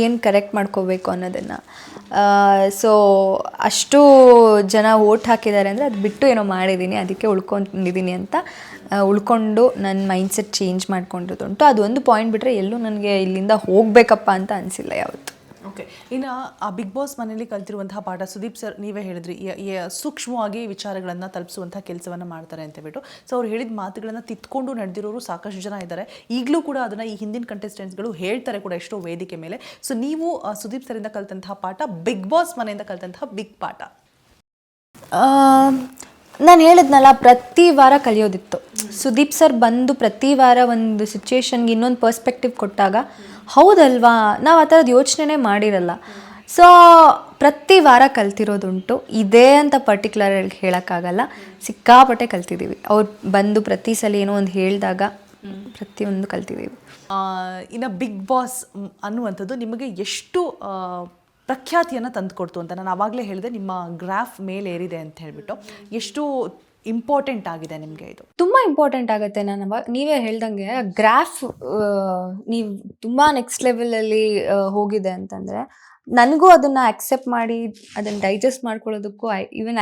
ಏನು ಕರೆಕ್ಟ್ ಮಾಡ್ಕೋಬೇಕು ಅನ್ನೋದನ್ನು. ಸೊ ಅಷ್ಟು ಜನ ವೋಟ್ ಹಾಕಿದ್ದಾರೆ ಅಂದರೆ ಅದು ಬಿಟ್ಟು ಏನೋ ಮಾಡಿದ್ದೀನಿ, ಅದಕ್ಕೆ ಉಳ್ಕೊಂಡಿದ್ದೀನಿ ಅಂತ ಉಳ್ಕೊಂಡು ನನ್ನ ಮೈಂಡ್ಸೆಟ್ ಚೇಂಜ್ ಮಾಡ್ಕೊಂಡಿರೋದುಂಟು. ಅದು ಒಂದು ಪಾಯಿಂಟ್ ಬಿಟ್ಟರೆ ಎಲ್ಲೂ ನನಗೆ ಇಲ್ಲಿಂದ ಹೋಗಬೇಕಪ್ಪ ಅಂತ ಅನಿಸಿಲ್ಲ ಯಾವತ್ತು. ಓಕೆ, ಇನ್ನು ಆ ಬಿಗ್ ಬಾಸ್ ಮನೇಲಿ ಕಲ್ತಿರುವಂತಹ ಪಾಠ ಸುದೀಪ್ ಸರ್ ನೀವೇ ಹೇಳಿದ್ರಿ ಸೂಕ್ಷ್ಮವಾಗಿ ವಿಚಾರಗಳನ್ನು ತಲುಪಿಸುವಂಥ ಕೆಲಸವನ್ನು ಮಾಡ್ತಾರೆ ಅಂತ ಬಿಟ್ಟು. ಸೊ ಅವ್ರು ಹೇಳಿದ ಮಾತುಗಳನ್ನು ತಿದ್ಕೊಂಡು ನಡೆದಿರೋರು ಸಾಕಷ್ಟು ಜನ ಇದ್ದಾರೆ. ಈಗಲೂ ಕೂಡ ಅದನ್ನು ಈ ಹಿಂದಿನ ಕಂಟೆಸ್ಟೆಂಟ್ಸ್ಗಳು ಹೇಳ್ತಾರೆ ಕೂಡ ಎಷ್ಟೋ ವೇದಿಕೆ ಮೇಲೆ. ಸೊ ನೀವು ಸುದೀಪ್ ಸರಿಂದ ಕಲಿತಂತಹ ಪಾಠ, ಬಿಗ್ ಬಾಸ್ ಮನೆಯಿಂದ ಕಲಿತಂತಹ ಬಿಗ್ ಪಾಠ? ನಾನು ಹೇಳಿದ್ನಲ್ಲ, ಪ್ರತಿ ವಾರ ಕಲಿಯೋದಿತ್ತು. ಸುದೀಪ್ ಸರ್ ಬಂದು ಪ್ರತಿ ವಾರ ಒಂದು ಸಿಚುವೇಶನ್ಗೆ ಇನ್ನೊಂದು ಪರ್ಸ್ಪೆಕ್ಟಿವ್ ಕೊಟ್ಟಾಗ ಹೌದಲ್ವಾ ನಾವು ಆ ಥರದ್ದು ಯೋಚನೆ ಮಾಡಿರಲ್ಲ. ಸೊ ಪ್ರತಿ ವಾರ ಕಲ್ತಿರೋದುಂಟು, ಇದೇ ಅಂತ ಪರ್ಟಿಕ್ಯುಲರ್ ಹೇಳೋಕ್ಕಾಗಲ್ಲ, ಸಿಕ್ಕಾಪಟ್ಟೆ ಕಲ್ತಿದ್ದೀವಿ. ಅವ್ರು ಬಂದು ಪ್ರತಿ ಸಲ ಏನೋ ಒಂದು ಹೇಳಿದಾಗ ಪ್ರತಿಯೊಂದು ಕಲ್ತಿದ್ದೀವಿ. ಇನ್ನು ಬಿಗ್ ಬಾಸ್ ಅನ್ನುವಂಥದ್ದು ನಿಮಗೆ ಎಷ್ಟು ಪ್ರಖ್ಯಾತಿಯನ್ನು ತಂದುಕೊಡ್ತು ಅಂತ ನಾನು ಆವಾಗಲೇ ಹೇಳಿದೆ, ನಿಮ್ಮ ಗ್ರಾಫ್ ಮೇಲೆ ಏರಿದೆ ಅಂತ ಹೇಳಿಬಿಟ್ಟು. ಎಷ್ಟು ಇಂಪಾರ್ಟೆಂಟ್ ಆಗಿದೆ ನಿಮಗೆ ಇದು? ತುಂಬ ಇಂಪಾರ್ಟೆಂಟ್ ಆಗುತ್ತೆ. ನಾನು ನೀವೇ ಹೇಳ್ದಂಗೆ ಗ್ರಾಫ್ ನೀವು ತುಂಬ ನೆಕ್ಸ್ಟ್ ಲೆವೆಲಲ್ಲಿ ಹೋಗಿದೆ ಅಂತಂದರೆ ನನಗೂ ಅದನ್ನು ಅಕ್ಸೆಪ್ಟ್ ಮಾಡಿ ಅದನ್ನು ಡೈಜೆಸ್ಟ್ ಮಾಡ್ಕೊಳ್ಳೋದಕ್ಕೂ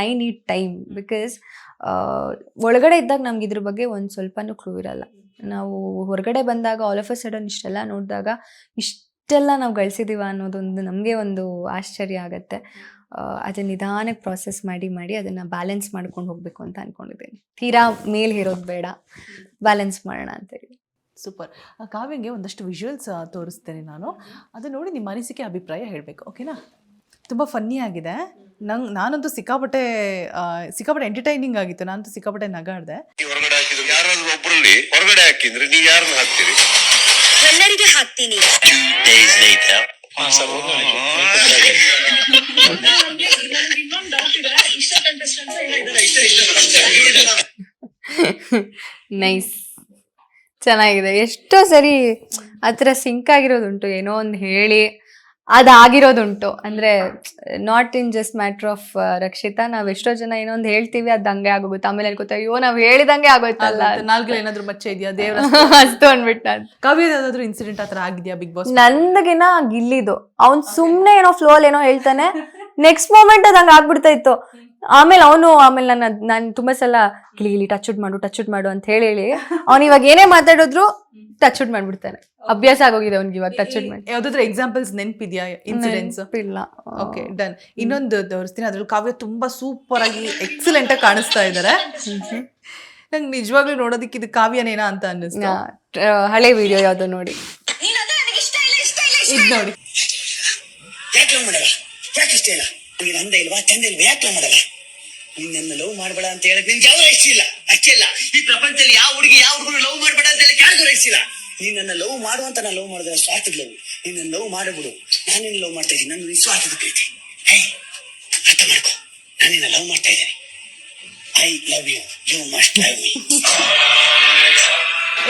ಐ ನೀಡ್ ಟೈಮ್. ಬಿಕಾಸ್ ಒಳಗಡೆ ಇದ್ದಾಗ ನಮ್ಗೆ ಇದ್ರ ಬಗ್ಗೆ ಒಂದು ಸ್ವಲ್ಪನೂ ಕ್ಲೂ ಇರಲ್ಲ. ನಾವು ಹೊರಗಡೆ ಬಂದಾಗ ಆಲ್ ಆಫ್ ಅ ಸಡನ್ ಇಷ್ಟೆಲ್ಲ ನೋಡಿದಾಗ ಇಷ್ಟೆಲ್ಲ ನಾವು ಗಳಿಸಿದ್ದೀವ ಅನ್ನೋದೊಂದು ನಮಗೆ ಒಂದು ಆಶ್ಚರ್ಯ ಆಗುತ್ತೆ. ಅದನ್ನು ನಿಧಾನಕ್ಕೆ ಪ್ರಾಸೆಸ್ ಮಾಡಿ ಅದನ್ನು ಬ್ಯಾಲೆನ್ಸ್ ಮಾಡ್ಕೊಂಡು ಹೋಗಬೇಕು ಅಂತ ಅಂದ್ಕೊಂಡಿದ್ದೀನಿ. ತೀರಾ ಮೇಲೆ ಇರೋದು ಬೇಡ, ಬ್ಯಾಲೆನ್ಸ್ ಮಾಡೋಣ ಅಂತೇಳಿ. ಸೂಪರ್. ಕಾವ್ಯಂಗೆ ಒಂದಷ್ಟು ವಿಜುವಲ್ಸ್ ತೋರಿಸ್ತೇನೆ ನಾನು, ಅದು ನೋಡಿ ನಿಮ್ಮ ಅನಿಸಿಕೆ ಅಭಿಪ್ರಾಯ ಹೇಳಬೇಕು, ಓಕೆನಾ? ತುಂಬ ಫನ್ನಿ ಆಗಿದೆ. ನಾನಂತೂ ಸಿಕ್ಕಾಪಟ್ಟೆ ಎಂಟರ್ಟೈನಿಂಗ್ ಆಗಿತ್ತು. ನಾನಂತೂ ಸಿಕ್ಕಾಪಟ್ಟೆ ನಗಾಡ್ದೆ. ಹೊರಗಡೆ ಹಾಕಿದ್ರು ಯಾರಾದ್ರೂ ಒಬ್ಬರಲ್ಲಿ ಹೊರಗಡೆ ಹಾಕಿದ್ರೆ ನೀವು ಯಾರನ್ನ ಹಾಕ್ತೀರಿ? ಎಲ್ಲರಿಗೆ ಹಾಕ್ತೀನಿ. ನೈಸ್, ಚೆನ್ನಾಗಿದೆ. ಎಷ್ಟೋ ಸರಿ ಆ ಥರ ಸಿಂಕ್ ಆಗಿರೋದುಂಟು, ಏನೋ ಒಂದು ಹೇಳಿ ಅದಾಗಿರೋದುಂಟು. ಅಂದರೆ not in just matter of Rakshita, ನಾವು ಎಷ್ಟೋ ಜನ ಏನೋ ಒಂದು ಹೇಳ್ತೀವಿ, ಅದು ಹಂಗೆ ಆಗೋಗುತ್ತೆ. ಆಮೇಲೆ ಅನ್ಕೋತಾ ಅಯ್ಯೋ ನಾವು ಹೇಳಿದಂಗೆ ಆಗೋಯ್ತಲ್ಲ, ನಾಲ್ಕು ಏನಾದ್ರು ಮಚ್ಚೆ ಇದೆಯಾ ದೇವ್ರ ಅಷ್ಟು ಅಂದ್ಬಿಟ್ಟು. ಕಾವ್ಯ ಯಾವ್ದಾದ್ರು ಇನ್ಸಿಡೆಂಟ್ ಆ ಥರ ಆಗಿದೆಯಾ ಬಿಗ್ ಬಾಸ್? ನಂದಗಿನ ಗಿಲ್ಲಿದು, ಅವ್ನು ಸುಮ್ಮನೆ ಏನೋ ಫ್ಲೋಲ್ ಏನೋ ಹೇಳ್ತಾನೆ, ನೆಕ್ಸ್ಟ್ ಮೂಮೆಂಟ್ ಅದು ಹಂಗೆ ಆಗ್ಬಿಡ್ತಾ ಇತ್ತು. ಆಮೇಲೆ ನಾನು ತುಂಬಾ ಸಲ ಗಿಲಿ ಟಚ್ ಮಾಡು ಅಂತ ಹೇಳಿ ಅವ್ನು ಇವಾಗ ಏನೇ ಮಾತಾಡಿದ್ರು ಟಚ್ ಮಾಡ್ಬಿಡ್ತಾನೆ. ಅಭ್ಯಾಸ ಆಗೋಗಿದೆ ಅವ್ನಿಗೆ ಇವಾಗ ಟಚ್ ಮಾಡಿ. ಯಾವ್ದಾದ್ರು ಎಕ್ಸಾಂಪಲ್ಸ್ ನೆನ್ಪಿದ್ಯಾ ಇನ್ಸಿಡೆಂಟ್ಸ್? ಇಲ್ಲ. Okay done. ಇನ್ನೊಂದು ತೋರಿಸ್ತೀನಿ, ಅದ್ರಲ್ಲಿ ಕಾವ್ಯ ತುಂಬಾ ಸೂಪರ್ ಆಗಿ ಎಕ್ಸಲೆಂಟ್ ಆಗಿ ಕಾಣಿಸ್ತಾ ಇದ್ದಾರೆ. ನಂಗೆ ನಿಜವಾಗ್ಲೂ ನೋಡೋದಕ್ಕೆ ಇದು ಕಾವ್ಯನೇನಾ ಅಂತ ಅನ್ನಿಸ್ತು. ಹಳೆ ವಿಡಿಯೋ ಯಾವ್ದೋ ನೋಡಿ ಇದ್ ನೋಡಿ. ಯಾಕೆ ಲವ್ ಮಾಡಲ್ಲ? ಯಾಕೆ ಇಷ್ಟ ಇಲ್ಲ? ನಿನಗೆ ಅಂದ ಇಲ್ವಾ ಚಂದ ಇಲ್ವಾ? ಯಾಕೆ ಲವ್ ಮಾಡಲ್ಲ? ನಿನ್ನ ಲವ್ ಮಾಡಬೇಡ ಅಂತ ಹೇಳಕ್ ನಿನ್ಗೆ ಯಾವ ರೈಟ್ಸ್ ಇಲ್ಲ. ಅಷ್ಟೇ ಇಲ್ಲ, ಈ ಪ್ರಪಂಚದಲ್ಲಿ ಯಾವ ಹುಡುಗಿ ಯಾವ ಹುಡುಗರು ಲವ್ ಮಾಡಬೇಡ ಅಂತ ಹೇಳಕ್ ಯಾರಿಗೂ ರೈಟ್ಸ್ ಇಲ್ಲ. ನಿನ್ನ ಲವ್ ಮಾಡುವಂತ ನಾನು ಲವ್ ಮಾಡಿದ್ರೆ ಸ್ವಾರ್ಥದ ಲವ್. ನಿನ್ನ ಲವ್ ಮಾಡಬಿಡು. ನಾನು ನಿನ್ನ ಲವ್ ಮಾಡ್ತಾ ಇದ್ದೀನಿ, ನನ್ನ ನಿಸ್ವಾರ್ಥದ ಪ್ರೀತಿ. ಹೇ, ಅರ್ಥ ಮಾಡ್ಕೊ, ನಾನು ನಿನ್ನ ಲವ್ ಮಾಡ್ತಾ ಇದ್ದೀನಿ. I love you, you must love me.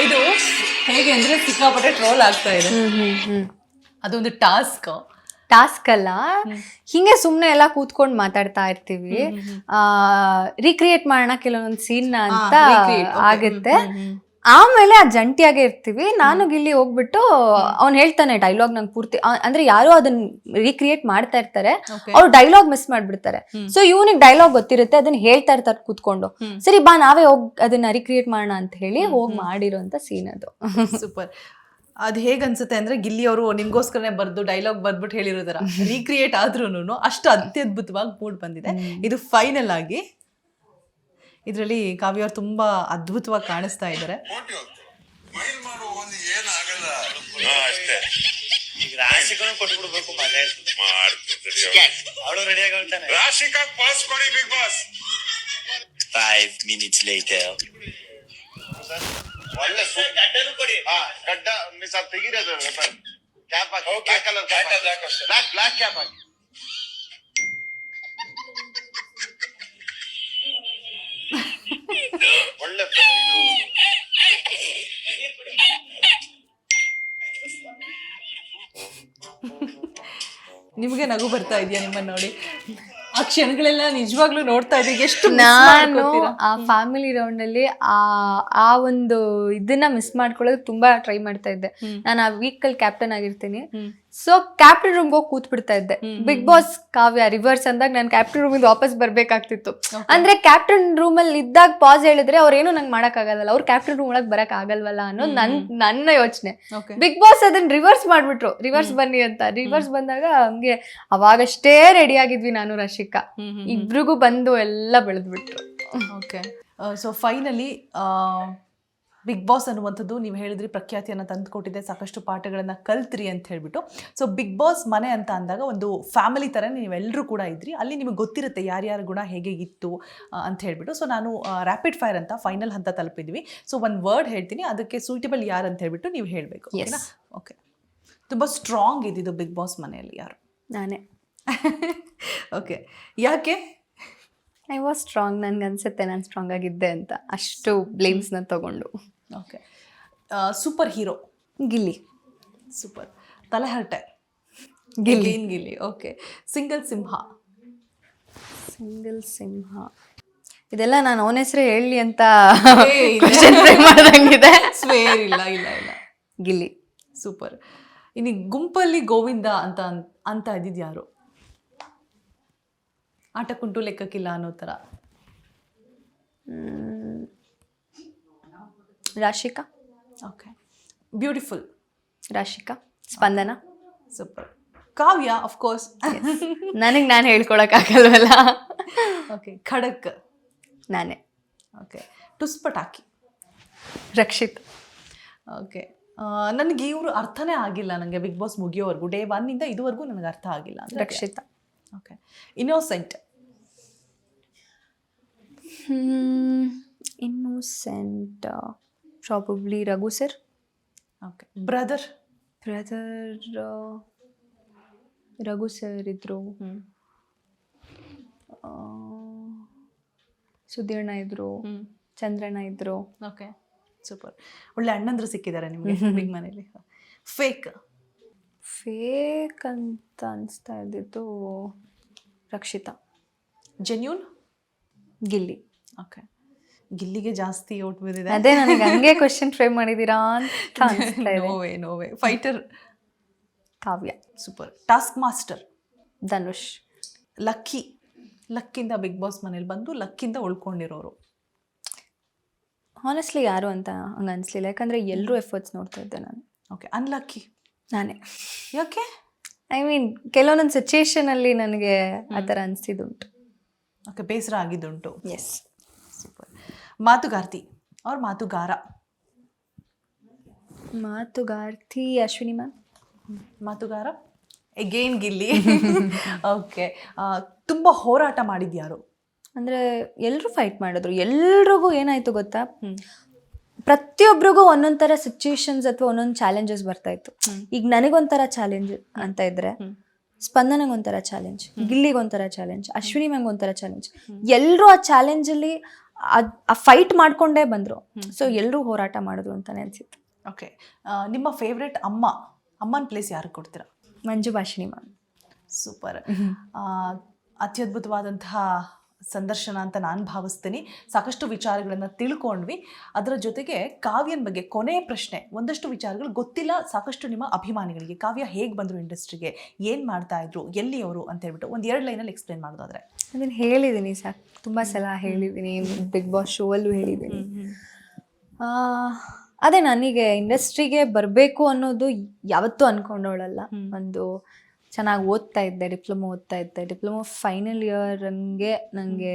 ಇದು ಹೇಗೆ ಅಂದ್ರೆ ಸಿಕ್ಕಾಪಟ್ಟೆ ಟ್ರೋಲ್ ಆಗ್ತಾ ಇದೆ. ಅದೊಂದು ಟಾಸ್ಕ್ ಅಲ್ಲ, ಹಿಂಗೆ ಸುಮ್ನೆ ಎಲ್ಲ ಕೂತ್ಕೊಂಡು ಮಾತಾಡ್ತಾ ಇರ್ತೀವಿ. ರೀಕ್ರಿಯೇಟ್ ಮಾಡೋಣ ಕೆಲವೊಂದು ಸೀನ್ ಅಂತ ಆಗುತ್ತೆ. ಆಮೇಲೆ ಆ ಜಂಟಿಯಾಗೆ ಇರ್ತೀವಿ. ನಾನು ಗಿಲ್ಲಿ ಹೋಗ್ಬಿಟ್ಟು ಅವ್ನು ಹೇಳ್ತಾನೆ ಡೈಲಾಗ್ ನಂಗೆ ಪೂರ್ತಿ, ಅಂದ್ರೆ ಯಾರೋ ಅದನ್ನ ರೀಕ್ರಿಯೇಟ್ ಮಾಡ್ತಾ ಇರ್ತಾರೆ, ಅವ್ರು ಡೈಲಾಗ್ ಮಿಸ್ ಮಾಡ್ಬಿಡ್ತಾರೆ. ಸೊ ಇವನಿಗೆ ಡೈಲಾಗ್ ಗೊತ್ತಿರುತ್ತೆ, ಅದನ್ನ ಹೇಳ್ತಾ ಇರ್ತಾರೆ ಕೂತ್ಕೊಂಡು. ಸರಿ ಬಾ ನಾವೇ ಹೋಗ್ ಅದನ್ನ ರೀಕ್ರಿಯೇಟ್ ಮಾಡೋಣ ಅಂತ ಹೇಳಿ ಹೋಗಿ ಮಾಡಿರೋಂಥ ಸೀನ್ ಅದು. ಸೂಪರ್. ಅದು ಹೇಗೆ ಅನ್ಸುತ್ತೆ ಅಂದ್ರೆ ಗಿಲ್ಲಿ ಅವರು ನಿಮ್ಗೋಸ್ಕರನೇ ಬರ್ದು ಡೈಲಾಗ್ ಬರ್ದ್ಬಿಟ್ಟು ಹೇಳಿರೋದರ ರೀಕ್ರಿಯೇಟ್ ಆದ್ರೂನು ಅಷ್ಟು ಅತ್ಯದ್ಭುತವಾಗಿ ಮೂಡ್ ಬಂದಿದೆ. ಇದು ಫೈನಲ್ ಆಗಿ ಇದರಲ್ಲಿ ಕಾವ್ಯ ಅವ್ರು ತುಂಬಾ ಅದ್ಭುತವಾಗಿ ಕಾಣಿಸ್ತಾ ಇದ್ದಾರೆ. ಅಷ್ಟೇ. ಈಗ ರಾಶಿಕನು ಕೊಟ್ಬಿಡ್ಬೇಕು ಮಗ. ಅವಳು ರೆಡಿ ಆಗಿ ರಾಶಿಕಾ ಪಾಸ್ ಕೊಡಿ ಬಿಗ್ ಬಾಸ್. 5 minutes later. ಒಳ್ಳೆ ಗಡ್ಡನು ಕೊಡಿ. ಗಡ್ಡ ಸ್ವಲ್ಪ ತೆಗಿರೋದು ಕ್ಯಾಪ್ ಹಾಕಿ. ಬ್ಲಾಕ್ ಕ್ಯಾಪ್ ಹಾಕಿ. ಒಳ್ಳೆ ನಿಮಗೆ ನಗು ಬರ್ತಾ ಇದೆಯಾ ನಿಮ್ಮನ್ನ ನೋಡಿ? ಆ ಕ್ಷಣಗಳೆಲ್ಲ ನಿಜವಾಗ್ಲೂ ನೋಡ್ತಾ ಇದ್ದೀವಿ. ಎಷ್ಟು ನಾನು ಆ ಫ್ಯಾಮಿಲಿ ರೌಂಡ್ ಅಲ್ಲಿ ಆ ಒಂದು ಇದನ್ನ ಮಿಸ್ ಮಾಡ್ಕೊಳ್ಳೋದಕ್ಕೆ ತುಂಬಾ ಟ್ರೈ ಮಾಡ್ತಾ ಇದ್ದೆ. ನಾನು ಆ ವೀಕ್ ಅಲ್ಲಿ ಕ್ಯಾಪ್ಟನ್ ಆಗಿರ್ತೀನಿ. ಸೊ ಕ್ಯಾಪ್ಟನ್ ರೂಮ್ ಹೋಗಿ ಕೂತ್ ಬಿಡ್ತಾ ಇದ್ದೆ. ಬಿಗ್ ಬಾಸ್ ಕಾವ್ಯ ರಿವರ್ಸ್ ಅಂದಾಗ ನಾನು ಕ್ಯಾಪ್ಟನ್ ರೂಮಿಂದ ವಾಪಸ್ ಬರ್ಬೇಕಾಗ್ತಿತ್ತು. ಅಂದ್ರೆ ಕ್ಯಾಪ್ಟನ್ ರೂಮ್ ಅಲ್ಲಿ ಇದ್ದಾಗ ಪಾಸ್ ಹೇಳಿದ್ರೆ ಅವ್ರೇನು ನಂಗೆ ಮಾಡಕ್ ಆಗಲ್ಲ, ಅವ್ರು ಕ್ಯಾಪ್ಟನ್ ರೂಮ್ ಒಳಗೆ ಬರಕ್ ಆಗಲ್ವಲ್ಲ ಅನ್ನೋದು ನನ್ನ ಯೋಚನೆ. ಬಿಗ್ ಬಾಸ್ ಅದನ್ನ ರಿವರ್ಸ್ ಮಾಡ್ಬಿಟ್ರು, ರಿವರ್ಸ್ ಬನ್ನಿ ಅಂತ. ರಿವರ್ಸ್ ಬಂದಾಗ ಹಂಗೆ ಅವಾಗಷ್ಟೇ ರೆಡಿ ಆಗಿದ್ವಿ ನಾನು ರಶಿಕಾ, ಇಬ್ರಿಗೂ ಬಂದು ಎಲ್ಲ ಬೆಳೆದ್ಬಿಟ್ರು. Okay, so finally Bigg Boss ಅನ್ನುವಂಥದ್ದು ನೀವು ಹೇಳಿದ್ರಿ ಪ್ರಖ್ಯಾತಿಯನ್ನು ತಂದುಕೊಟ್ಟಿದೆ, ಸಾಕಷ್ಟು ಪಾಠಗಳನ್ನು ಕಲ್ತ್ರಿ ಅಂತ ಹೇಳ್ಬಿಟ್ಟು. ಸೊ ಬಿಗ್ ಬಾಸ್ ಮನೆ ಅಂತ ಅಂದಾಗ ಒಂದು ಫ್ಯಾಮಿಲಿ ಥರ ನೀವೆಲ್ಲರೂ ಕೂಡ ಇದ್ರಿ, ಅಲ್ಲಿ ನಿಮಗೆ ಗೊತ್ತಿರುತ್ತೆ ಯಾರ್ಯಾರ ಗುಣ ಹೇಗೆ ಇತ್ತು ಅಂತ ಹೇಳ್ಬಿಟ್ಟು. ಸೊ ನಾನು ರ್ಯಾಪಿಡ್ ಫೈರ್ ಅಂತ ಫೈನಲ್ ಹಂತ ತಲುಪಿದ್ವಿ. ಸೊ ಒಂದು ವರ್ಡ್ ಹೇಳ್ತೀನಿ, ಅದಕ್ಕೆ ಸೂಟಬಲ್ ಯಾರು ಅಂತ ಹೇಳ್ಬಿಟ್ಟು ನೀವು ಹೇಳಬೇಕು. ಓಕೆನಾ? ಓಕೆ. ತುಂಬ ಸ್ಟ್ರಾಂಗ್ ಇದ್ದಿದ್ದು ಬಿಗ್ ಬಾಸ್ ಮನೆಯಲ್ಲಿ ಯಾರು? ನಾನೇ. ಓಕೆ, ಯಾಕೆ? I was strong. ನನ್ಗೆ ಅನ್ಸುತ್ತೆ ನಾನು ಸ್ಟ್ರಾಂಗ್ ಆಗಿದ್ದೆ ಅಂತ, ಅಷ್ಟು ಬ್ಲೇಮ್ಸ್ನ ತಗೊಂಡು. Okay. Superhero? Gilli. Super. ತಲೆಹರಟೆ? ಗಿಲ್ಲಿ. ಓಕೆ. ಸಿಂಗಲ್ ಸಿಂಹ? ಇದೆಲ್ಲ ನಾನು ಅವನ ಹೆಸರು ಹೇಳಿ ಅಂತ ಕ್ವೆಶ್ಚನ್ ಫ್ರೇಮ್ ಮಾಡ್ದಂಗಿದೆ. ಸ್ವೇರ್ ಇಲ್ಲ. ಗಿಲ್ಲಿ. ಸೂಪರ್. ಇನ್ನು ಗುಂಪಲ್ಲಿ ಗೋವಿಂದ ಅಂತ ಇದ್ದಿದ್ದು ಯಾರು? ಆಟಕ್ಕುಂಟು ಲೆಕ್ಕಕ್ಕಿಲ್ಲ ಅನ್ನೋ ಥರ. Rashika. Okay. Beautiful? Rashika. Spandana. Super. Kavya of course. ನನಗೆ ನಾನು ಹೇಳ್ಕೊಳಕ್ಕಾಗಲ್ವಲ್ಲ. ಓಕೆ. ಖಡಕ್? ನಾನೇ. ಓಕೆ. ಟುಸ್ಪಟಾಕಿ? ರಕ್ಷಿತ್. ಓಕೆ. ನನಗೆ ಇವರು ಅರ್ಥನೇ ಆಗಿಲ್ಲ, ನನಗೆ ಬಿಗ್ ಬಾಸ್ ಮುಗಿಯೋವರೆಗೂ ಡೇ 1 ಇಂದ ಇದುವರೆಗೂ ನನಗೆ ಅರ್ಥ ಆಗಿಲ್ಲ. Rakshita. Okay. Innocent? Probably Raghu sir. Okay. Brother? Raghu sir ಇದ್ರು, ಸುಧೀರ್ಣ ಇದ್ರು, ಚಂದ್ರಣ್ಣ ಇದ್ರು. ಓಕೆ. ಸೂಪರ್. ಒಳ್ಳೆ ಅಣ್ಣಂದ್ರು ಸಿಕ್ಕಿದ್ದಾರೆ ನಿಮಗೆ ಬಿಗ್ ಮನೇಲಿ. ಫೇಕ್ ಅಂತ ಅನಿಸ್ತಾ ಇದ್ದಿದ್ದು ರಕ್ಷಿತಾ. ಜೆನ್ಯೂನ್? ಗಿಲ್ಲಿ. ಓಕೆ. ಗಿಲ್ಲಿಗೆ ಜಾಸ್ತಿ ಓಟ್ ಬಿದ್ದಿದೆ. ಅದೇ ನನಗೆ ಹಂಗೆ ಕ್ವೆಶ್ಚನ್ ಫ್ರೇಮ್ ಮಾಡಿದ್ದೀರಾ ಅಂತ ಅನಿಸ್ತಾ ಇದೆ. ನೋವೇ. Fighter? Kavya. Super. Task master? Dhanush. Lucky? ಲಕ್ಕಿಂದ ಬಿಗ್ ಬಾಸ್ ಮನೇಲಿ ಬಂದು ಲಕ್ಕಿಂದ ಉಳ್ಕೊಂಡಿರೋರು. ಹಾನೆಸ್ಟ್ಲಿ ಯಾರು ಅಂತ ಹಂಗೆ ಅನಿಸ್ಲಿಲ್ಲ, ಯಾಕಂದರೆ ಎಲ್ಲರೂ ಎಫರ್ಟ್ಸ್ ನೋಡ್ತಾ ಇದ್ದೆ ನಾನು. ಓಕೆ, ಅನ್ಲಕ್ಕಿ ನಾನೇ. ಯಾಕೆ? ಐ ಮೀನ್ ಕೆಲವೊಂದೊಂದು ಸಿಚುಯೇಷನಲ್ಲಿ ನನಗೆ ಆ ಥರ ಅನಿಸಿದ್ದುಂಟು. ಓಕೆ, ಬೇಸರ ಆಗಿದ್ದುಂಟು. ಎಸ್. ಸೂಪರ್. ಮಾತುಗಾರ್ತಿ ಅವ್ರ ಮಾತುಗಾರ? ಮಾತುಗಾರ್ತಿ ಅಶ್ವಿನಿ ಮ್ಯಾಮ್. ಮಾತುಗಾರ ಎಗೇನ್ ಗಿಲ್ಲಿ. ಓಕೆ, ತುಂಬ ಹೋರಾಟ ಮಾಡಿದ್ಯಾರು? ಅಂದರೆ ಎಲ್ಲರೂ ಫೈಟ್ ಮಾಡಿದ್ರು. ಎಲ್ರಿಗೂ ಏನಾಯಿತು ಗೊತ್ತಾ, ಪ್ರತಿಯೊಬ್ಬರಿಗೂ ಒಂದೊಂದು ಥರ ಸಿಚುಯೇಷನ್ಸ್ ಅಥವಾ ಒಂದೊಂದು ಚಾಲೆಂಜಸ್ ಬರ್ತಾಯಿತ್ತು. ಈಗ ನನಗೊಂಥರ ಚಾಲೆಂಜ್ ಅಂತ ಇದ್ದರೆ, ಸ್ಪಂದನಗೊಂಥರ ಚಾಲೆಂಜ್, ಗಿಲ್ಲಿಗೊಂಥರ ಚಾಲೆಂಜ್, ಅಶ್ವಿನಿ ಮ್ಯಾಮ್ಗೆ ಒಂಥರ ಚಾಲೆಂಜ್. ಎಲ್ಲರೂ ಆ ಚಾಲೆಂಜಲ್ಲಿ ಆ ಫೈಟ್ ಮಾಡಿಕೊಂಡೇ ಬಂದರು. ಸೊ ಎಲ್ಲರೂ ಹೋರಾಟ ಮಾಡಿದ್ರು ಅಂತಲೇ ಅನಿಸಿತ್ತು. ಓಕೆ, ನಿಮ್ಮ ಫೇವ್ರೆಟ್ ಅಮ್ಮನ ಪ್ಲೇಸ್ ಯಾರು ಕೊಡ್ತೀರಾ? ಮಂಜು ಭಾಷಿಣಿ ಮ್ಯಾಮ್. ಸೂಪರ್. ಅತ್ಯದ್ಭುತವಾದಂತಹ ಸಂದರ್ಶನ ಅಂತ ನಾನು ಭಾವಿಸ್ತೀನಿ. ಸಾಕಷ್ಟು ವಿಚಾರಗಳನ್ನು ತಿಳ್ಕೊಂಡ್ವಿ. ಅದರ ಜೊತೆಗೆ ಕಾವ್ಯನ ಬಗ್ಗೆ ಕೊನೆಯ ಪ್ರಶ್ನೆ, ಒಂದಷ್ಟು ವಿಚಾರಗಳು ಗೊತ್ತಿಲ್ಲ ಸಾಕಷ್ಟು ನಿಮ್ಮ ಅಭಿಮಾನಿಗಳಿಗೆ. ಕಾವ್ಯ ಹೇಗೆ ಬಂದರು ಇಂಡಸ್ಟ್ರಿಗೆ, ಏನು ಮಾಡ್ತಾ ಇದ್ರು, ಎಲ್ಲಿ ಅವರು ಅಂತ ಹೇಳ್ಬಿಟ್ಟು ಒಂದು 2 ಲೈನಲ್ಲಿ ಎಕ್ಸ್ಪ್ಲೇನ್ ಮಾಡೋದಾದ್ರೆ? ಅದನ್ನು ಹೇಳಿದ್ದೀನಿ ಸಾಕು, ತುಂಬ ಸಲ ಹೇಳಿದ್ದೀನಿ, ಬಿಗ್ ಬಾಸ್ ಶೋ ಅಲ್ಲೂ ಹೇಳಿದ್ದೀನಿ. ಅದೇ ನನಗೆ ಇಂಡಸ್ಟ್ರಿಗೆ ಬರಬೇಕು ಅನ್ನೋದು ಯಾವತ್ತೂ ಅಂದ್ಕೊಂಡವಳಲ್ಲ. ಒಂದು ಚೆನ್ನಾಗಿ ಓದ್ತಾ ಇದ್ದೆ, ಡಿಪ್ಲೊಮೊ ಓದ್ತಾ ಇದ್ದೆ. ಡಿಪ್ಲೊಮೊ ಫೈನಲ್ ಇಯರ್ ಹಂಗೆ ನನಗೆ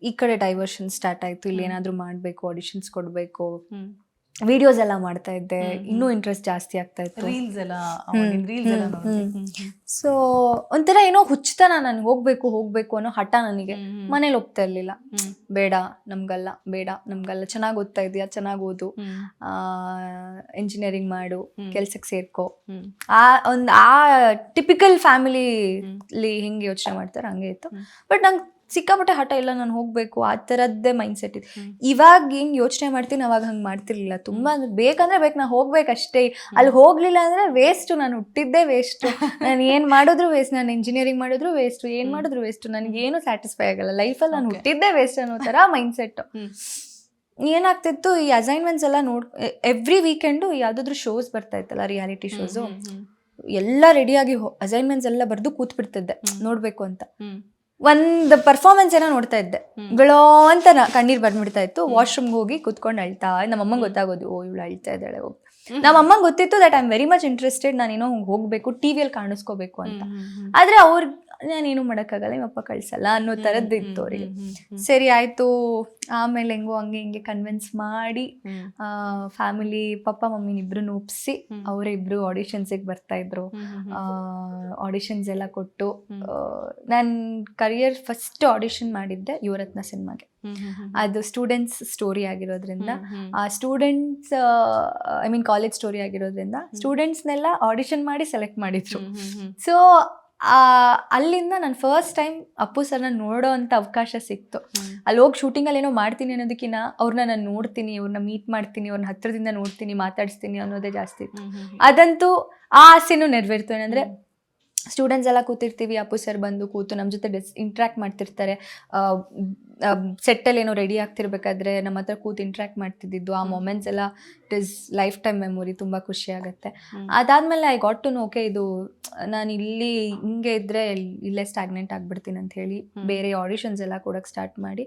ಈ ಕಡೆ ಡೈವರ್ಷನ್ ಸ್ಟಾರ್ಟ್ ಆಯಿತು. ಇಲ್ಲಿ ಏನಾದರೂ ಮಾಡಬೇಕು, ಆಡಿಷನ್ಸ್ ಕೊಡಬೇಕು, ವಿಡಿಯೋಸ್ ಎಲ್ಲ ಮಾಡ್ತಾ ಇದ್ದೆ. ಇನ್ನೂ ಇಂಟ್ರೆಸ್ಟ್ ಜಾಸ್ತಿ ಆಗ್ತಾ ಇತ್ತು. ರೀಲ್ಸ್ ಎಲ್ಲ ಸೊ ಒಂಥರ ಏನೋ ಹುಚ್ಚತನ, ನಾನು ಹೋಗ್ಬೇಕು ಅನ್ನೋ ಹಠ ನನಗೆ. ಮನೇಲಿ ಒಪ್ತಾ ಇರ್ಲಿಲ್ಲ. ಬೇಡ ನಮ್ಗಲ್ಲ, ಚೆನ್ನಾಗಿ ಓದ್ತಾ ಇದೆಯಾ, ಚೆನ್ನಾಗಿ ಓದು, ಇಂಜಿನಿಯರಿಂಗ್ ಮಾಡು, ಕೆಲ್ಸಕ್ಕೆ ಸೇರ್ಕೋ. ಆ ಟಿಪಿಕಲ್ ಫ್ಯಾಮಿಲಿಲಿ ಹೆಂಗೆ ಯೋಚನೆ ಮಾಡ್ತಾರೆ ಹಂಗೆ ಇತ್ತು. ಬಟ್ ನಂಗೆ ಸಿಕ್ಕಾಪಟ್ಟೆ ಹಠ ಇಲ್ಲ, ನಾನು ಹೋಗ್ಬೇಕು, ಆ ಥರದ್ದೇ ಮೈಂಡ್ ಸೆಟ್ ಇದೆ. ಇವಾಗ ಹಿಂಗೆ ಯೋಚನೆ ಮಾಡ್ತೀನಿ, ಅವಾಗ ಹಂಗೆ ಮಾಡ್ತಿರ್ಲಿಲ್ಲ. ತುಂಬ ಬೇಕಂದ್ರೆ ಬೇಕು, ನಾನು ಹೋಗ್ಬೇಕಷ್ಟೇ. ಅಲ್ಲಿ ಹೋಗ್ಲಿಲ್ಲ ಅಂದರೆ ವೇಸ್ಟು, ನಾನು ಹುಟ್ಟಿದ್ದೇ ವೇಸ್ಟು, ನಾನು ಏನು ಮಾಡಿದ್ರು ವೇಸ್ಟ್, ನಾನು ಇಂಜಿನಿಯರಿಂಗ್ ಮಾಡಿದ್ರು ವೇಸ್ಟು, ಏನು ಮಾಡಿದ್ರು ವೇಸ್ಟು, ನನಗೇನು ಸ್ಯಾಟಿಸ್ಫೈ ಆಗಲ್ಲ ಲೈಫಲ್ಲಿ, ನಾನು ಹುಟ್ಟಿದ್ದೇ ವೇಸ್ಟ್ ಅನ್ನೋ ಥರ ಮೈಂಡ್ ಸೆಟ್ಟು. ಏನಾಗ್ತಿತ್ತು, ಈ ಅಸೈನ್ಮೆಂಟ್ಸ್ ಎಲ್ಲ ಎವ್ರಿ ವೀಕೆಂಡು ಯಾವುದಾದ್ರೂ ಶೋಸ್ ಬರ್ತಾ ಇತ್ತಲ್ಲ, ರಿಯಾಲಿಟಿ ಶೋಸು, ಎಲ್ಲ ರೆಡಿಯಾಗಿ ಅಸೈನ್ಮೆಂಟ್ಸ್ ಎಲ್ಲ ಬರೆದು ಕೂತ್ಬಿಡ್ತಿದ್ದೆ ನೋಡಬೇಕು ಅಂತ. ಒಂದು ಪರ್ಫಾರ್ಮೆನ್ಸ್ ಏನೋ ನೋಡ್ತಾ ಇದ್ದೆ, ಗಳೋ ಅಂತ ಕಣ್ಣೀರು ಬಂದ್ಬಿಡ್ತಾ ಇತ್ತು. ವಾಶ್ರೂಮ್ಗೆ ಹೋಗಿ ಕೂತ್ಕೊಂಡು ಅಳ್ತಾ, ನಮ್ಮಮ್ಮಂಗೆ ಗೊತ್ತಾಗೋದು, ಓ ಇವಳು ಅಳ್ತಾ ಇದ್ದಾಳೆ ಹೋಗಿ. ನಮ್ಮಮ್ಮಂಗೆ ಗೊತ್ತಿತ್ತು that I am very much interested, ನಾನೇನೋ ಹೋಗ್ಬೇಕು, ಟಿವಿಯಲ್ಲಿ ಕಾಣಿಸ್ಕೋಬೇಕು ಅಂತ. ಆದರೆ ಅವ್ರಿಗೆ ನಾನೇನು ಮಾಡೋಕ್ಕಾಗಲ್ಲ, ನಿಮ್ಮಪ್ಪ ಕಳ್ಸಲ್ಲ ಅನ್ನೋ ಥರದ್ದು ಇತ್ತು ಅವರಿಗೆ. ಸರಿ ಆಯಿತು, ಆಮೇಲೆ ಹೆಂಗೋ ಹಂಗೆ ಹಿಂಗೆ ಕನ್ವಿನ್ಸ್ ಮಾಡಿ ಫ್ಯಾಮಿಲಿ ಪಪ್ಪ ಮಮ್ಮಿನ ಇಬ್ರು ಒಪ್ಸಿ ಅವರೇ ಇಬ್ರು ಆಡಿಷನ್ಸಿಗೆ ಬರ್ತಾಯಿದ್ರು. ಆಡಿಷನ್ಸ್ ಎಲ್ಲ ಕೊಟ್ಟು ನಾನು ಕರಿಯರ್ ಫಸ್ಟ್ ಆಡಿಷನ್ ಮಾಡಿದ್ದೆ ಯುವರತ್ನ ಸಿನಿಮಾಗೆ. ಅದು ಸ್ಟೂಡೆಂಟ್ಸ್ ಸ್ಟೋರಿ ಆಗಿರೋದ್ರಿಂದ, ಆ students I mean college story ಆಗಿರೋದ್ರಿಂದ ಸ್ಟೂಡೆಂಟ್ಸ್ನೆಲ್ಲ ಆಡಿಷನ್ ಮಾಡಿ ಸೆಲೆಕ್ಟ್ ಮಾಡಿದ್ರು. ಸೊ ಅಲ್ಲಿಂದ ನಾನು ಫಸ್ಟ್ ಟೈಮ್ ಅಪ್ಪು ಸರ್ನ ನೋಡೋ ಅಂಥ ಅವಕಾಶ ಸಿಕ್ತು. ಅಲ್ಲಿ ಹೋಗಿ ಶೂಟಿಂಗಲ್ಲಿ ಏನೋ ಮಾಡ್ತೀನಿ ಅನ್ನೋದಕ್ಕಿಂತ ಅವ್ರನ್ನ ನಾನು ನೋಡ್ತೀನಿ, ಅವ್ರನ್ನ ಮೀಟ್ ಮಾಡ್ತೀನಿ, ಅವ್ರನ್ನ ಹತ್ರದಿಂದ ನೋಡ್ತೀನಿ, ಮಾತಾಡಿಸ್ತೀನಿ ಅನ್ನೋದೇ ಜಾಸ್ತಿ ಇತ್ತು. ಅದಂತೂ ಆ ಆಸೆನೂ ನೆರವೇರ್ತು. ಏನಂದರೆ ಸ್ಟೂಡೆಂಟ್ಸ್ ಎಲ್ಲ ಕೂತಿರ್ತೀವಿ, ಅಪ್ಪು ಸರ್ ಬಂದು ಕೂತು ನಮ್ಮ ಜೊತೆ ಇಂಟ್ರ್ಯಾಕ್ಟ್ ಮಾಡ್ತಿರ್ತಾರೆ. ಸೆಟ್ಟಲ್ಲಿ ಏನೋ ರೆಡಿ ಆಗ್ತಿರ್ಬೇಕಾದ್ರೆ ನಮ್ಮ ಹತ್ರ ಕೂತು ಇಂಟ್ರ್ಯಾಕ್ಟ್ ಮಾಡ್ತಿದ್ದಿದ್ದು, ಆ ಮೊಮೆಂಟ್ಸ್ ಎಲ್ಲ it is lifetime memory, ತುಂಬ ಖುಷಿ ಆಗುತ್ತೆ. ಅದಾದಮೇಲೆ I got to know, okay ಇದು ನಾನು ಇಲ್ಲಿ ಹಿಂಗೆ ಇದ್ದರೆ ಇಲ್ಲೇ ಸ್ಟಾಗ್ನೆಂಟ್ ಆಗಿಬಿಡ್ತೀನಿ ಅಂತ ಹೇಳಿ ಬೇರೆ ಆಡಿಷನ್ಸ್ ಎಲ್ಲ ಕೊಡೋಕ್ಕೆ ಸ್ಟಾರ್ಟ್ ಮಾಡಿ,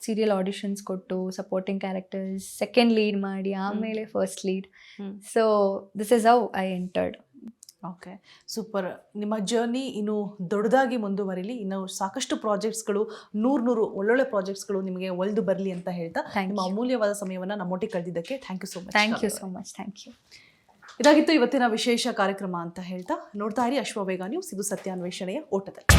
ಸೀರಿಯಲ್ ಆಡಿಷನ್ಸ್ ಕೊಟ್ಟು ಸಪೋರ್ಟಿಂಗ್ ಕ್ಯಾರೆಕ್ಟರ್ಸ್, ಸೆಕೆಂಡ್ ಲೀಡ್ ಮಾಡಿ, ಆಮೇಲೆ first lead. So this is how I entered. Okay, super. ನಿಮ್ಮ ಜರ್ನಿ ಇನ್ನೂ ದೊಡ್ಡದಾಗಿ ಮುಂದುವರಿಲಿ, ಇನ್ನು ಸಾಕಷ್ಟು ಪ್ರಾಜೆಕ್ಟ್ಸ್ಗಳು, 100 ಒಳ್ಳೊಳ್ಳೆ ಪ್ರಾಜೆಕ್ಟ್ಸ್ಗಳು ನಿಮಗೆ ಒಲ್ದು ಬರಲಿ ಅಂತ ಹೇಳ್ತಾ ನಿಮ್ಮ ಅಮೂಲ್ಯವಾದ ಸಮಯವನ್ನು ನಮ್ಮೊಟ್ಟಿಗೆ ಕಳೆದಿದ್ದಕ್ಕೆ thank you so much. Thank you so much. Thank you. ಇದಾಗಿತ್ತು ಇವತ್ತಿನ ವಿಶೇಷ ಕಾರ್ಯಕ್ರಮ ಅಂತ ಹೇಳ್ತಾ ನೋಡ್ತಾ ಇರಿ ಅಶ್ವವೇಗ ನ್ಯೂಸ್. ಇದು ಸತ್ಯಾನ್ವೇಷಣೆಯ ಓಟದಲ್ಲಿ.